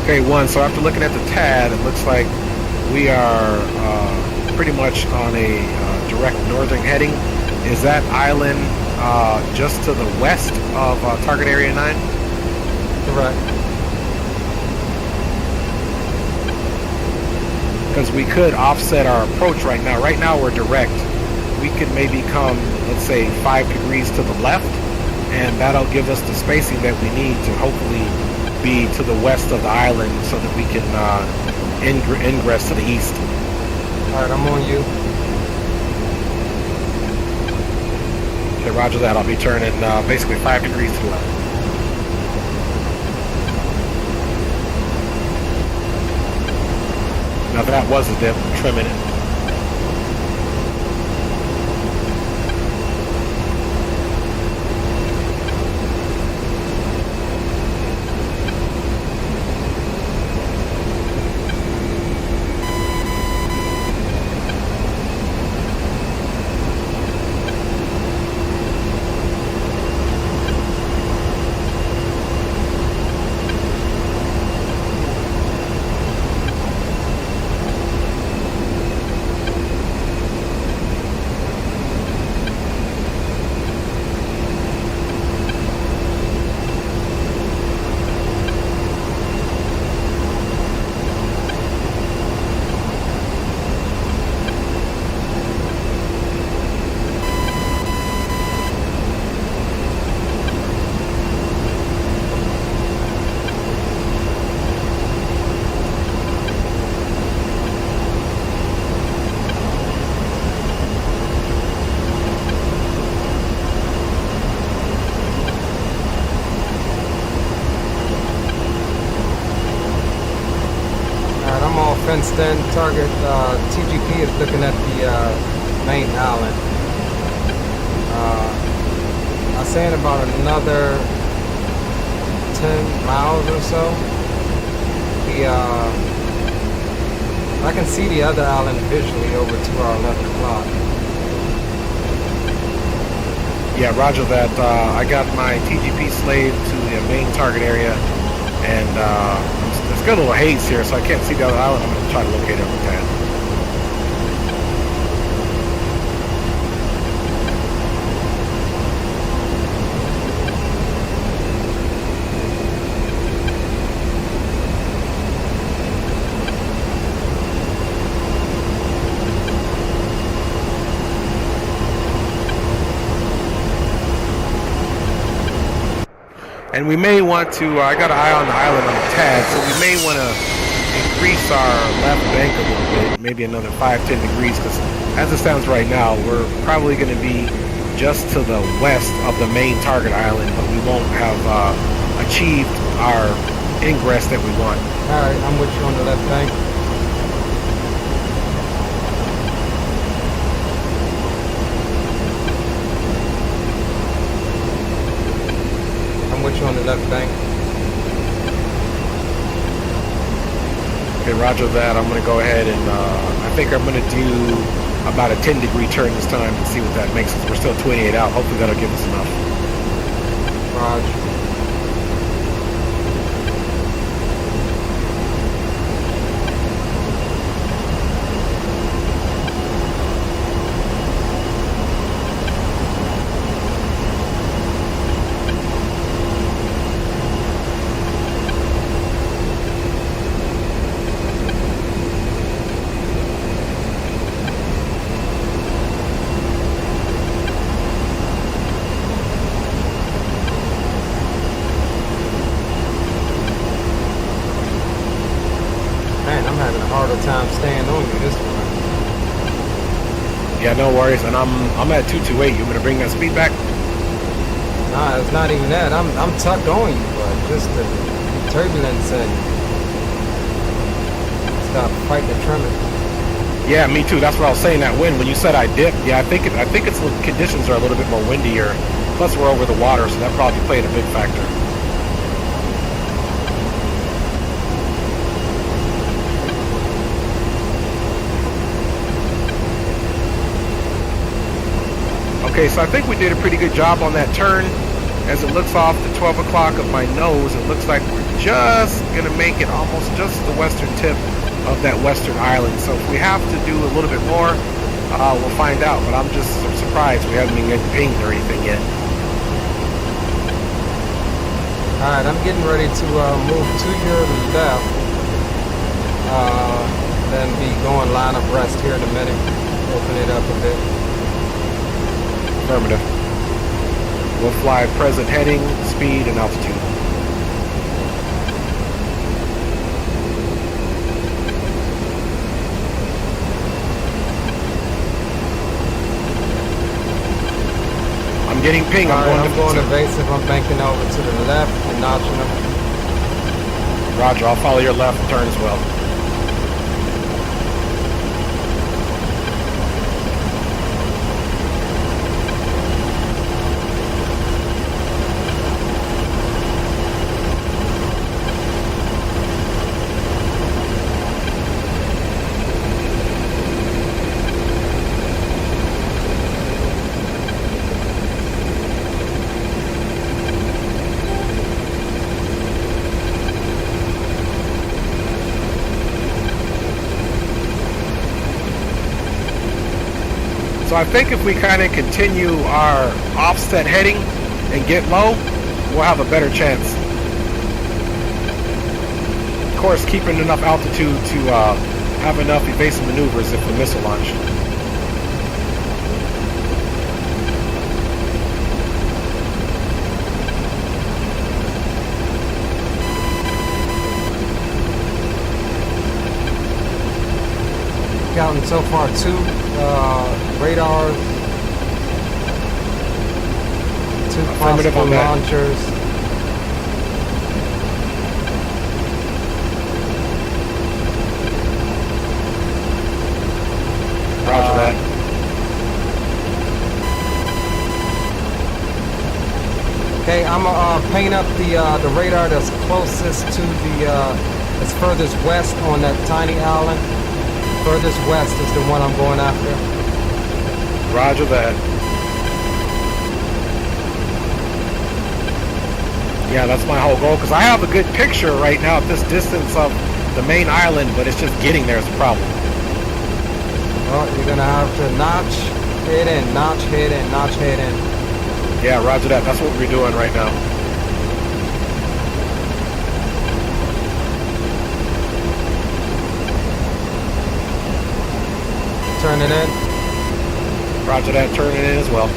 Okay, one, so after looking at the TAD, it looks like we are pretty much on a direct northern heading. Is that island just to the west of target area 9? Correct. Because we could offset our approach right now. Right now we're direct. We could maybe come, let's say, 5 degrees to the left, and that'll give us the spacing that we need to hopefully be to the west of the island so that we can ingress to the east. Alright, I'm on you. Okay, roger that. I'll be turning basically 5 degrees to the left. Now that was a dip, trimming it. Fenced in target. TGP is looking at the main island. I'm saying about another 10 miles or so. I can see the other island visually over to our 11 o'clock. Yeah, roger that. I got my TGP slave to the main target area, and there's got a little haze here, so I can't see the other island. I'm going to try to locate it with that. And we may want to, I got an eye on the island on the TAD, so we may want to increase our left bank a little bit, maybe another 5-10 degrees, because as it stands right now, we're probably going to be just to the west of the main target island, but we won't have achieved our ingress that we want. Alright, I'm with you on the left bank. With you on the left bank. Okay, roger that. I'm going to go ahead and I think I'm going to do about a 10-degree turn this time and see what that makes us. We're still 28 out. Hopefully that'll give us enough. Roger. Yeah, no worries. And I'm at 228. You want me to bring that speed back? Nah, it's not even that. I'm tucked on you, but just the turbulence and stop fighting the tremor. Yeah, me too. That's what I was saying. That wind. When you said I dipped, yeah, I think it's conditions are a little bit more windier. Plus, we're over the water, so that probably played a big factor. Okay, so I think we did a pretty good job on that turn. As it looks off the 12 o'clock of my nose, it looks like we're just going to make it almost just the western tip of that western island. So if we have to do a little bit more, we'll find out. But I'm just surprised we haven't been pinged or anything yet. Alright, I'm getting ready to move to your left. Then be going line abreast here in a minute. Open it up a bit. Affirmative. We'll fly present heading, speed, and altitude. I'm getting ping. I'm going evasive. I'm banking over to the left and notching them. Roger, I'll follow your left turn as well. So I think if we kind of continue our offset heading and get low, we'll have a better chance. Of course, keeping enough altitude to have enough evasive maneuvers if the missile launched. Counting so far 2 radars, 2 possible launchers. Roger that. Okay, I'm gonna paint up the radar that's closest to the that's furthest west on that tiny island. Furthest west is the one I'm going after. Roger that. Yeah, that's my whole goal, because I have a good picture right now at this distance of the main island, but it's just getting there is the problem. Well, you're gonna have to notch, head in, notch, head in, notch, head in. Yeah, roger that. That's what we're doing right now. Turn it in. Roger that, turn it in as well.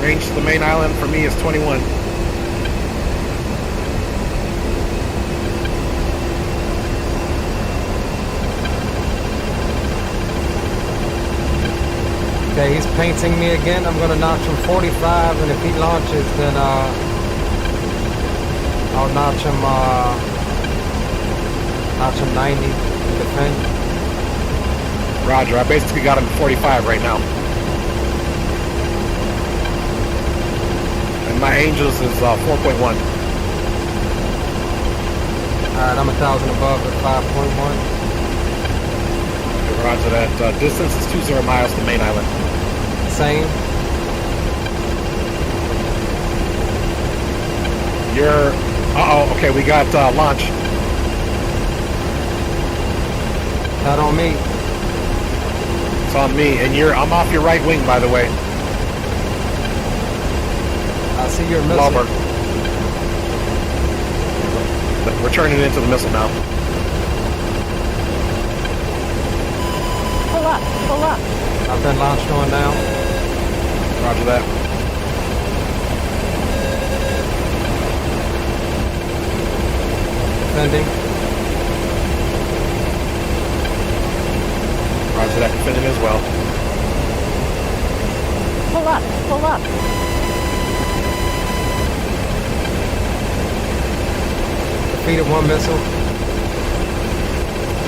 Range to the main island for me is 21. Okay, he's painting me again. I'm gonna notch him 45, and if he launches, then I'll notch him 90 to defend. Roger, I basically got him at 45 right now. And my Angels is 4.1. Alright, I'm 1,000 above at 5.1. Roger that. Distance is 20 miles to main island. Same. You're... Uh-oh, okay, we got launch. Not on me. It's on me, and I'm off your right wing, by the way. I see your missile. Lauber. We're turning into the missile now. Pull up, pull up. I've been launched on now. Roger that. Defending. Roger that. Defending as well. Pull up, pull up. Defeated one missile.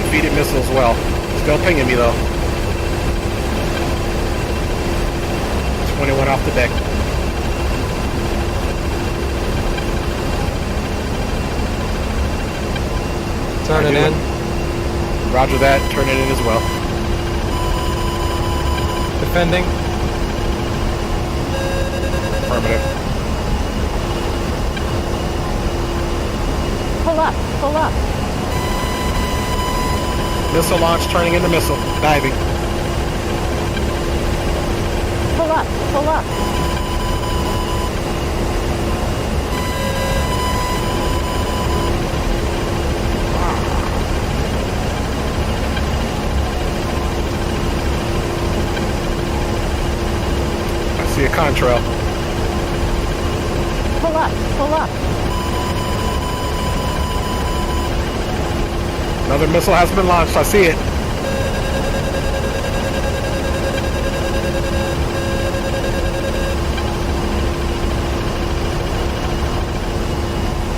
Defeated missile as well. Still pinging me though. 21 off the deck. Turning in. Roger that. Turning in as well. Defending. Affirmative. Pull up, pull up. Missile launch. Turning into missile. Diving. Pull up, pull up. I see a contrail. Pull up, pull up. Another missile has been launched. I see it.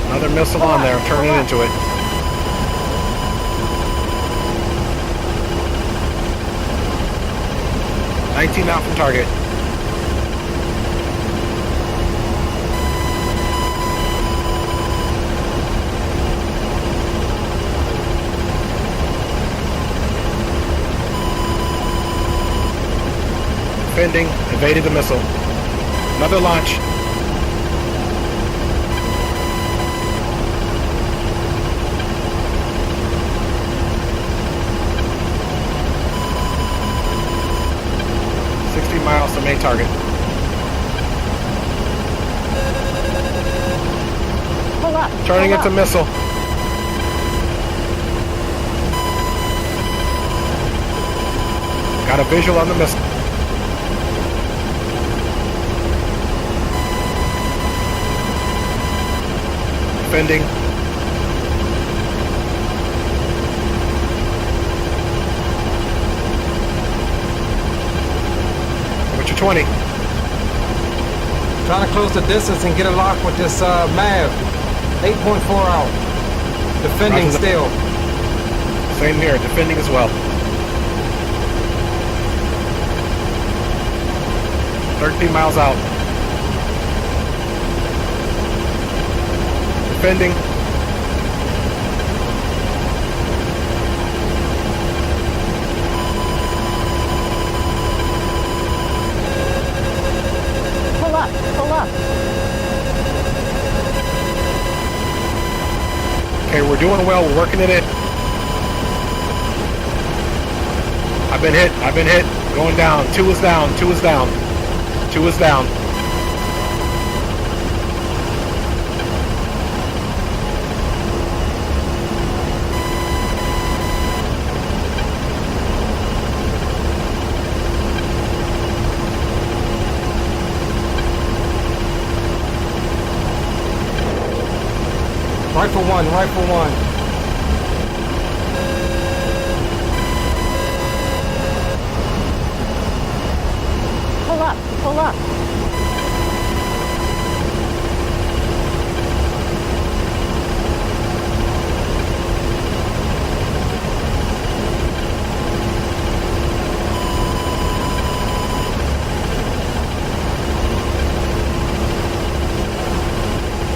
Another missile on there. I'm turning into it. $19 out from target. Defending. Evaded the missile. Another launch. Miles to main target. Pull up. Turning pull into up. missile. Got a visual on the missile. Defending. What's your 20? Trying to close the distance and get a lock with this MAV. 8.4 out. Defending Roger that. still. Same here. Defending as well. 13 miles out. Defending. Pull up, pull up. Okay, we're doing well. We're working it in. I've been hit. I've been hit. Going down. 2 is down. 2 is down. 2 is down. Rifle one, rifle one. Pull up, pull up.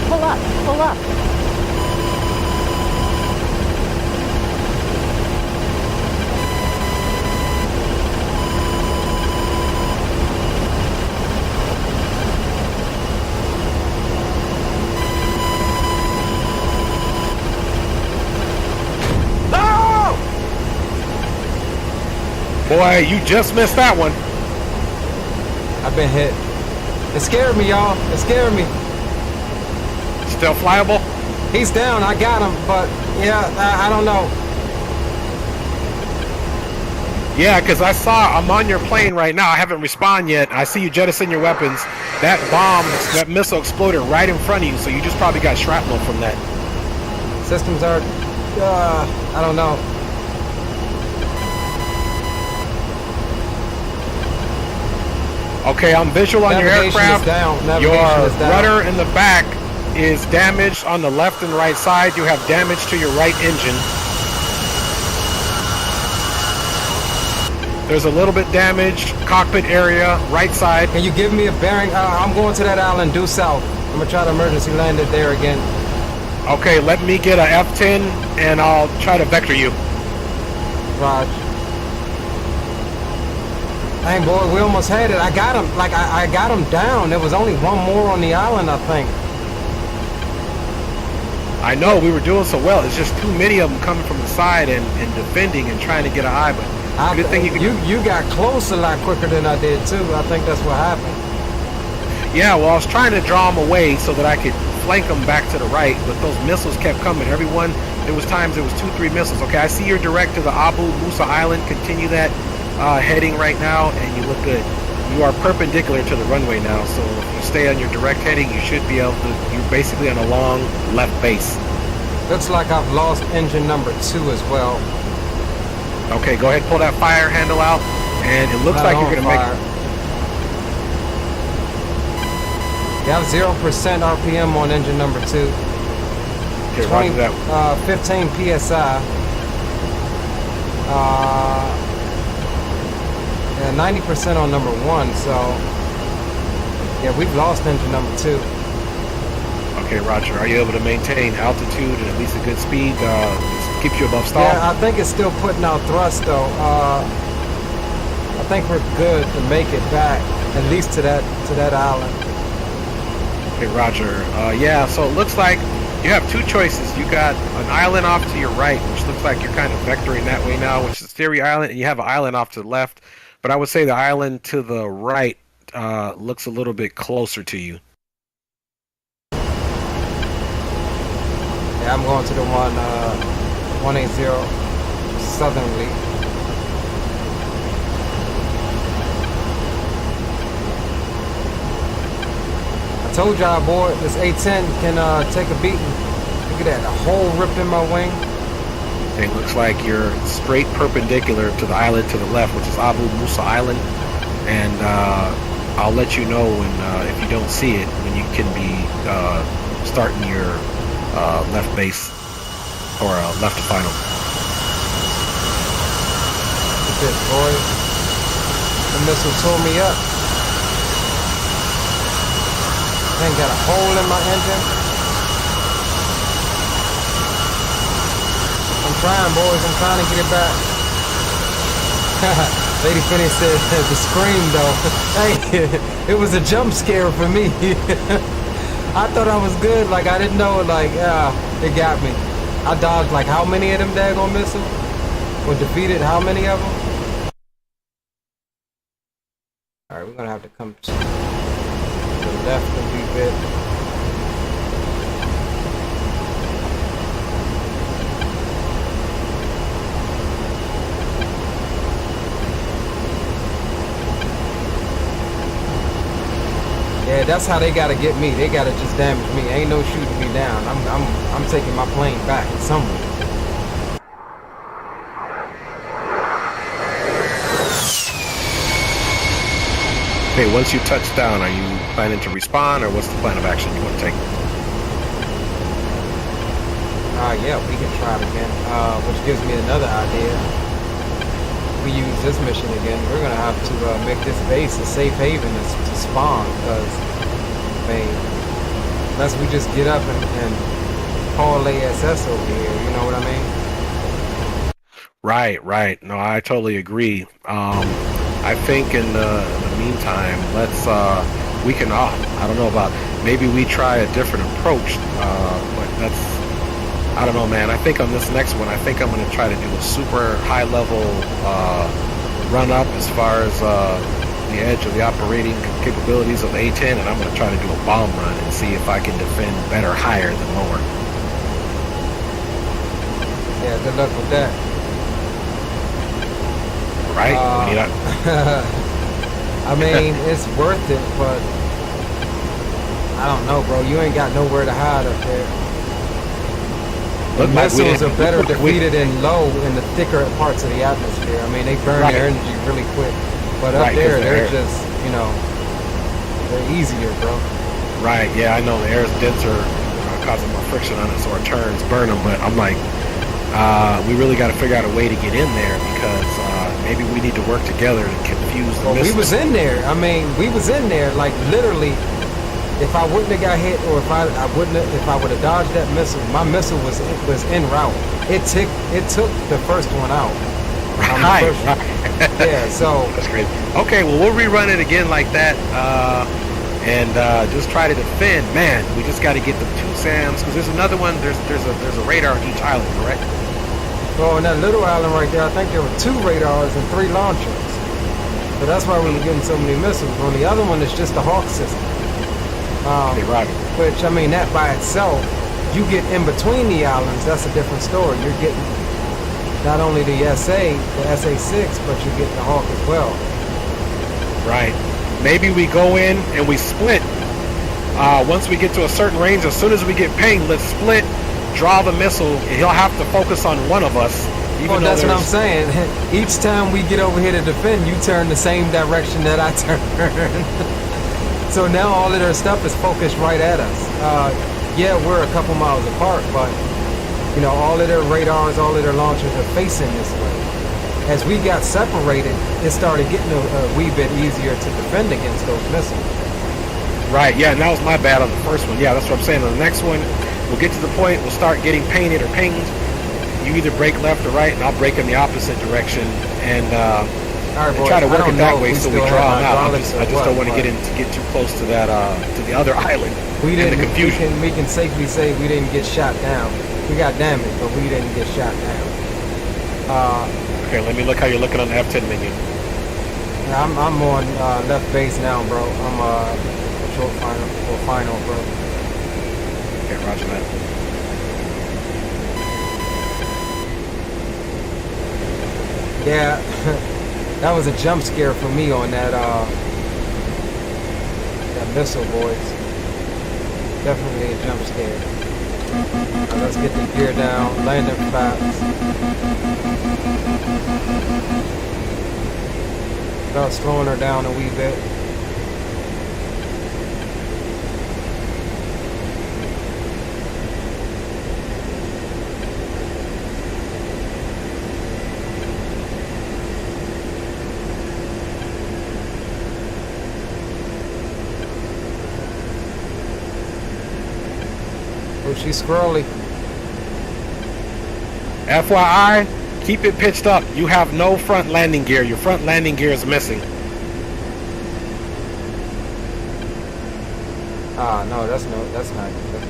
Pull up, pull up. Boy, you just missed that one. I've been hit. It scared me, y'all. It scared me. Still flyable? He's down. I got him, but yeah, I don't know. Yeah, because I'm on your plane right now. I haven't respawned yet. I see you jettison your weapons. That bomb, that missile exploded right in front of you, so you just probably got shrapnel from that. Systems are, I don't know. Okay, I'm visual on your Navigation aircraft. is down. Your Navigation is down. rudder in the back is damaged on the left and right side. You have damage to your right engine. There's a little bit damaged cockpit area, right side. Can you give me a bearing? I'm going to that island due south. I'm gonna try to emergency land it there again. Okay, let me get a F10 and I'll try to vector you. Raj. Dang boy, we almost had it. I got him. Like I got him down. There was only one more on the island, I think. I know we were doing so well. It's just too many of them coming from the side and defending and trying to get an eye. But good thing you got close a lot quicker than I did too. I think that's what happened. Yeah, well, I was trying to draw them away so that I could flank them back to the right, but those missiles kept coming. Everyone, there was times there was 2-3 missiles. Okay, I see you're direct to the Abu Musa Island. Continue that heading right now, and you look good. You are perpendicular to the runway now, so if you stay on your direct heading, you should be able to. You're basically on a long left base. Looks like I've lost engine number 2 as well. Okay, go ahead, pull that fire handle out, and it looks Not like you're on going to make. fire. You have 0% RPM on engine number 2. Okay, roger that. 15 PSI. Yeah, 90% on number 1, so yeah, we've lost engine number 2. Okay, roger. Are you able to maintain altitude and at least a good speed? Keeps you above stall? Yeah, I think it's still putting out thrust though. I think we're good to make it back, at least to that island. Okay, roger. Yeah, so it looks like you have 2 choices. You got an island off to your right, which looks like you're kind of vectoring that way now, which is Theory Island, and you have an island off to the left. But I would say the island to the right looks a little bit closer to you. Yeah, I'm going to the 180 southerly. I told y'all, boy, this A10 can take a beating. Look at that, a hole ripped in my wing. It looks like you're straight perpendicular to the island to the left, which is Abu Musa Island. And I'll let you know when, if you don't see it, when you can be starting your left base or left to final. Look at this, boy. The missile tore me up. Ain't got a hole in my engine. I'm trying, boys. I'm trying to get it back. Lady Finney said the scream though. Hey, it was a jump scare for me. I thought I was good. Like I didn't know. Like it got me. I dodged like how many of them daggone missiles? Or defeated how many of them? All right, we're gonna have to come to the left a wee bit. Yeah, that's how they gotta get me. They gotta just damage me. Ain't no shooting me down. I'm taking my plane back somewhere. Okay, once you touch down, are you planning to respawn, or what's the plan of action you want to take? Yeah, we can try it again. Which gives me another idea. We use this mission again, we're gonna have to make this base a safe haven to spawn, because I mean, unless we just get up and call ASS over here, you know what I mean? Right. No, I totally agree. I think in the meantime, let's we can. I don't know about. Maybe we try a different approach. But that's. I don't know, man. I think on this next one, I think I'm going to try to do a super high level run up as far as the edge of the operating capabilities of the A10, and I'm going to try to do a bomb run and see if I can defend better higher than lower. Yeah, good luck with that. Right? I mean, it's worth it, but I don't know, bro. You ain't got nowhere to hide up there. The missiles are better defeated in low, in the thicker parts of the atmosphere. I mean, they burn their energy really quick. But up there, they're just, you know, They're easier, bro. Right, yeah, I know the air is denser, causing more friction on it, so our turns burn them. But I'm like, we really got to figure out a way to get in there because maybe we need to work together to confuse the Well, we missiles. was in there. I mean, we was in there. Like literally, if I wouldn't have got hit, or if I would have dodged that missile, my missile was en route. It took the first one out. Right. Yeah. So That's great. Okay, well, we'll rerun it again like that, and just try to defend. Man, we just got to get the 2 SAMs because there's another one. There's a radar on each island, correct? well, on that little island right there, I think there were 2 radars and 3 launchers. So that's why we were getting so many missiles. On the other one, it's just the Hawk system. Okay, right. Which, I mean, that by itself, you get in between the islands, that's a different story. You're getting not only the SA6, but you get the Hawk as well. Right. Maybe we go in and we split. Once we get to a certain range, as soon as we get pinged, let's split, draw the missile. He'll have to focus on one of us. Well, that's what I'm saying. Each time we get over here to defend, you turn the same direction that I turn. So now all of their stuff is focused right at us. Yeah, we're a couple miles apart, but you know, all of their radars, all of their launchers are facing this way. As we got separated, it started getting a wee bit easier to defend against those missiles. Right, yeah, and that was my bad on the first one. Yeah, that's what I'm saying. On the next one, we'll get to the point, we'll start getting painted or pinged. You either break left or right, and I'll break in the opposite direction, and All right, boys, try to work I it don't that know way if so we still draw have them out. I hydraulics just or don't what, want to but get too close to that to the other island. We and didn't. the confusion. We can safely say we didn't get shot down. We got damaged, but we didn't get shot down. Okay, let me look how you're looking on the F10 menu. I'm on left base now, bro. I'm patrol final, bro. Okay, roger that. Yeah, that was a jump scare for me on that missile, boys. Definitely a jump scare. Now let's get the gear down, landing flaps. Start slowing her down a wee bit. Oh, she's squirrely. FYI, keep it pitched up. You have no front landing gear. Your front landing gear is missing. Ah, no, that's not good.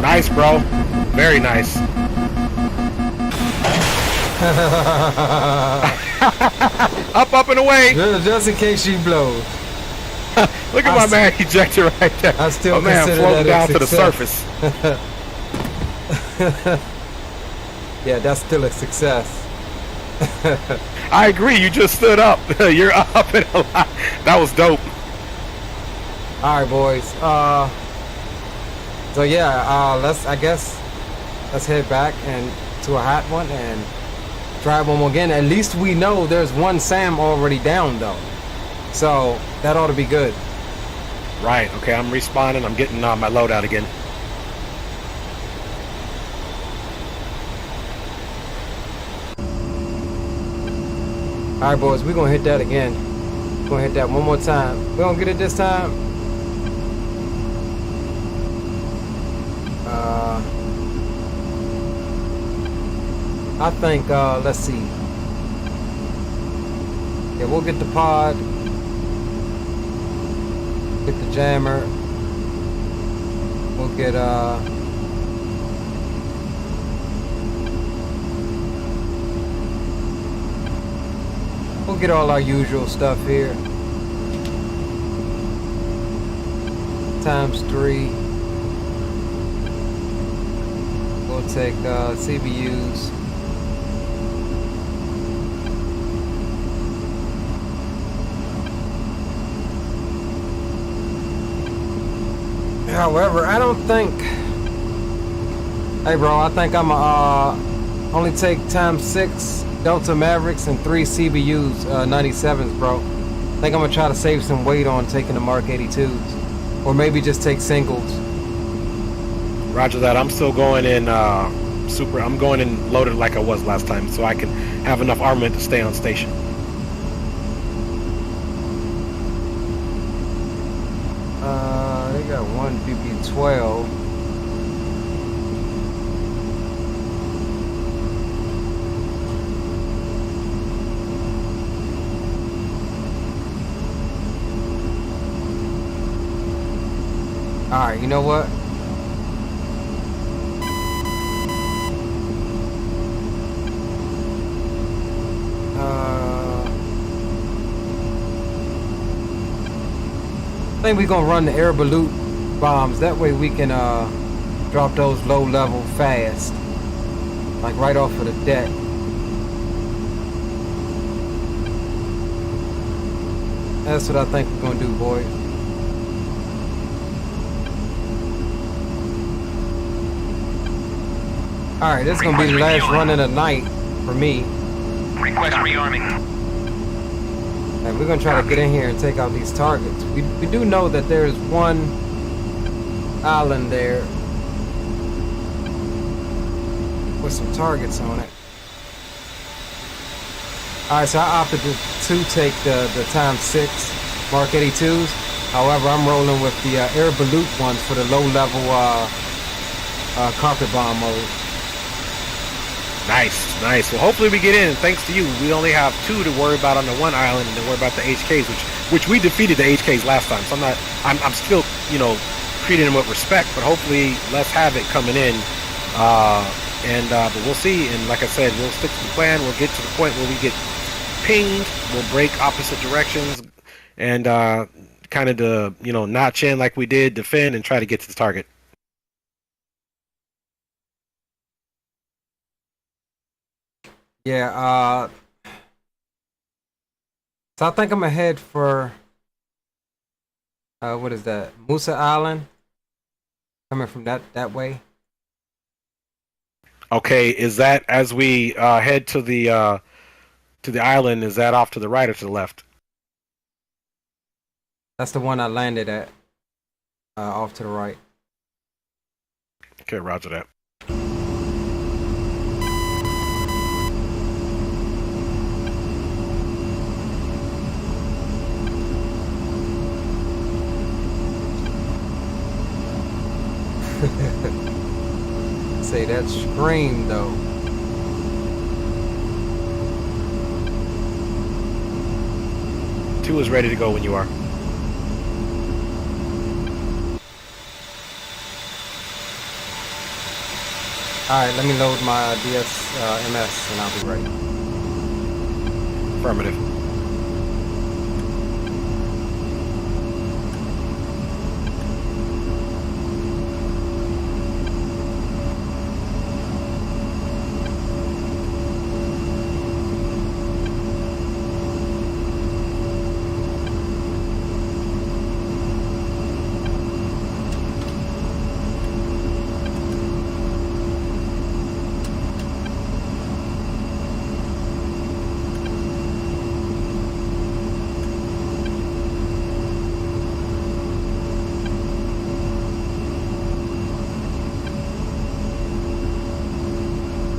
Nice, bro. Very nice. Up and away. Just in case she blows. Look at my man ejector right there. I still my man consider floating that a down to the success. surface. Yeah, that's still a success. I agree. You just stood up. You're up and alive. That was dope. All right, boys. So yeah, let's head back and to a hot one and try one more again. At least we know there's one SAM already down though, so that ought to be good. Right. Okay. I'm respawning. I'm getting my loadout again. All right, boys, we're gonna hit that again. We're gonna hit that one more time. We're gonna get it this time. I think, let's see. Yeah, we'll get the pod. Get the jammer. We'll get, we'll get all our usual stuff here. ×3. We'll take CBUs. However, I don't think. Hey, bro, I think I'm only take ×6 Delta Mavericks and 3 CBUs 97s, bro. I think I'm gonna try to save some weight on taking the Mark 82s, or maybe just take singles. Roger that. I'm still going in I'm going in loaded like I was last time, so I can have enough armament to stay on station. They got one BB-12. All right, you know what? I think we're gonna run the air balloon bombs. That way we can drop those low level fast, like right off of the deck. That's what I think we're gonna do, boys. All right, this is gonna be the last run of the night for me. Request rearming. And we're gonna try to get in here and take out these targets. We do know that there's one island there with some targets on it. All right, so I opted to take the ×6 Mark 82s. However, I'm rolling with the air balloon ones for the low level carpet bomb mode. Nice, nice. Well, hopefully we get in. Thanks to you, we only have 2 to worry about on the one island, and then worry about the HKs, which we defeated the HKs last time. So I'm still, you know, treating them with respect. But hopefully, let's have it coming in. But we'll see. And like I said, we'll stick to the plan. We'll get to the point where we get pinged. We'll break opposite directions and kind of notch in like we did, defend, and try to get to the target. Yeah, so I think I'm gonna head for what is that? Musa Island. Coming from that way. Okay, is that as we head to the island? Is that off to the right or to the left? That's the one I landed at. Off to the right. Okay, roger that. Say that scream though. Two is ready to go when you are. Alright, let me load my DSMS and I'll be ready. Affirmative.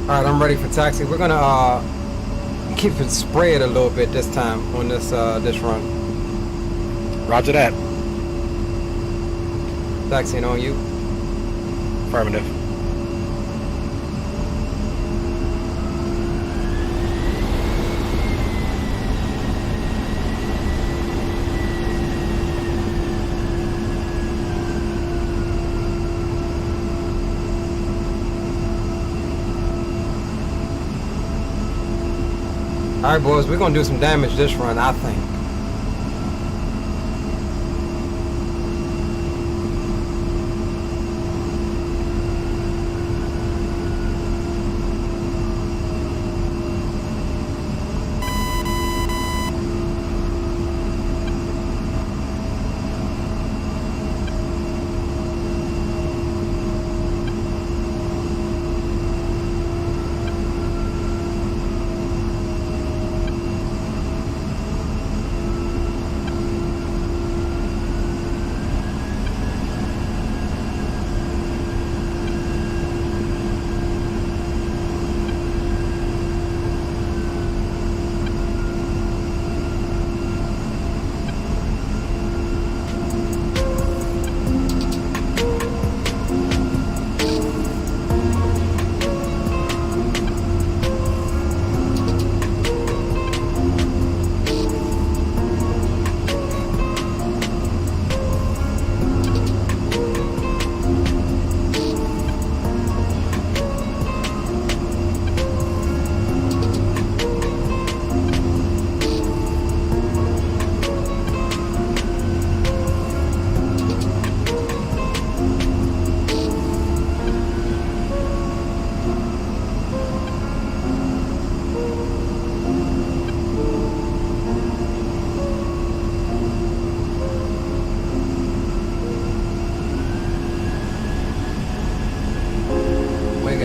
Alright, I'm ready for taxi. We're gonna keep it spread a little bit this time on this run. Roger that. Taxiing on you. Affirmative. Alright boys, we're gonna do some damage this run, I think.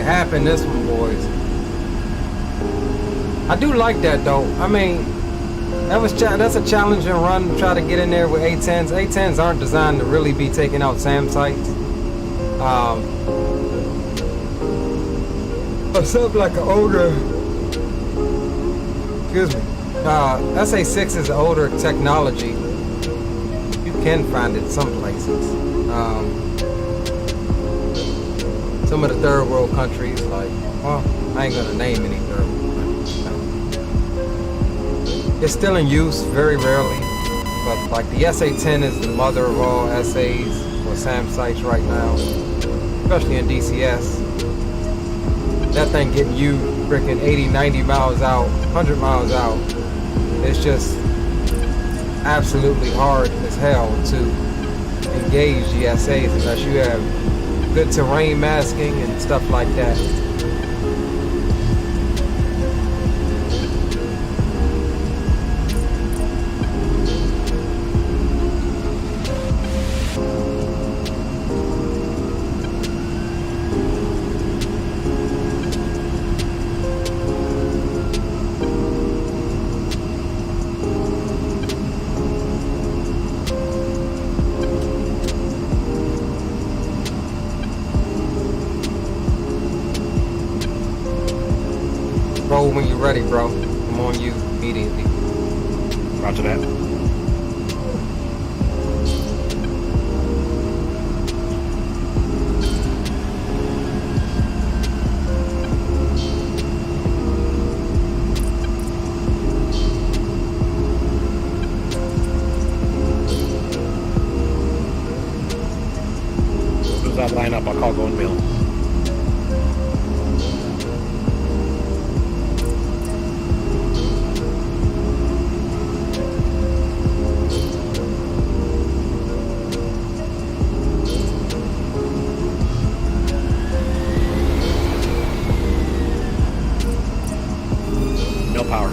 happen this one, boys. I do like that though. I mean, that's a challenging run to try to get in there with A10s. A10s aren't designed to really be taking out SAM sites. Except like an older, excuse me, SA6 is older technology. You can find it some places. Some of the third world countries, like, well, I ain't gonna name any third world countries. It's still in use very rarely, but like the SA10 is the mother of all SAs or SAM sites right now, especially in DCS. That thing getting you freaking 80, 90 miles out, 100 miles out. It's just absolutely hard as hell to engage the SAs unless you have good terrain masking and stuff like that. Roll when you're ready, bro. I'm on you immediately. Roger that. As soon as I line up, I'll call going mill. Power.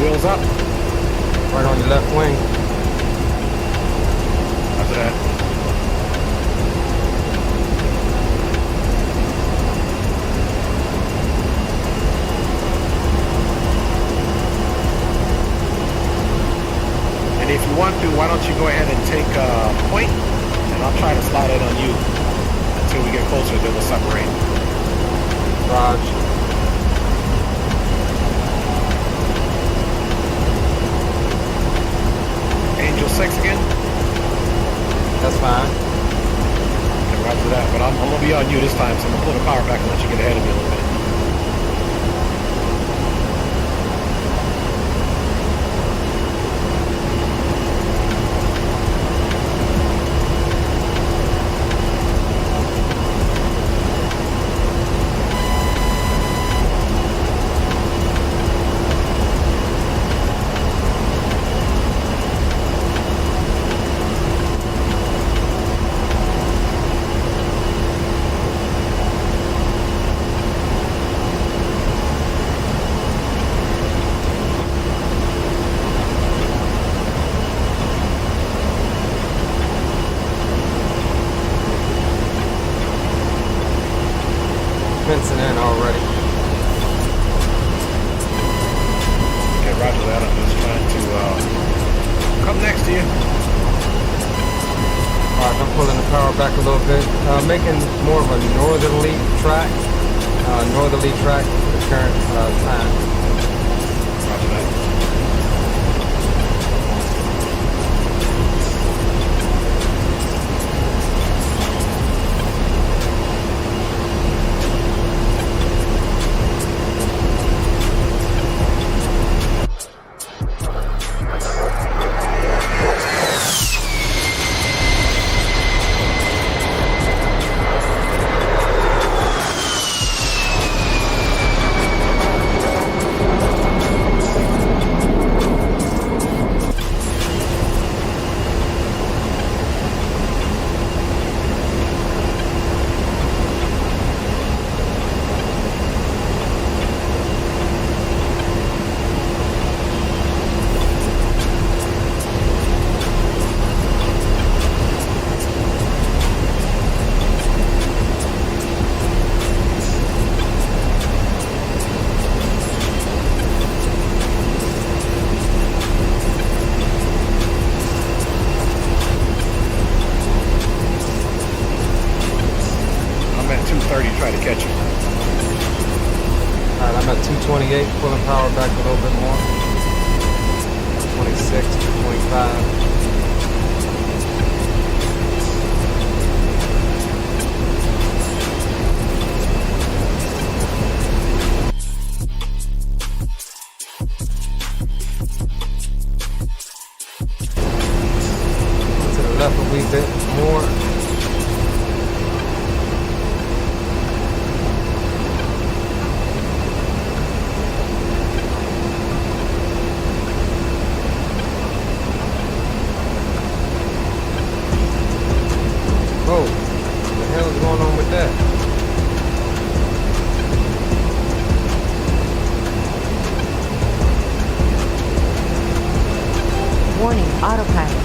Wheels up. Right on your left wing. After that. And if you want to, why don't you go ahead and take a point, and I'll try to slide it on you until we get closer to the submarine. Raj. Angel 6 again? That's fine. Okay, roger that, but I'm going to be on you this time, so I'm going to pull the power back and let you get ahead of me a little bit. fencing in already. Okay, roger that. I'm just trying to come next to you. Alright, I'm pulling the power back a little bit. Making more of a northerly track. Northerly track for the current time. Roger that. Try to catch you. Alright, I'm at 228, pulling power back a little bit more. 26, 25. To the left a wee bit more. Whoa, what the hell is going on with that? Warning, autopilot.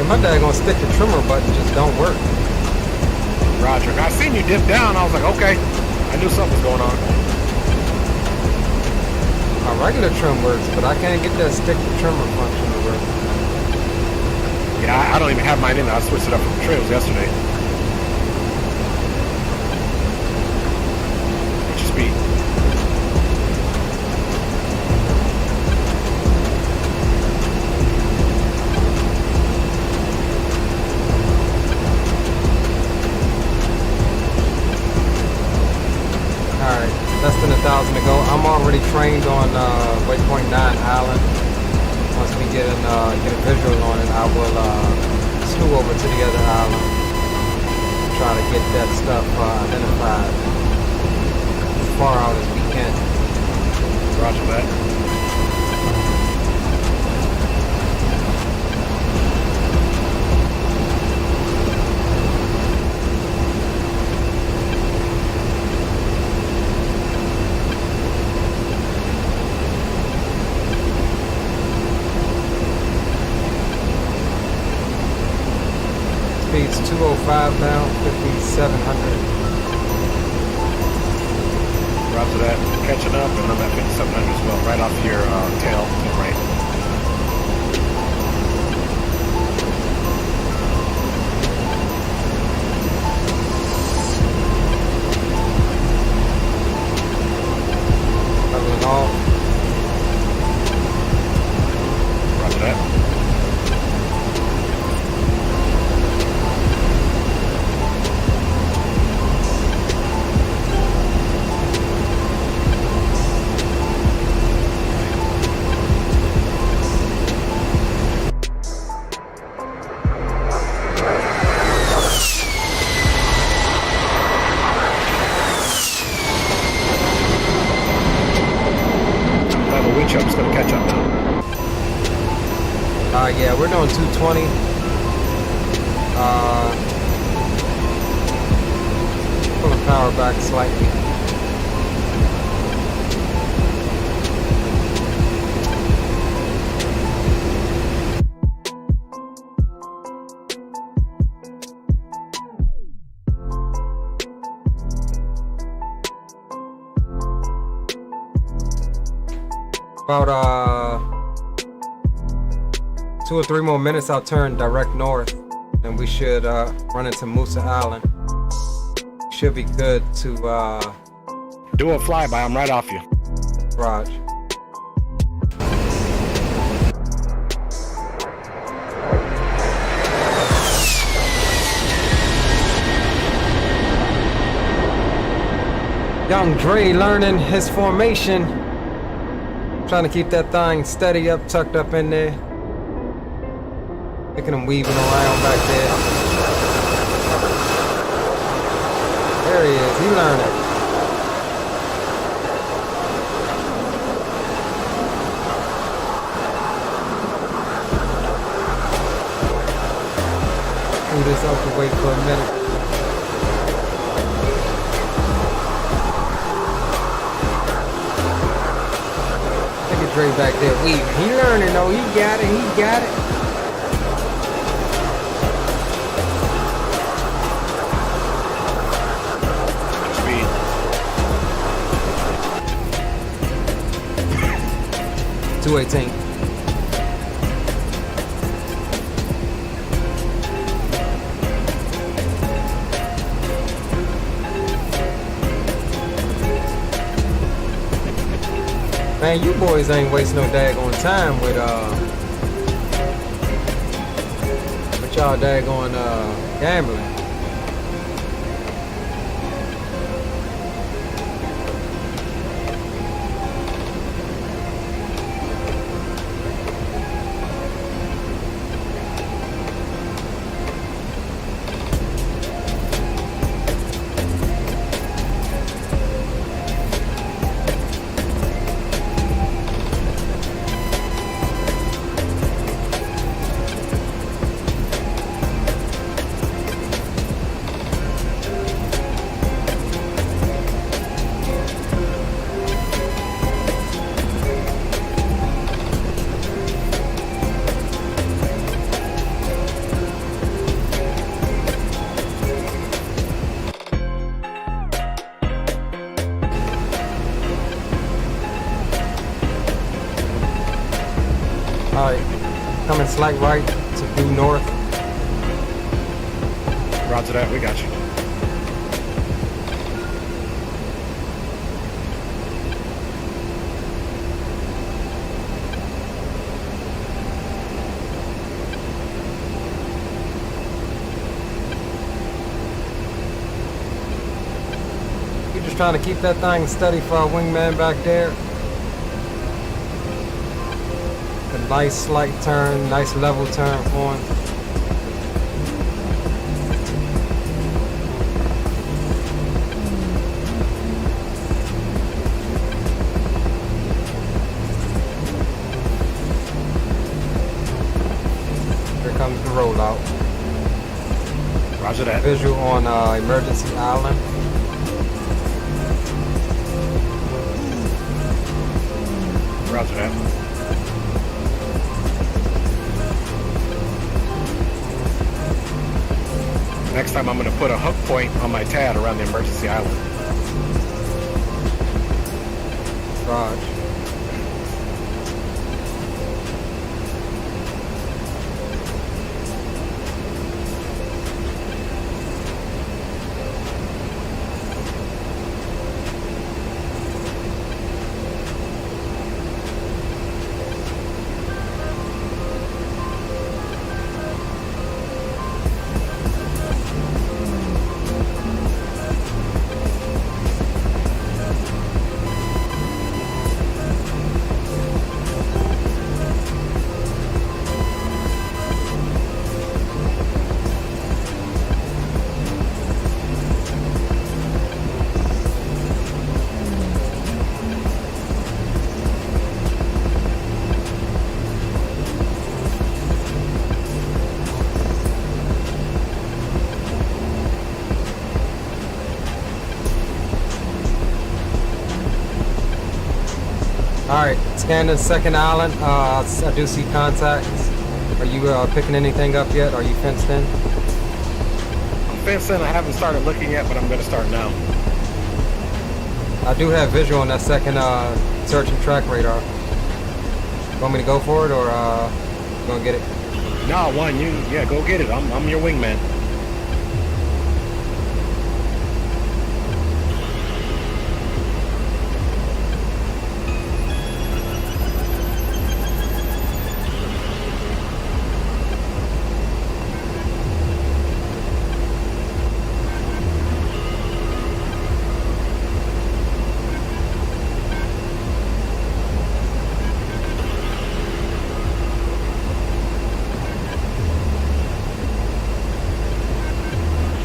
My daggone stick to trimmer button just don't work. Roger. I seen you dip down. I was like, okay. I knew something was going on. My regular trim works, but I can't get that stick to trimmer function to work. Yeah, I don't even have mine in there. I switched it up from trails yesterday. What's your speed? Alright, less than 1,000 to go. I'm already trained on waypoint 9 Island. Once we get a visual on it, I will slew over to the other island. Try to get that stuff identified as far out as we can. Roger that. Speed's 205 now, 5,700. Roger that. Catching up, and I'm at 5,700 as well, right off your tail to the right. Leveling off. Roger that. you. I'm just gonna catch up now. Yeah, we're doing 220. Pulling power back slightly. About 2 or 3 more minutes, I'll turn direct north, and we should run into Musa Island. Should be good to Do a flyby. I'm right off you. Raj. Young Dre learning his formation. Trying to keep that thing steady up, tucked up in there. Look at him weaving around back there. There he is, he learning. Move this out the way for a minute. Look at Dre back there weaving. He learning though, he got it, he got it. Speed. .218. Man, you boys ain't waste no daggone time with y'all daggone gambling. Alright, coming slack right to due north. Roger that. We got you. We're just trying to keep that thing steady for our wingman back there. A nice slight turn, nice level turn for him. Here comes the rollout. Roger that. Visual on emergency island. Roger that. Next time I'm going to put a hook point on my TAD around the emergency island. Raj. Scan the second island. I do see contacts. Are you picking anything up yet? Are you fenced in? I'm fenced in. I haven't started looking yet, but I'm going to start now. I do have visual on that second search and track radar. Want me to go for it, or gonna get it? No, yeah, go get it. I'm your wingman.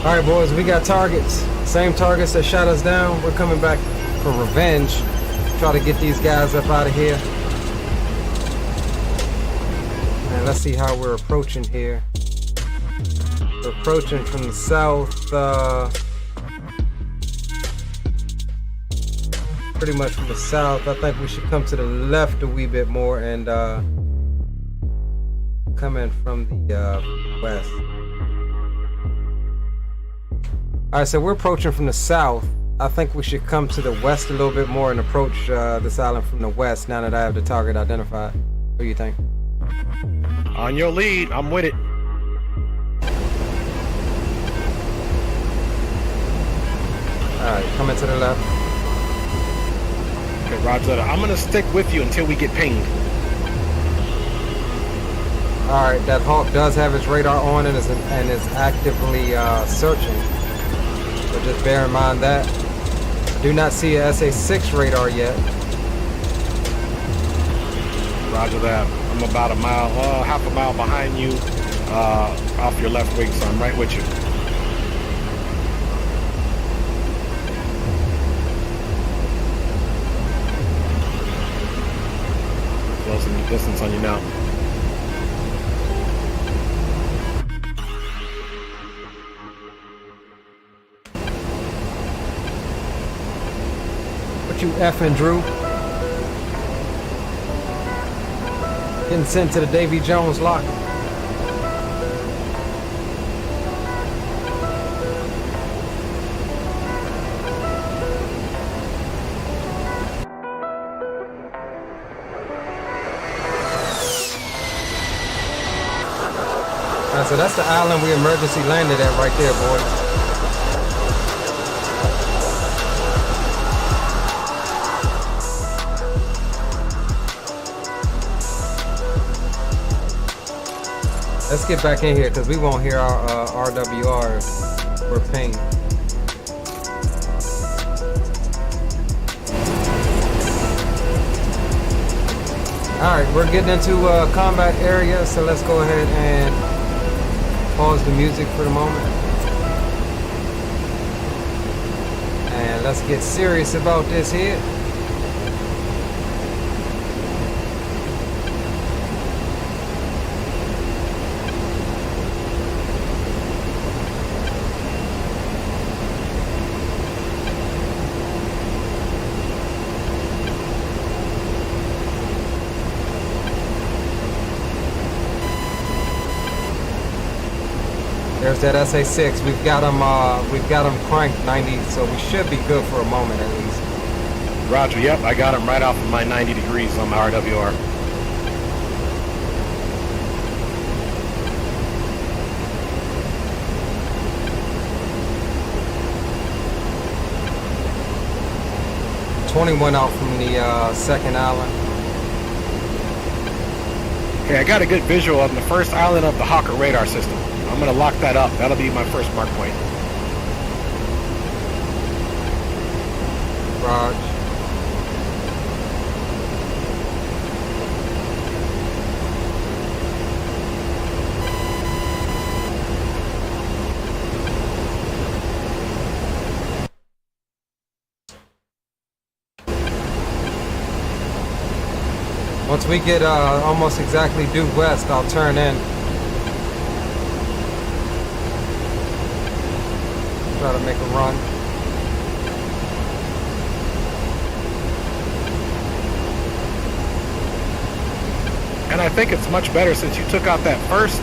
All right, boys, we got targets. Same targets that shot us down. We're coming back for revenge. Try to get these guys up out of here. And let's see how we're approaching here. We're approaching from the south. Pretty much from the south. I think we should come to the left a wee bit more and come in from the west. Alright, so we're approaching from the south. I think we should come to the west a little bit more and approach this island from the west now that I have the target identified. What do you think? On your lead, I'm with it. Alright, coming to the left. Okay, roger that. I'm gonna stick with you until we get pinged. Alright, that Hawk does have its radar on and is actively searching. So just bear in mind that. I do not see a SA-6 radar yet. Roger that. I'm about a mile, half a mile behind you, off your left wing, so I'm right with you. Closing the distance on you now. What you effing, Drew? Getting sent to the Davy Jones locker. Alright, so that's the island we emergency landed at right there, boys. Let's get back in here because we won't hear our RWR if we're pinged. Alright, we're getting into a combat area, so let's go ahead and pause the music for the moment. And let's get serious about this here. There's that SA-6. We've got them cranked 90, so we should be good for a moment at least. Roger, yep, I got him right off of my 90 degrees on my RWR. .21 out from the second island. Okay, I got a good visual of the first island of the Hawker radar system. I'm gonna lock that up. That'll be my first mark point. Raj. Once we get almost exactly due west, I'll turn in. Try to make a run. And I think it's much better since you took out that first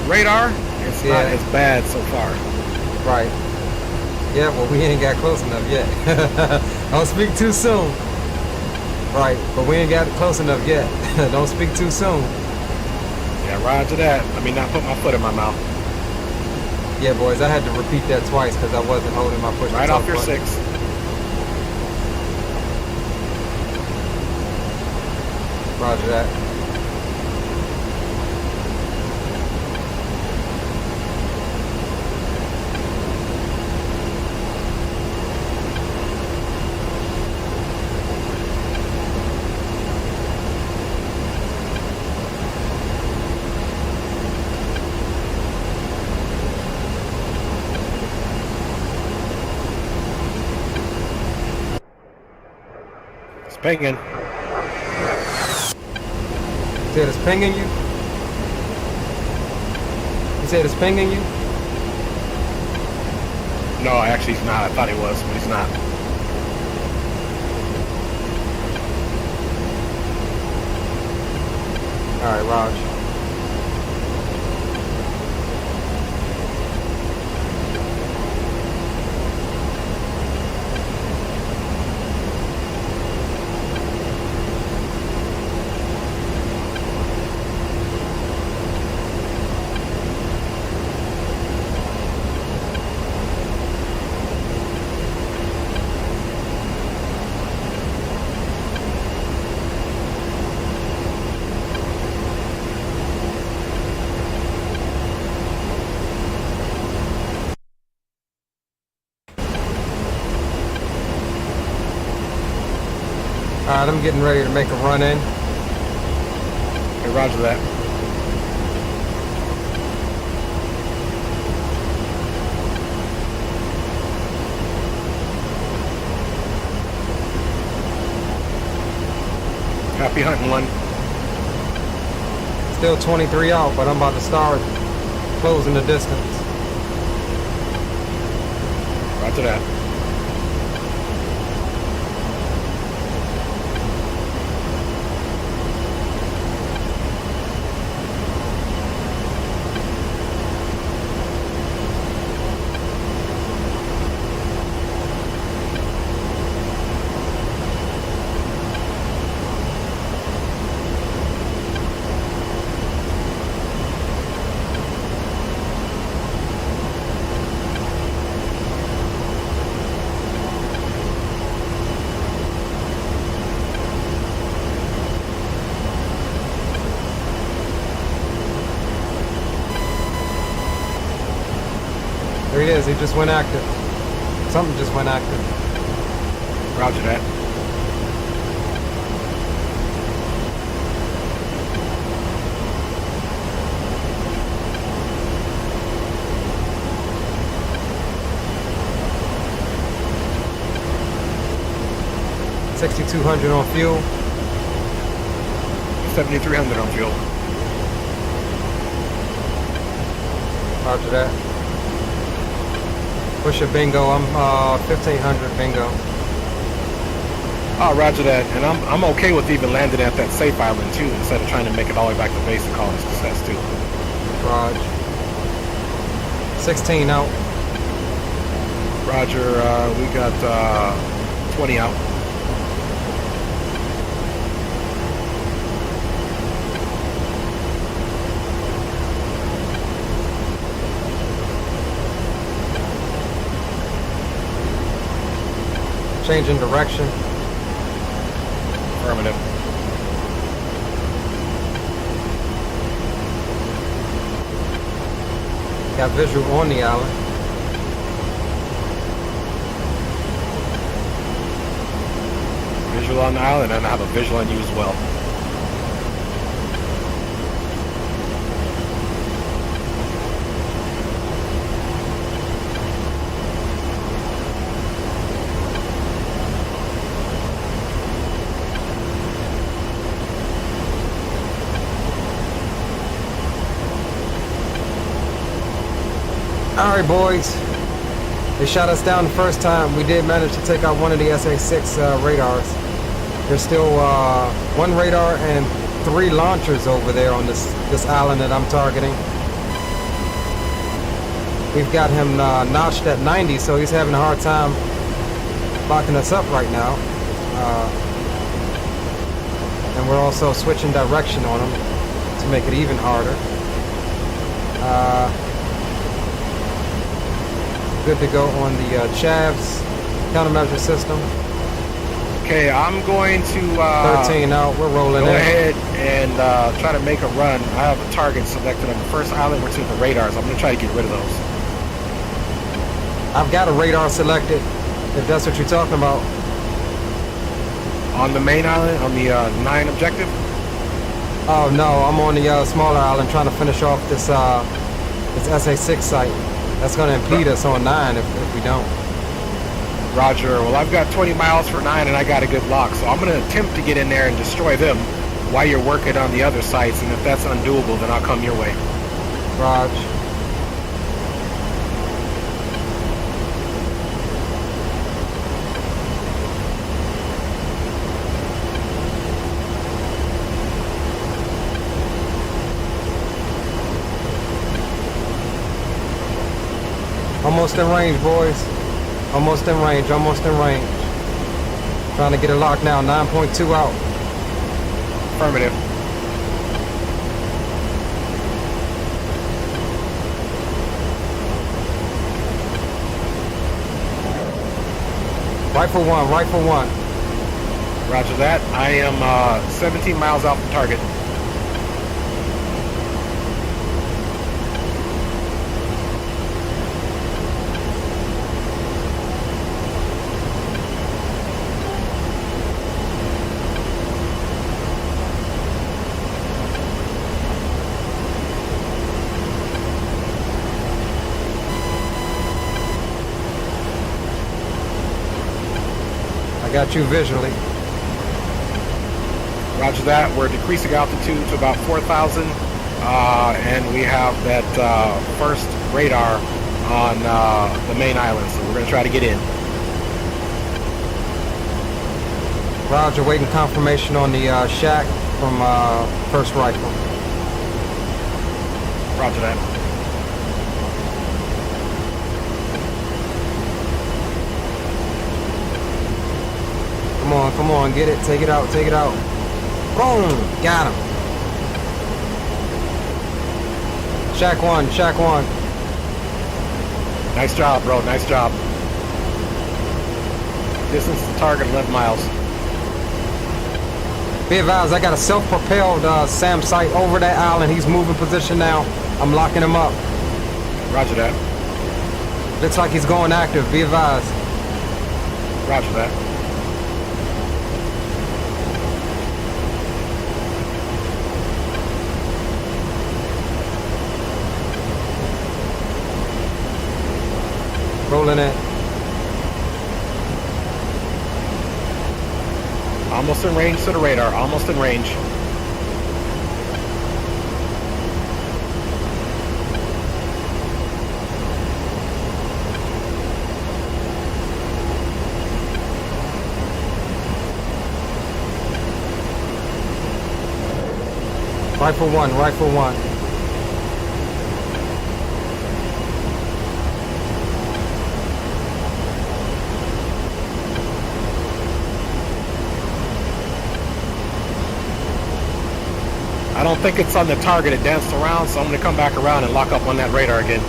radar. It's not as bad so far. Right. Yeah, well, we ain't got close enough yet. Don't speak too soon. Right, but we ain't got close enough yet. Don't speak too soon. Yeah, roger that. Let me not put my foot in my mouth. Yeah, boys, I had to repeat that twice because I wasn't holding my push. Right off your 6. Roger that. It's pinging. You said it's pinging you? You said it's pinging you? No, actually he's not. I thought he was, but he's not. Alright, Raj. Alright, I'm getting ready to make a run in. Hey, roger that. Happy hunting, one. Still 23 out, but I'm about to start closing the distance. Roger that. There he is, he just went active. Something just went active. Roger that. $6,200 on fuel. 7,300 on fuel. Roger that. Push a bingo. I'm 1,500 bingo. Oh, roger that. And I'm okay with even landing at that safe island too, instead of trying to make it all the way back to base and calling it success too. Raj. 16 out. Roger. We got 20 out. Changing direction. Affirmative. Got visual on the island. Visual on the island, and I have a visual on you as well. Alright, boys. They shot us down the first time. We did manage to take out one of the SA-6 radars. There's still one radar and 3 launchers over there on this island that I'm targeting. We've got him notched at 90, so he's having a hard time locking us up right now. And we're also switching direction on him to make it even harder. Good to go on the Chavs countermeasure system. Okay, I'm going to 13 out, we're rolling go in. ahead and try to make a run. I have a target selected on the first island. We're to the radars. I'm going to try to get rid of those. I've got a radar selected, if that's what you're talking about. On the main island, on the 9 objective? Oh no, I'm on the smaller island trying to finish off this SA6 site. That's going to impede us on 9 if we don't. Roger. Well, I've got 20 miles for 9 and I got a good lock, so I'm going to attempt to get in there and destroy them while you're working on the other sites, and if that's undoable, then I'll come your way. Raj. Almost in range, boys. Almost in range, almost in range. Trying to get it locked now, 9.2 out. Affirmative. Rifle one, rifle one. Roger that. I am 17 miles out from target. Got you visually. Roger that. We're decreasing altitude to about 4,000, and we have that first radar on the main island, so we're going to try to get in. Roger, waiting confirmation on the shack from first rifle. Roger that. Come on, get it, take it out, take it out. Boom, got him. Shack one, shack one. Nice job, bro, nice job. Distance to target 11 miles. Be advised, I got a self-propelled SAM site over that island. He's moving position now. I'm locking him up. Roger that. Looks like he's going active, be advised. Roger that. Rolling it. Almost in range to the radar. Almost in range. Rifle one, rifle one. I don't think it's on the target. It danced around, so I'm going to come back around and lock up on that radar again.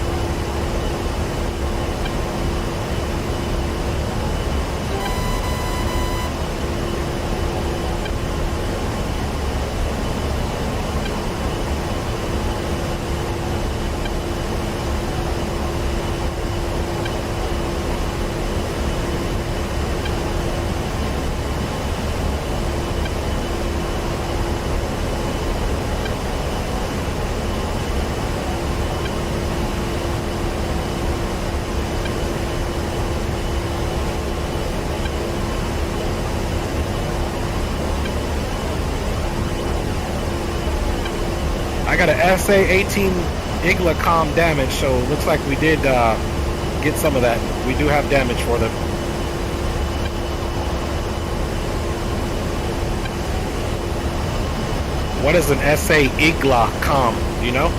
I got a SA-18 Iglacom damage, so it looks like we did get some of that. We do have damage for them. What is an SA Igla com? Do you know?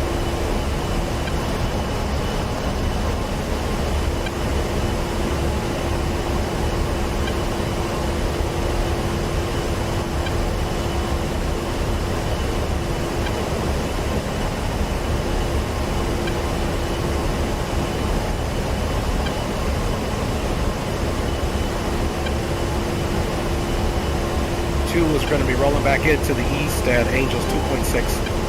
Two is going to be rolling back into the east at Angels 2.6.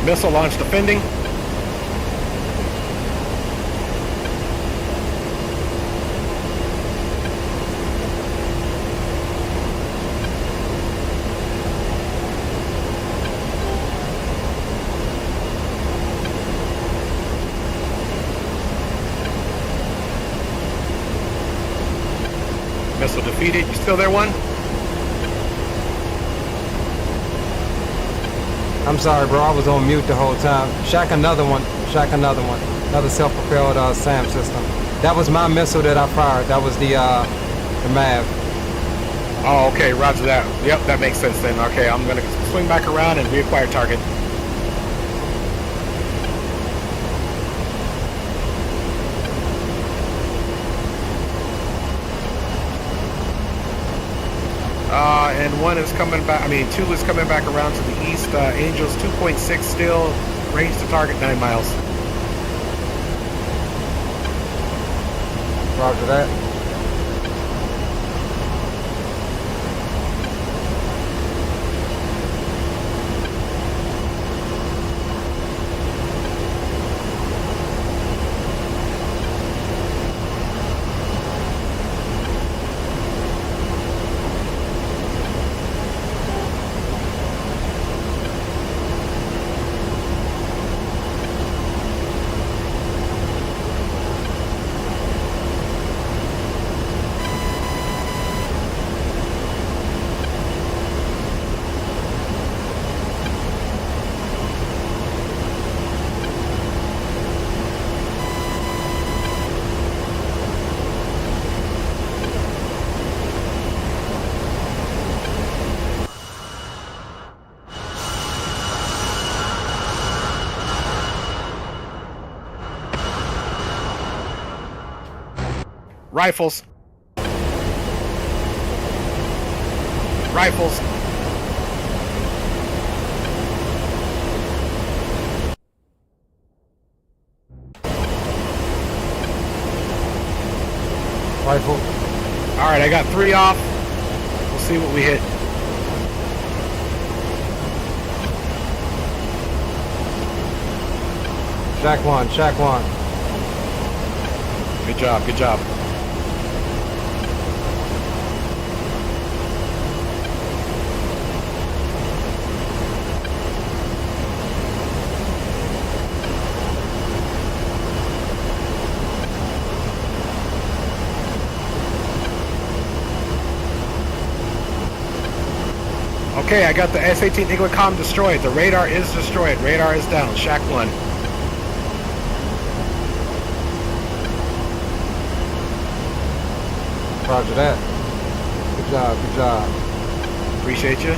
Missile launch defending. Missile defeated. You still there, one? I'm sorry, bro. I was on mute the whole time. Shack another one. Shack another one. Another self-propelled SAM system. That was my missile that I fired. That was the MAV. Oh, okay. Roger that. Yep, that makes sense then. Okay, I'm going to swing back around and reacquire target. And one is coming back, two is coming back around to the east. Angels 2.6 still, range to target 9 miles. Roger that. Rifles. Rifles. Rifle. All right, I got 3 off. We'll see what we hit. Shack one. Shack one. Good job. Good job. Okay, I got the S-18 Iglicom destroyed. The radar is destroyed. Radar is down. Shack 1. Roger that. Good job. Good job. Appreciate you.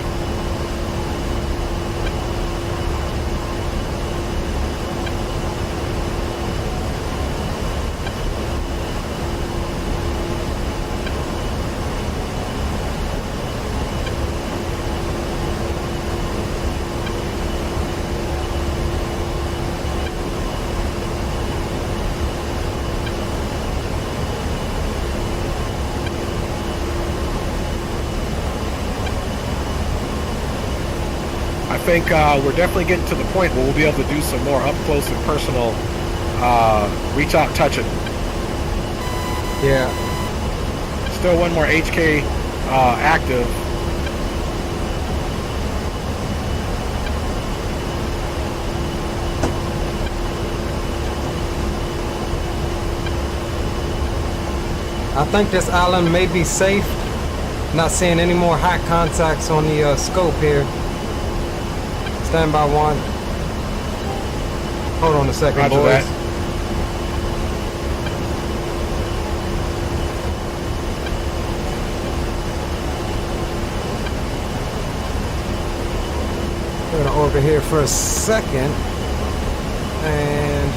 think we're definitely getting to the point where we'll be able to do some more up close and personal reach out touching. Yeah. Still one more HK active. I think this island may be safe. Not seeing any more hot contacts on the scope here. Stand by one. Hold on a second, Roger boys. that. We're gonna orbit here for a second. And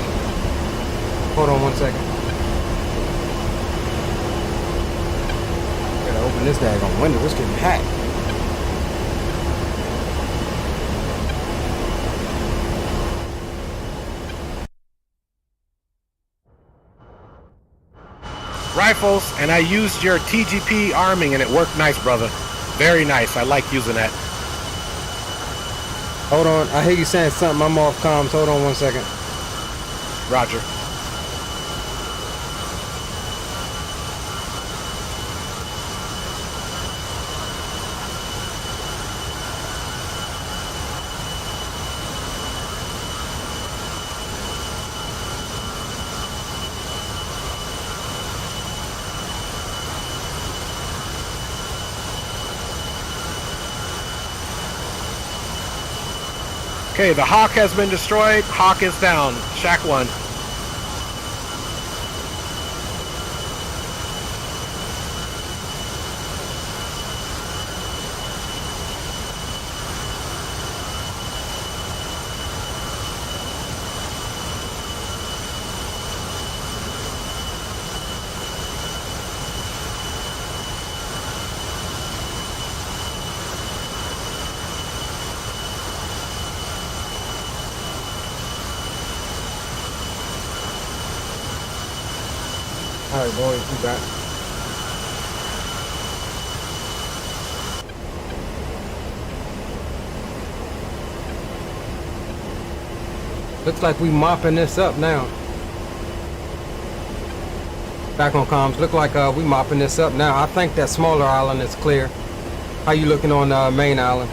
hold on 1 second. Gotta open this daggone window. It's getting hot. Rifles, and I used your TGP arming and it worked nice, brother. Very nice. I like using that. Hold on. I hear you saying something. I'm off comms. Hold on 1 second. Roger. Okay, the Hawk has been destroyed. Hawk is down. Shack 1. All right, boys, we back. Looks like we mopping this up now. Back on comms. Look like we mopping this up now. I think that smaller island is clear. How you looking on main island?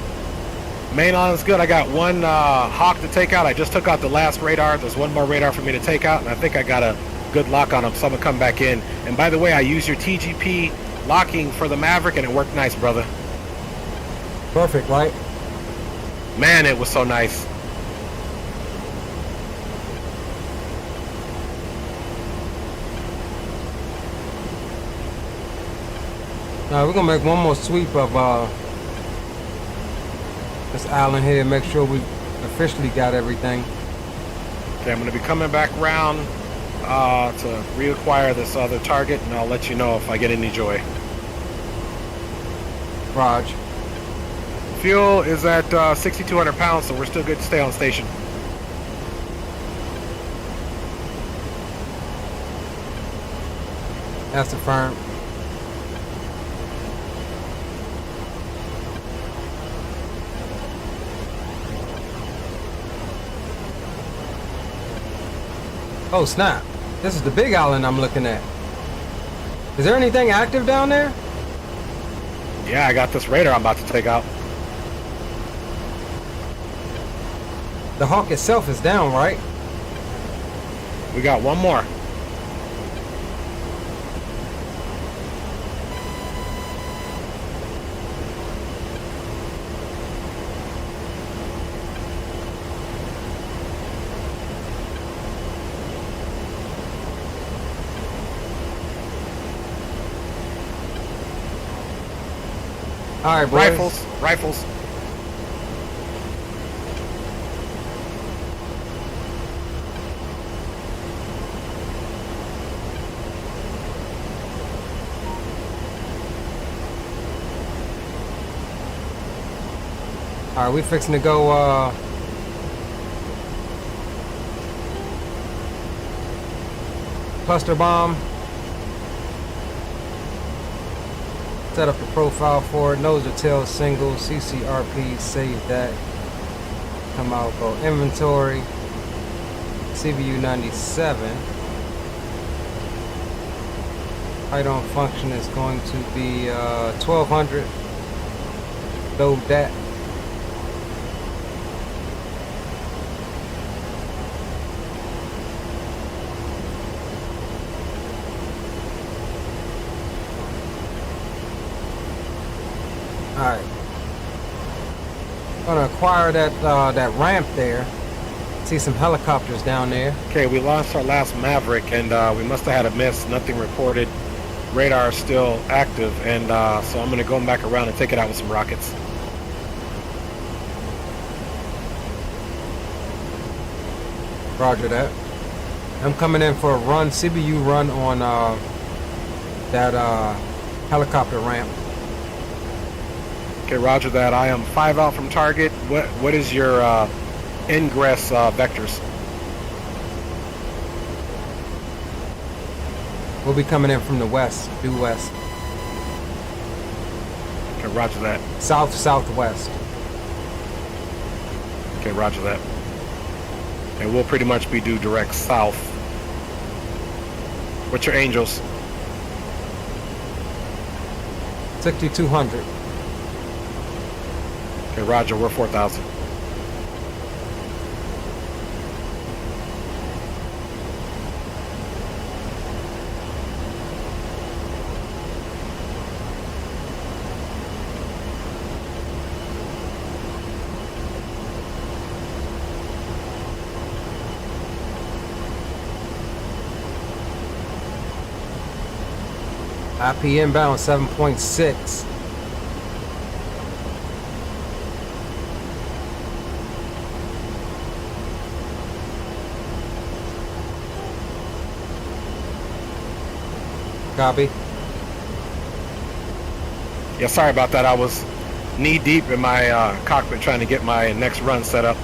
Main island's good. I got one Hawk to take out. I just took out the last radar. There's one more radar for me to take out, and I think I got a good lock on him, so I'm gonna come back in. And by the way, I used your TGP locking for the Maverick, and it worked nice, brother. Perfect, right? Man, it was so nice. Now we're gonna make one more sweep of this island here, make sure we officially got everything. Okay, I'm gonna be coming back around to reacquire this other target, and I'll let you know if I get any joy. Raj. Fuel is at 6,200 pounds, so we're still good to stay on station. That's affirmed. Oh snap. This is the big island I'm looking at. Is there anything active down there? Yeah, I got this radar I'm about to take out. The Hawk itself is down, right? We got one more. All right, boys. Rifles. All right, we fixing to go. Cluster bomb. Set up the profile for it. Nose or tail single. CCRP. Save that. come out, go inventory, CVU 97. Height on function is going to be 1200. Load that. Alright. Gonna acquire that ramp there. See some helicopters down there. Okay, we lost our last Maverick, and we must have had a miss. Nothing reported. Radar is still active, and so I'm gonna go back around and take it out with some rockets. Roger that. I'm coming in for a run, CBU run on that helicopter ramp. Okay, roger that. I am 5 out from target. What is your ingress vectors? We'll be coming in from the west, due west. Okay, roger that. Southwest. Okay, roger that. And we'll pretty much be due direct south. What's your angels? 6200. Okay, roger, we're 4,000. IP inbound 7.6. Copy. Yeah, sorry about that. I was knee deep in my cockpit trying to get my next run set up.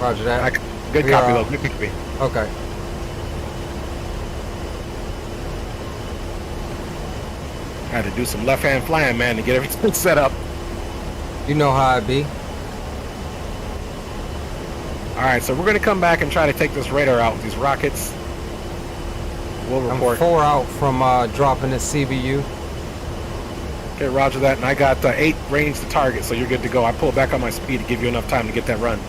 Roger that. Good We copy, are- though. Good copy. Okay. Had to do some left-hand flying, man, to get everything set up. You know how it be. All right, so we're going to come back and try to take this radar out with these rockets. We'll I'm report. 4 out from dropping this CBU. Okay, roger that. And I got 8 range to target, so you're good to go. I pulled back on my speed to give you enough time to get that run.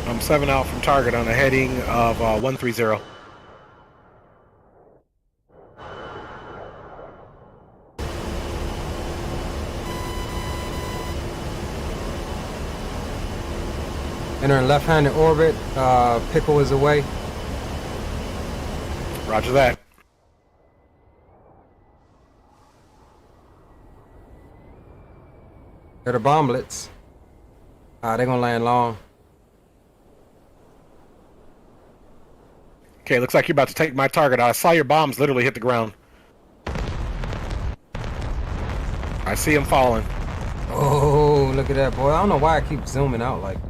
I'm 7 out from target on a heading of 130. Entering left-handed orbit. Pickle is away. Roger that. They're the bomblets. They're gonna land long. Okay, looks like you're about to take my target. I saw your bombs literally hit the ground. I see him falling. Oh, look at that, boy. I don't know why I keep zooming out like that.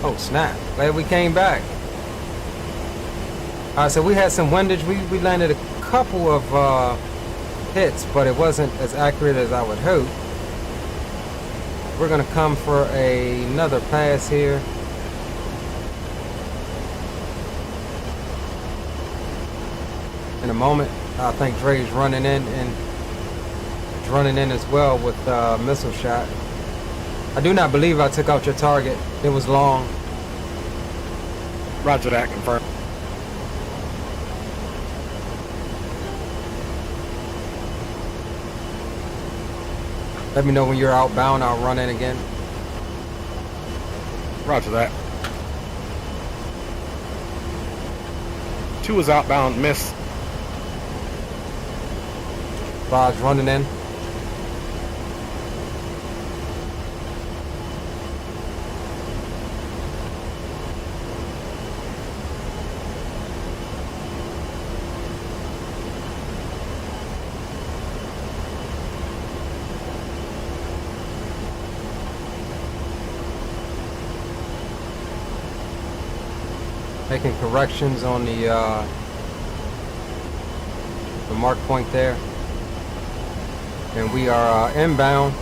Oh, snap. Glad we came back. Alright, so we had some windage. We landed a couple of hits, but it wasn't as accurate as I would hope. We're gonna come for another pass here. In a moment, I think Dre's running in and is running in as well with missile shot. I do not believe I took out your target. It was long. Roger that, confirmed. Let me know when you're outbound. I'll run in again. Roger that. 2 is outbound, miss. Raj running in. making corrections on the mark point there. And we are inbound.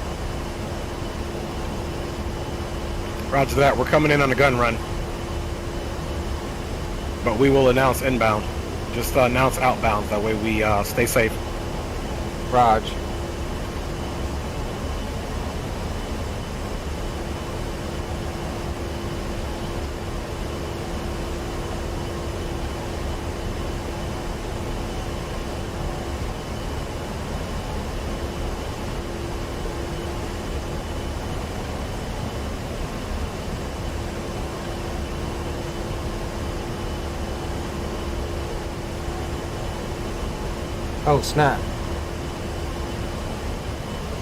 Roger that. We're coming in on a gun run. But we will announce inbound. Just announce outbound. That way we stay safe. Raj. Oh snap.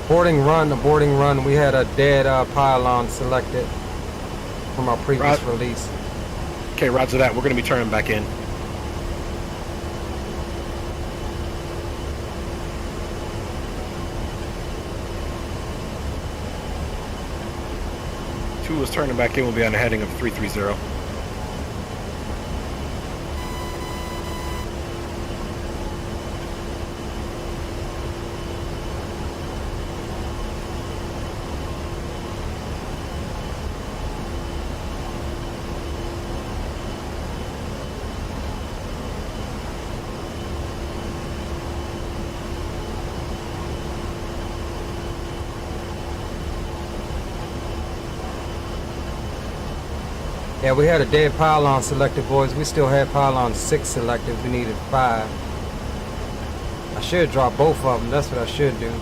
Boarding run. We had a dead pylon selected from our previous release. Okay, roger that. We're going to be turning back in. Two is turning back in. We'll be on a heading of 330. Yeah, we had a dead pylon selected, boys. We still had pylon 6 selected. We needed 5. I should drop both of them. That's what I should do.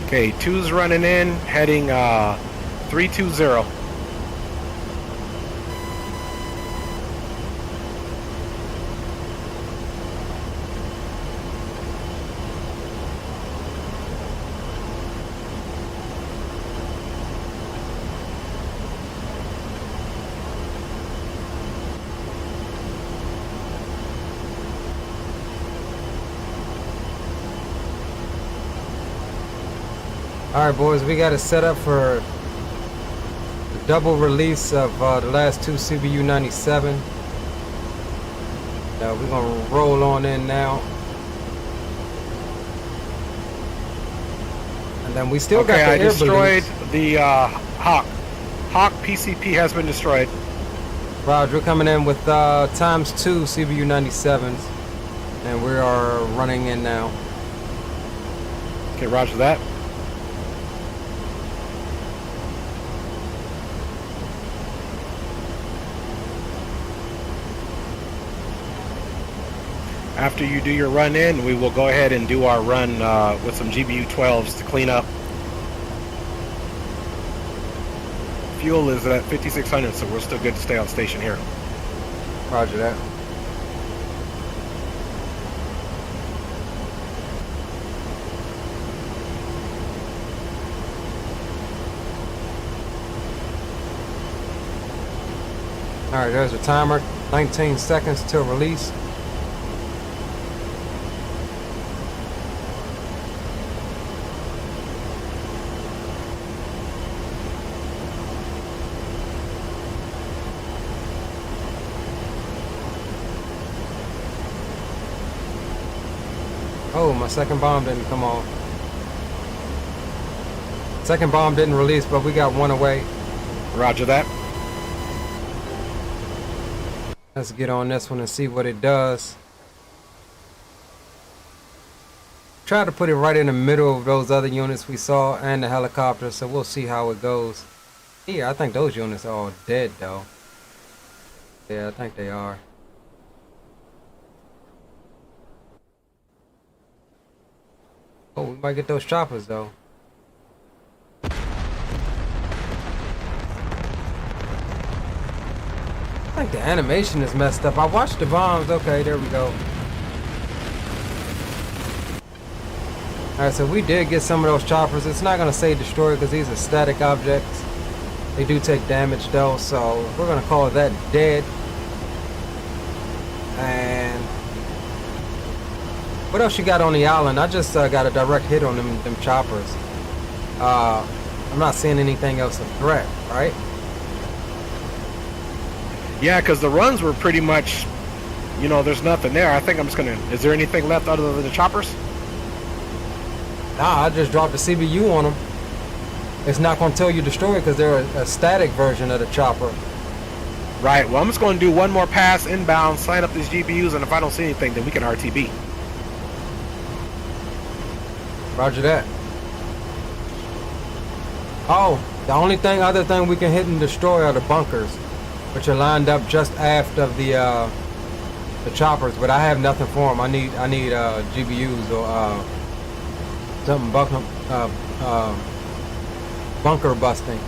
Okay, two's running in, heading 320. Alright boys, we got it set up for the double release of the last 2 CBU 97. We're going to roll on in now. And then we still got the I air destroyed balloons. the Hawk. Hawk PCP has been destroyed. Roger, we're coming in with ×2 CBU 97s. And we are running in now. Okay, roger that. After you do your run in, we will go ahead and do our run with some GBU 12s to clean up. Fuel is at 5,600, so we're still good to stay on station here. Roger that. Alright, there's a timer. 19 seconds till release. Oh, my second bomb didn't come on. Second bomb didn't release, but we got one away. Roger that. Let's get on this one and see what it does. Try to put it right in the middle of those other units we saw and the helicopter, so we'll see how it goes. Yeah, I think those units are all dead though. Yeah, I think they are. Oh, we might get those choppers though. I think the animation is messed up. I watched the bombs. Okay, there we go. Alright, so we did get some of those choppers. It's not going to say destroyed because these are static objects. They do take damage though, so we're going to call that dead. And What else you got on the island? I just got a direct hit on them choppers. I'm not seeing anything else of threat, right? Yeah, because the runs were pretty much, you know, there's nothing there. I think I'm just gonna. Is there anything left other than the choppers? Nah, I just dropped the CBU on them. It's not going to tell you destroy because they're a static version of the chopper. Right. Well, I'm just going to do one more pass inbound, sign up these GPUs, and if I don't see anything, then we can RTB. Roger that. Oh, the only other thing we can hit and destroy are the bunkers, which are lined up just aft of the choppers. But I have nothing for them. I need GPUs or something bunker busting.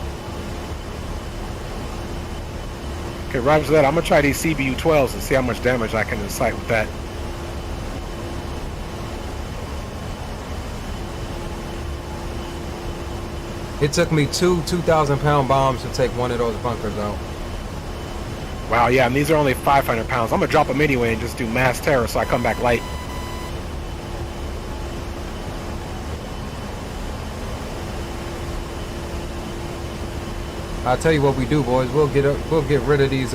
Okay, roger that. I'm gonna try these CBU 12s and see how much damage I can incite with that. It took me two 2,000-pound bombs to take one of those bunkers out. Wow, yeah, and these are only 500 pounds. I'm gonna drop them anyway and just do mass terror so I come back light. I'll tell you what we do, boys. We'll get rid of these.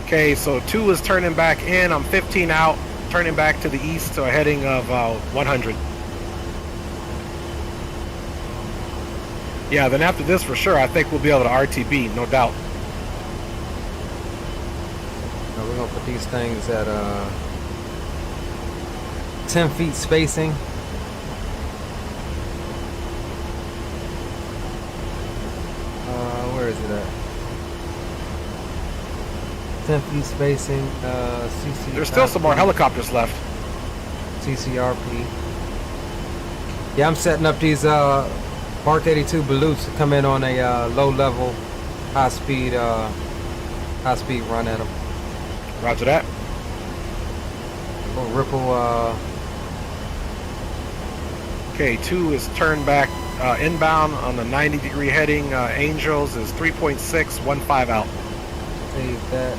Okay, so 2 is turning back in. I'm 15 out, turning back to the east to a heading of 100. Yeah, then after this, for sure, I think we'll be able to RTB, no doubt. Now we're gonna put these things at 10 feet spacing. Where is it at? 10 feet spacing. CCRP. There's still some more helicopters left. CCRP. Yeah, I'm setting up these Mark 82 Balloons to come in on a low level, high speed run at them. Roger that. Little ripple. Okay, 2 is turned back inbound on the 90-degree heading. Angels is 3.6, 15 out. Save that.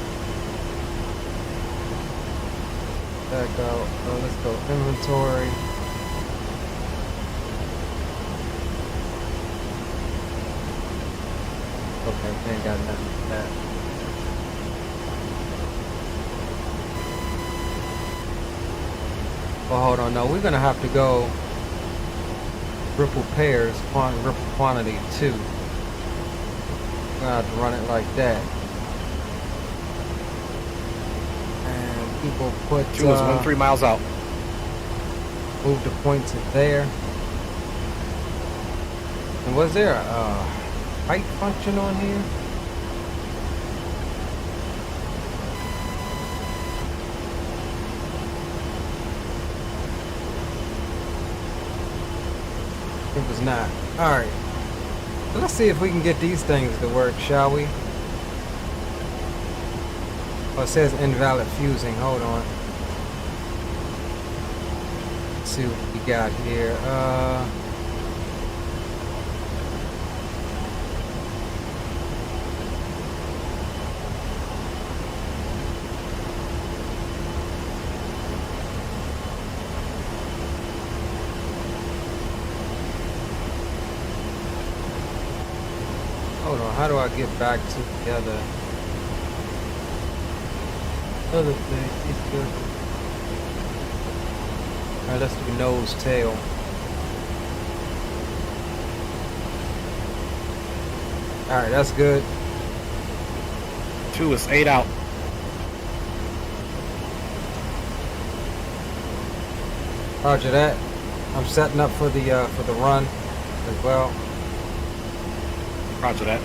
Back out. Let's go inventory. Okay, they ain't got nothing with that. Well, hold on. No, we're gonna have to go ripple pairs, ripple quantity 2. We're gonna have to run it like that. And people put 2 is 13 miles out. move the points in there. And was there a height function on here? It was not. Alright. So let's see if we can get these things to work, shall we? Oh, it says invalid fusing. Hold on. Let's see what we got here. Hold on, how do I get back to the other thing? It's good. Alright, let's do nose, tail. Alright, that's good. 2 is 8 out. Roger that. I'm setting up for the run as well. Roger that.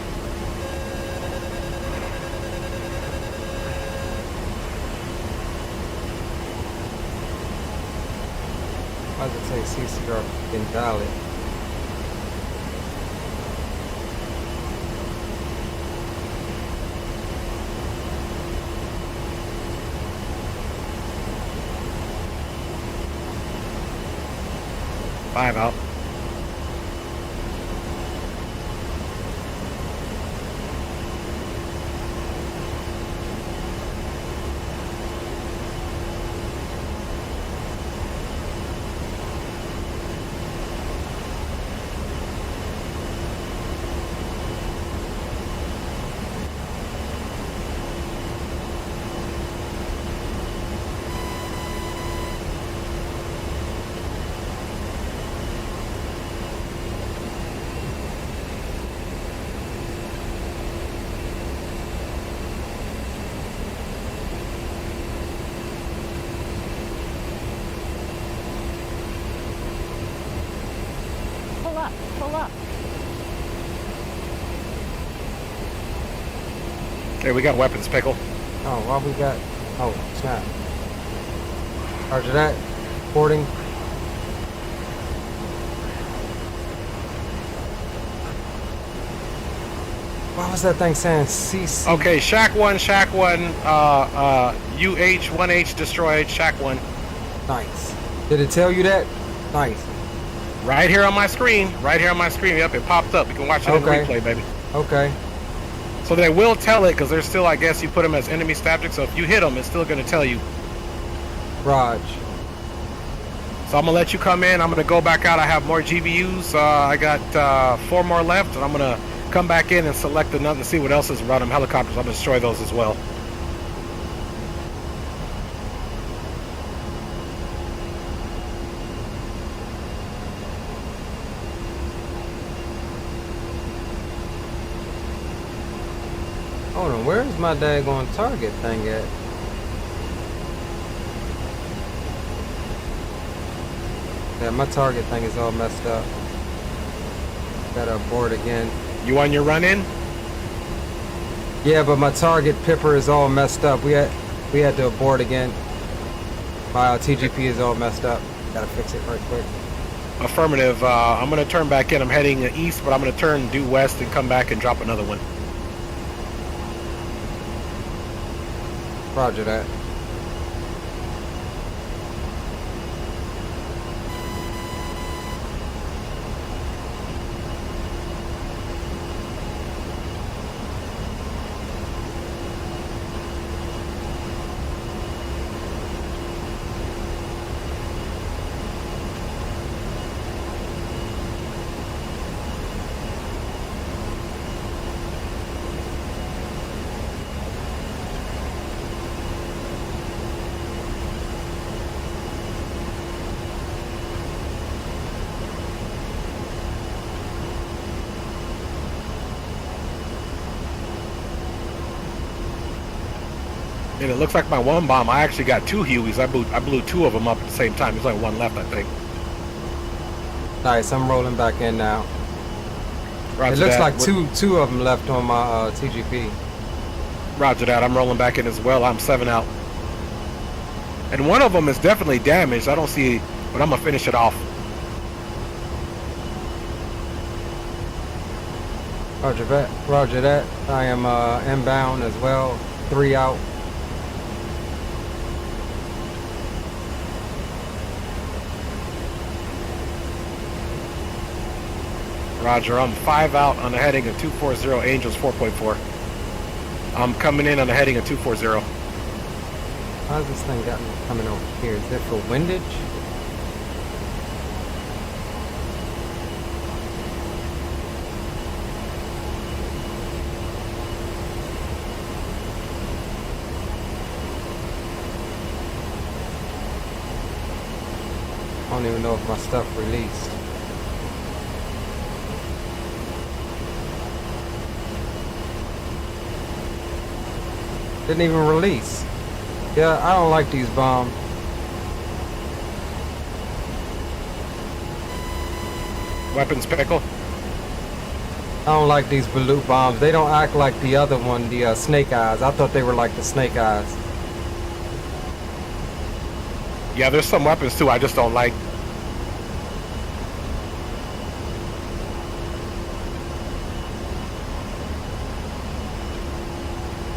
Why does it say CCRP invalid? Five out. Okay, we got weapons, Pickle. Oh, why we got... Oh, snap. Roger that. Boarding. Why was that thing saying CC? Okay, Shack 1, UH-1H destroyed, Shack 1. Nice. Did it tell you that? Nice. Right here on my screen. Yep, it popped up. You can watch it in the replay, baby. Okay. So they will tell it, because they're still, I guess, you put them as enemy subjects, so if you hit them, it's still going to tell you. Raj. So I'm going to let you come in. I'm going to go back out. I have more GBUs. I got 4 more left, and I'm going to come back in and select another and see what else is around them helicopters. I'm going to destroy those as well. Hold on, where's my daggone target thing at? Yeah, my target thing is all messed up. Gotta abort again. You on your run in? Yeah, but my target pipper is all messed up. We had to abort again. My TGP is all messed up. Gotta fix it right quick. Affirmative. I'm going to turn back in. I'm heading east, but I'm going to turn due west and come back and drop another one. Roger that. And it looks like my one bomb, I actually got 2 Hueys. I blew 2 of them up at the same time. There's only 1 left, I think. Nice, I'm rolling back in now. Roger it looks that. like two of them left on my TGP. Roger that. I'm rolling back in as well. I'm 7 out. And one of them is definitely damaged. I don't see, but I'm going to finish it off. Roger that. Roger that. I am inbound as well. 3 out. Roger, I'm 5 out on the heading of 240, Angels 4.4. I'm coming in on the heading of 240. How's this thing got me coming over here? Is it for windage? I don't even know if my stuff released. Didn't even release. Yeah, I don't like these bombs. Weapons, Pickle. I don't like these balut bombs. They don't act like the other one, the snake eyes. I thought they were like the snake eyes. Yeah, there's some weapons too I just don't like.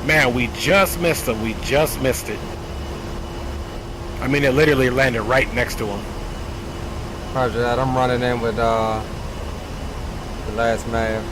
Man, we just missed him. We just missed it. I mean, it literally landed right next to him. Roger that. I'm running in with the last MAV.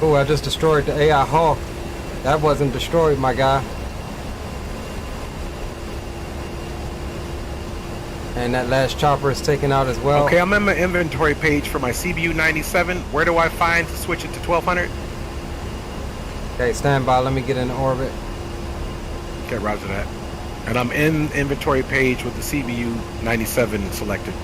Oh, I just destroyed the AI Hawk. That wasn't destroyed, my guy. And that last chopper is taken out as well. Okay, I'm in my inventory page for my CBU 97. Where do I find to switch it to 1200? Okay, stand by. Let me get in orbit. Okay, roger that. And I'm in inventory page with the CBU 97 selected.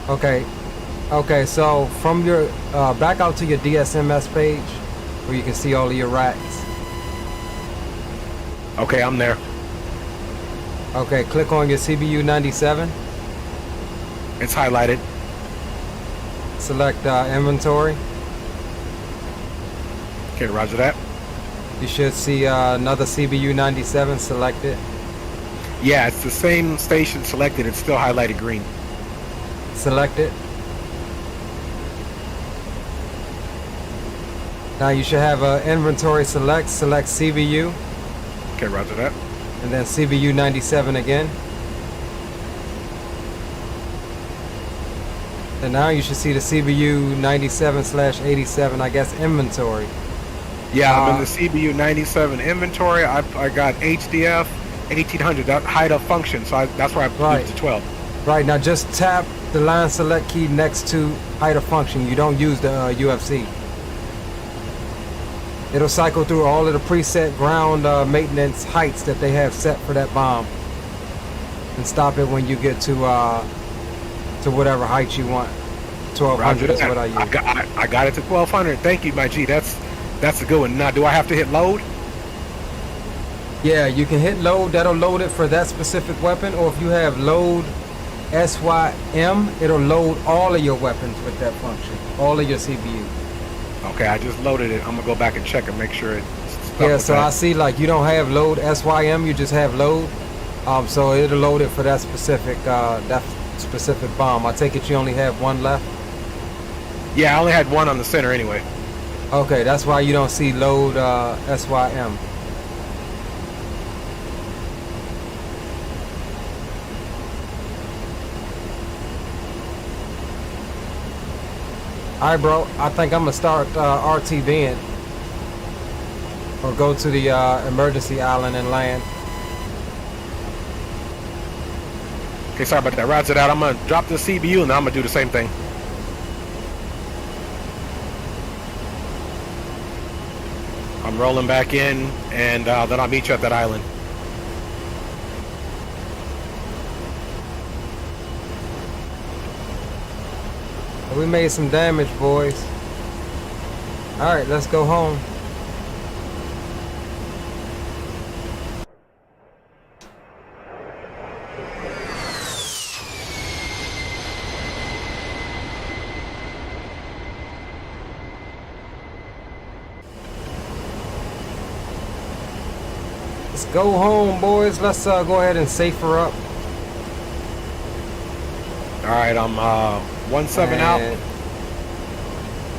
Okay. Okay, so from your back out to your DSMS page where you can see all of your racks. Okay, I'm there. Okay, click on your CBU 97. It's highlighted. Select inventory. Okay, roger that. You should see another CBU 97 selected. Yeah, it's the same station selected. It's still highlighted green. Select it. Now you should have an inventory select CBU, Okay, roger that. and then CBU 97 again. And now you should see the CBU 97/87, I guess, inventory. Yeah, I'm in the CBU 97 inventory. I got HDF 1800, that hide up function, so that's where I Right. moved to 12. Right, now just tap the line select key next to hide a function. You don't use the UFC. It'll cycle through all of the preset ground maintenance heights that they have set for that bomb, and stop it when you get to whatever height you want. 1200 is what I use. I got it to 1200. Thank you, my G. That's a good one. Now, do I have to hit load? Yeah, you can hit load. That'll load it for that specific weapon, or if you have load SYM, it'll load all of your weapons with that function, all of your CPU. Okay, I just loaded it. I'm gonna go back and check and make sure it's stuck Yeah, with so that. I see like you don't have load SYM, you just have load. So it'll load it for that specific bomb. I take it you only have one left. Yeah, I only had one on the center anyway. Okay, that's why you don't see load SYM. Alright, bro, I think I'm gonna start RTVing or go to the emergency island and land. Okay, sorry about that. Roger that. I'm gonna drop the CBU and then I'm gonna do the same thing. I'm rolling back in, and then I'll meet you at that island. We made some damage, boys. Alright, let's go home. Let's go home, boys. Let's go ahead and safer up. Alright, I'm 1-7 out.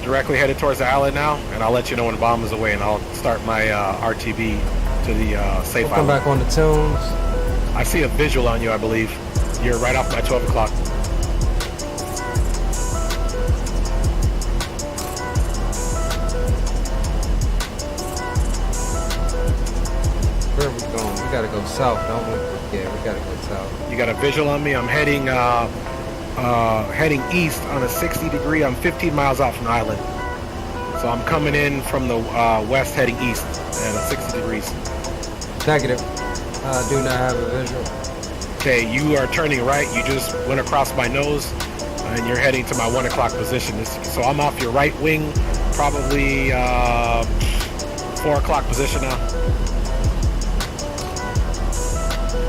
Directly headed towards the island now, and I'll let you know when the bomb is away, and I'll start my RTB to the safe Come island. back on the tunes. I see a visual on you, I believe. You're right off my 12 o'clock. Where are we going? We gotta go south, don't we? Yeah, we gotta go south. You got a visual on me. I'm heading east on a 60 degree. I'm 15 miles out from the island. So I'm coming in from the west heading east at 60 degrees. Negative. I do not have a visual. Okay, you are turning right. You just went across my nose and you're heading to my 1 o'clock position. So I'm off your right wing, probably 4 o'clock position now.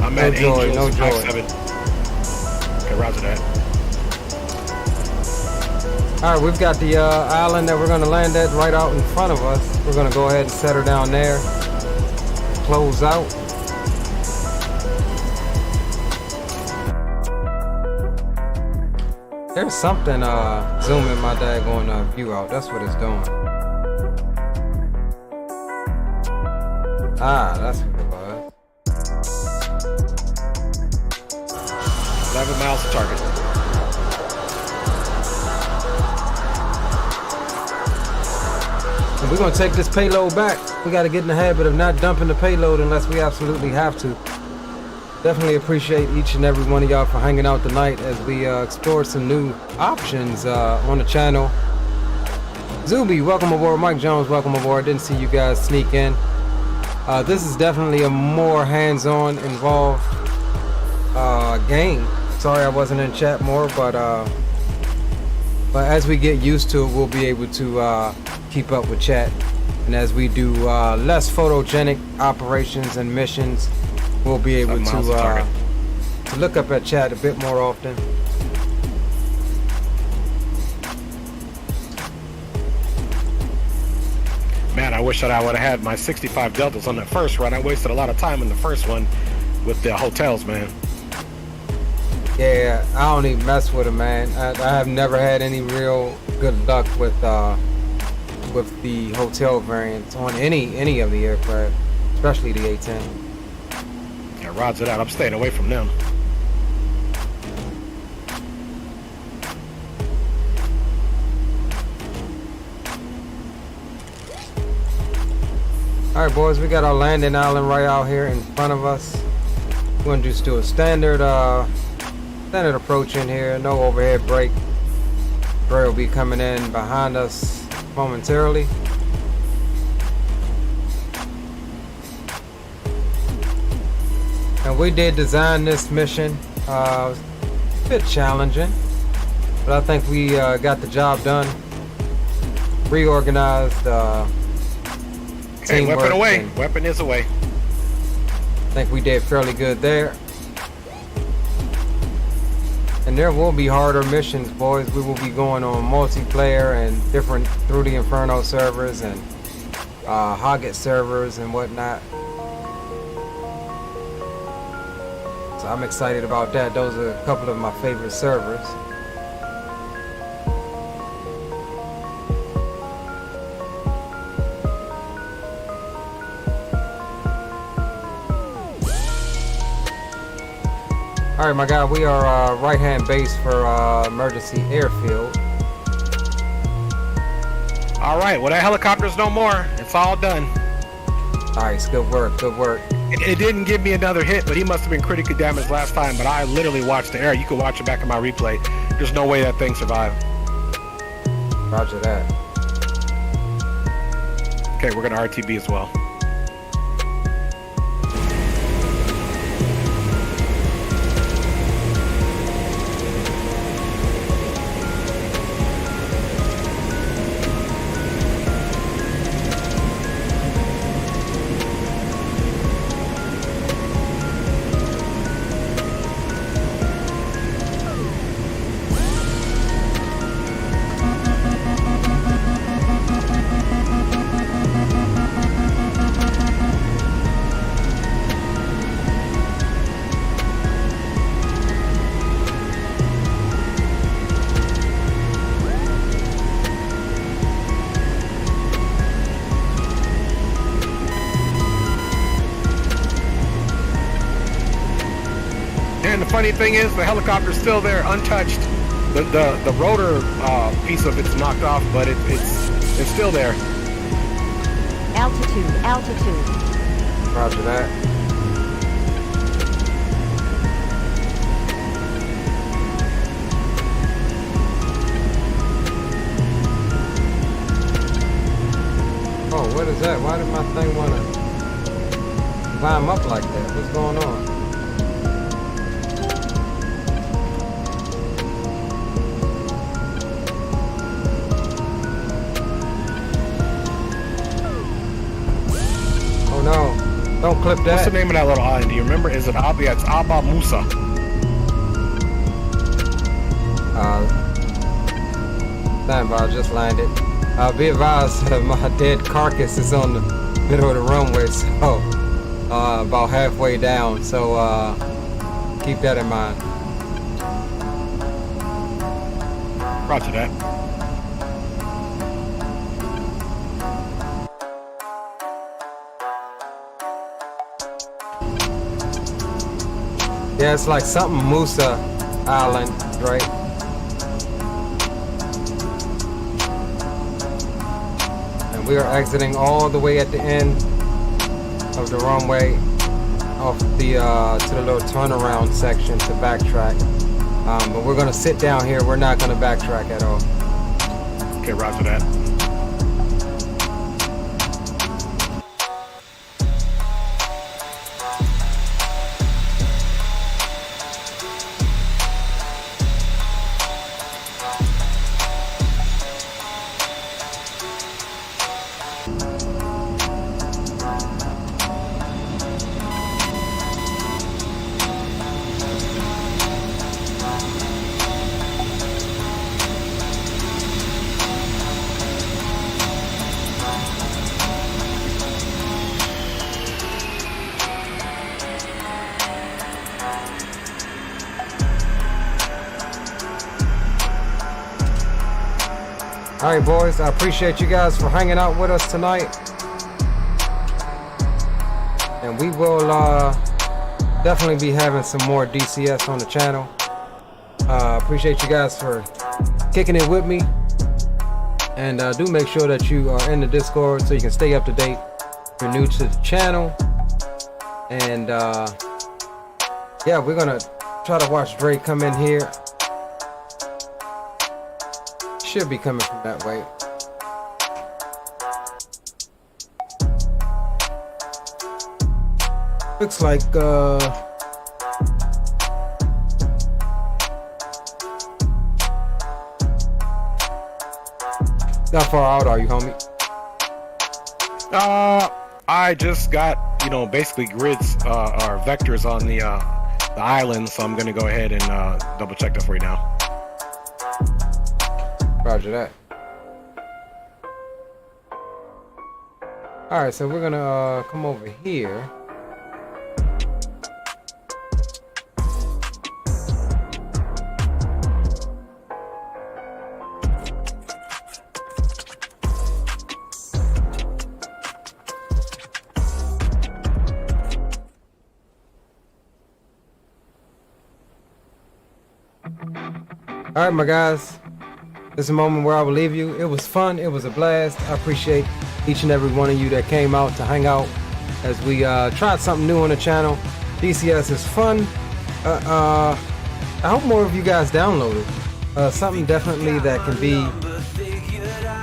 I'm No at joy, Angels no joy. 57. Okay, roger that. Alright, we've got the island that we're going to land at right out in front of us. We're going to go ahead and set her down there. Close out. There's something zooming my daggone view out. That's what it's doing. Ah, that's what it was. 11 miles to target. And we're gonna take this payload back. We gotta get in the habit of not dumping the payload unless we absolutely have to. Definitely appreciate each and every one of y'all for hanging out tonight as we explore some new options on the channel. Zuby, welcome aboard. Mike Jones, welcome aboard. Didn't see you guys sneak in. This is definitely a more hands-on involved game. Sorry I wasn't in chat more, but as we get used to it, we'll be able to keep up with chat. And as we do less photogenic operations and missions, we'll be able to look up at chat a bit more often. Man, I wish that I would have had my 65 Deltas on that first run. I wasted a lot of time in the first one with the hotels, man. Yeah, I don't even mess with them, man. I have never had any real good luck with the hotel variants on any of the aircraft, especially the A10. Yeah, rods it out. I'm staying away from them. All right, boys, we got our landing island right out here in front of us. We're gonna just do a standard approach in here. No overhead brake. Dre will be coming in behind us momentarily. And we did design this mission. A bit challenging, but I think we got the job done. Reorganized. Hey, weapon away. Weapon is away. I think we did fairly good there. And there will be harder missions, boys. We will be going on multiplayer and different through the Inferno servers and Hoggett servers and whatnot. So I'm excited about that. Those are a couple of my favorite servers. All right, my guy, we are right-hand base for emergency airfield. All right, well, that helicopter's no more. It's all done. Nice, good work, good work. It didn't give me another hit, but he must have been critically damaged last time, but I literally watched the air. You can watch it back in my replay. There's no way that thing survived. Roger that. Okay, we're gonna RTB as well. And the funny thing is, the helicopter's still there, untouched. The rotor piece of it's knocked off, but it's still there. Altitude, altitude. Roger that. Oh, what is that? Why did my thing want to climb up like that? What's going on? Oh no, don't clip that. What's the name of that little island? Do you remember? Is it Abba? Yeah, it's Abba Musa. Stand by, just landed. Be advised, my dead carcass is on the middle of the runway, so about halfway down, so keep that in mind. Roger that. Yeah, it's like something Musa. island, right? And we are exiting all the way at the end of the runway off the to the little turnaround section to backtrack. But we're gonna sit down here. We're not gonna backtrack at all. Okay, roger that. All right, boys, I appreciate you guys for hanging out with us tonight. And we will definitely be having some more DCS on the channel. Appreciate you guys for kicking it with me. And do make sure that you are in the Discord so you can stay up to date if you're new to the channel. And yeah, we're gonna try to watch Drake come in here. Should be coming from that way. Looks like how far out are you, homie? I just got, you know, basically grids or vectors on the island, so I'm gonna go ahead and double check that for you now. Roger that. All right, so we're gonna come over here. All right, my guys. This is a moment where I will leave you. It was fun. It was a blast. I appreciate each and every one of you that came out to hang out as we tried something new on the channel. DCS is fun. I hope more of you guys download it. Something definitely that can be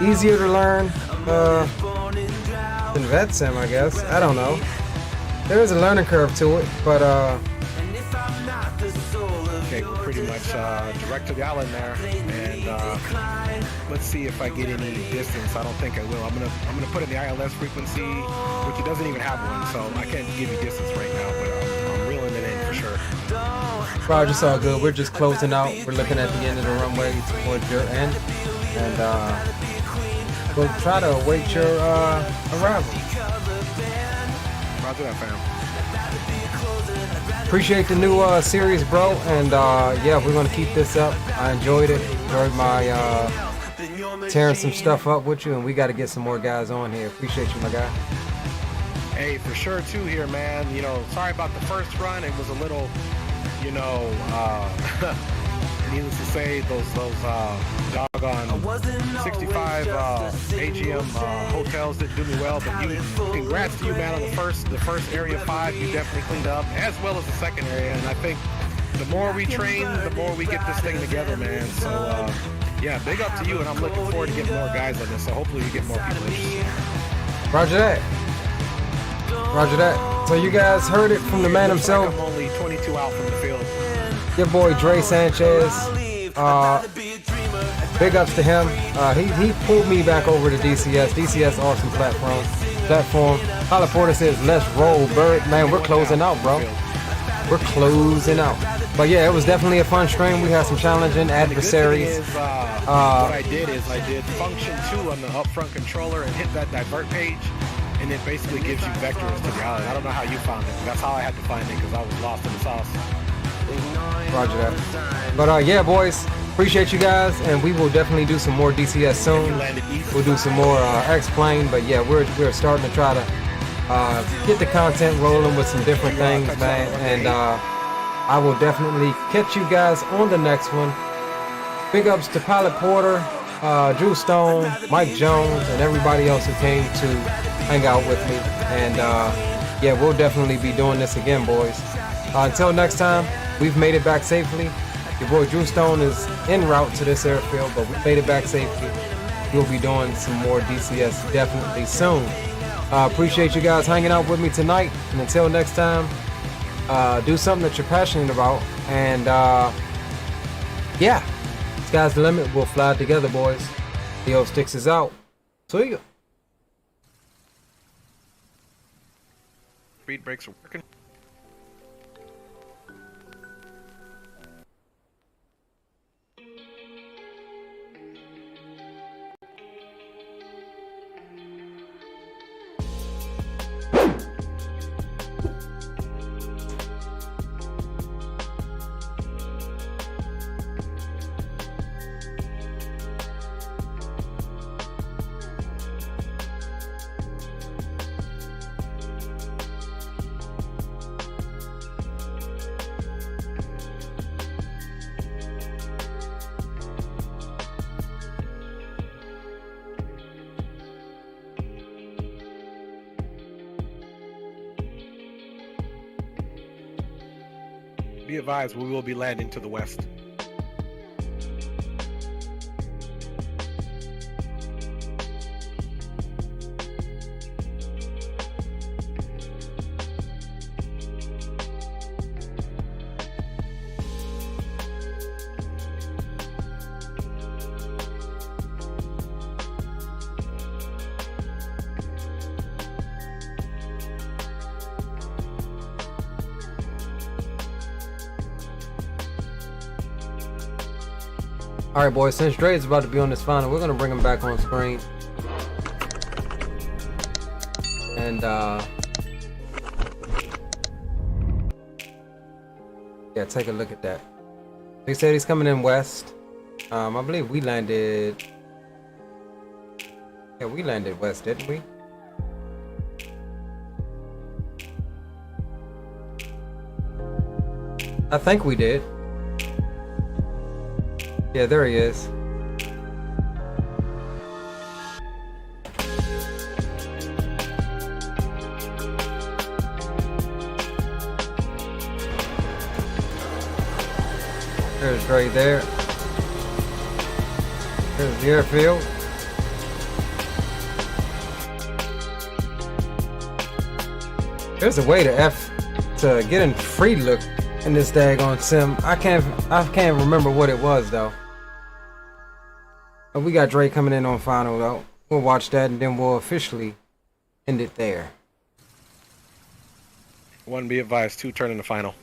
easier to learn than VetSim, I guess. I don't know. There is a learning curve to it, but okay, we're pretty much direct to the island there, and let's see if I get any distance. I don't think I will. I'm gonna put in the ILS frequency, which it doesn't even have one, so I can't give you distance right now, but I'm reeling it in for sure. Roger, it's all good. We're just closing out. We're looking at the end of the runway towards your end, and we'll try to await your arrival. Roger that, fam. Appreciate the new series, bro, and yeah, we're gonna keep this up. I enjoyed it. Enjoyed my tearing some stuff up with you, and we got to get some more guys on here. Appreciate you, my guy. Hey, for sure too here, man. You know, sorry about the first run. It was a little, you know, needless to say, those doggone 65 AGM hotels didn't do me well, but congrats to you, man, on the first area 5. You definitely cleaned up, as well as the second area, and I think the more we train, the more we get this thing together, man. So yeah, big up to you, and I'm looking forward to getting more guys on this, so hopefully we get more people interested. Roger that. Roger that. So you guys heard it from the man himself. I'm only 22 out from the field. Your boy Dre Sanchez. Big ups to him. He pulled me back over to DCS. DCS awesome platform. Holly Porter says, let's roll, Bird. Man, we're closing out, bro. We're closing out. But yeah, it was definitely a fun stream. We had some challenging adversaries. What I did is I did function 2 on the upfront controller and hit that divert page, and it basically gives you vectors to the island. I don't know how you found it, but that's how I had to find it because I was lost in the sauce. Roger that. But yeah, boys, appreciate you guys, and we will definitely do some more DCS soon. We'll do some more X-Plane, but yeah, we're starting to try to get the content rolling with some different things, man. And I will definitely catch you guys on the next one. Big ups to Pilot Porter, Drew Stone, Mike Jones, and everybody else who came to hang out with me. And yeah, we'll definitely be doing this again, boys. Until next time, we've made it back safely. Your boy Drew Stone is en route to this airfield, but we made it back safely. We'll be doing some more DCS definitely soon. Appreciate you guys hanging out with me tonight. And until next time, do something that you're passionate about. And yeah, sky's the limit. We'll fly together, boys. Theo Sticks is out. See ya. Speed brakes are working. Be advised, we will be landing to the west. Alright, boys, since Dre is about to be on this final, we're going to bring him back on screen. And, yeah, take a look at that. He said he's coming in west. I believe we landed... Yeah, we landed west, didn't we? I think we did. Yeah, there he is. There's Dre there. There's the airfield. There's a way to get in free look in this daggone sim. I can't remember what it was though. But we got Dre coming in on final though. We'll watch that and then we'll officially end it there. One, be advised, 2 turn in the final.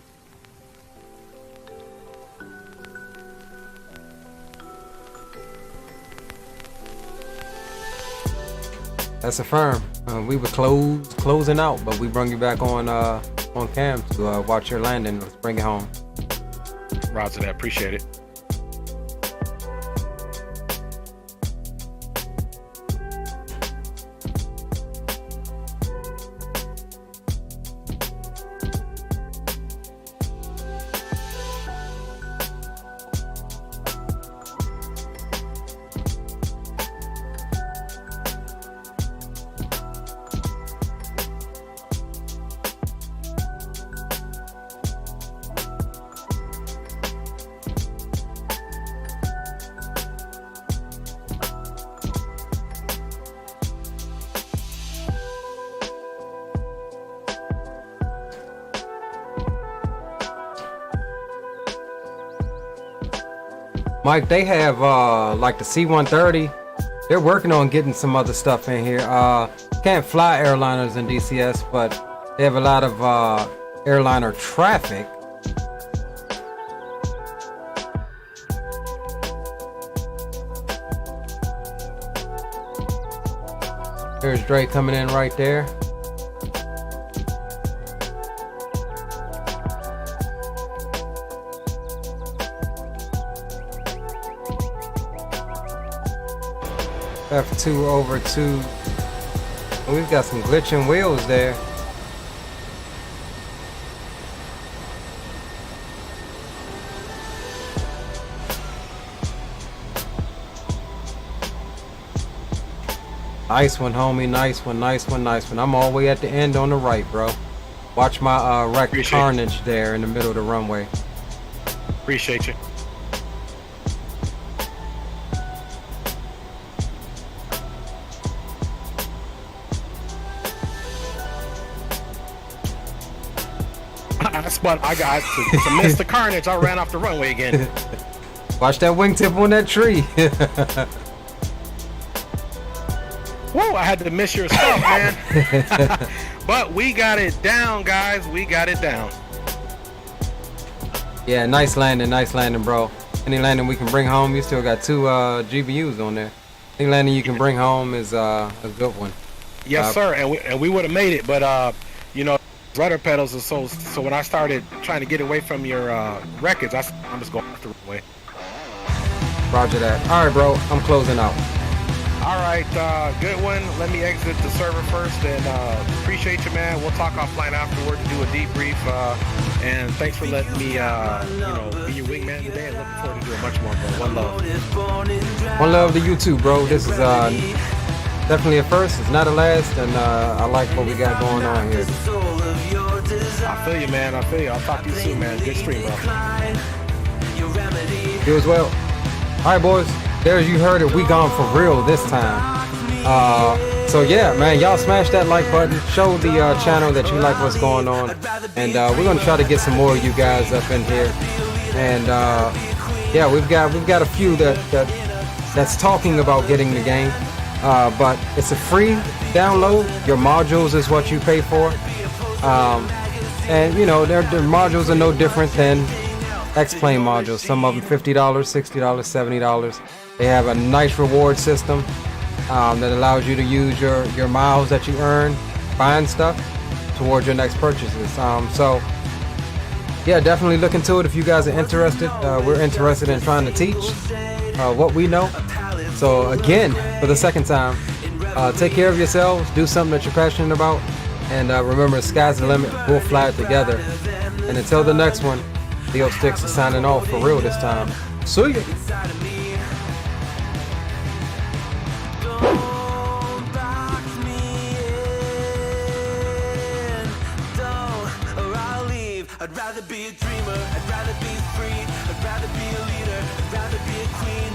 That's a firm. We were closing out, but we bring you back on cam to watch your landing. Let's bring it home. Roger that. Appreciate it. Mike, they have like the C-130. They're working on getting some other stuff in here. Can't fly airliners in DCS, but they have a lot of airliner traffic. There's Dre coming in right there. F2 over 2. We've got some glitching wheels there. Nice one, homie. Nice one, nice one, nice one. I'm all the way at the end on the right, bro. Watch my wreck carnage there in the middle of the runway. Appreciate you. But I got to miss the carnage. I ran off the runway again. Watch that wingtip on that tree. Whoa, I had to miss your stuff, man. But we got it down, guys. We got it down. Yeah, nice landing, bro. Any landing we can bring home. You still got 2 GBUs on there. Any landing you can bring home is a good one. Yes, sir. And we would have made it, but you know, rudder pedals are so when I started trying to get away from your wreckage, I'm just going off the runway. Roger that. All right, bro. I'm closing out. All right, good one. Let me exit the server first, and appreciate you, man. We'll talk offline afterward and do a debrief. And thanks for letting me, you know, be your wingman today. And looking forward to doing much more, bro. One love. One love to you too, bro. This is definitely a first. It's not a last, and I like what we got going on here. I feel you, man. I feel you. I'll talk to you soon, man. Good stream, bro. You as well. All right, boys. There, you heard it. We gone for real this time. So yeah, man, y'all smash that like button. Show the channel that you like what's going on, and we're gonna try to get some more of you guys up in here. And yeah, we've got a few that's talking about getting the game, but it's a free download. Your modules is what you pay for, and you know their modules are no different than X-Plane modules. Some of them $50, $60, $70. They have a nice reward system that allows you to use your miles that you earn buying stuff towards your next purchases. So yeah, definitely look into it if you guys are interested. We're interested in trying to teach what we know. So again, for the second time, take care of yourselves, do something that you're passionate about, and remember, sky's the limit. We'll fly it together. And until the next one, Theo Sticks is signing off for real this time. See ya. I'd rather be a dreamer, I'd rather be free, I'd rather be a leader, I'd rather be a queen.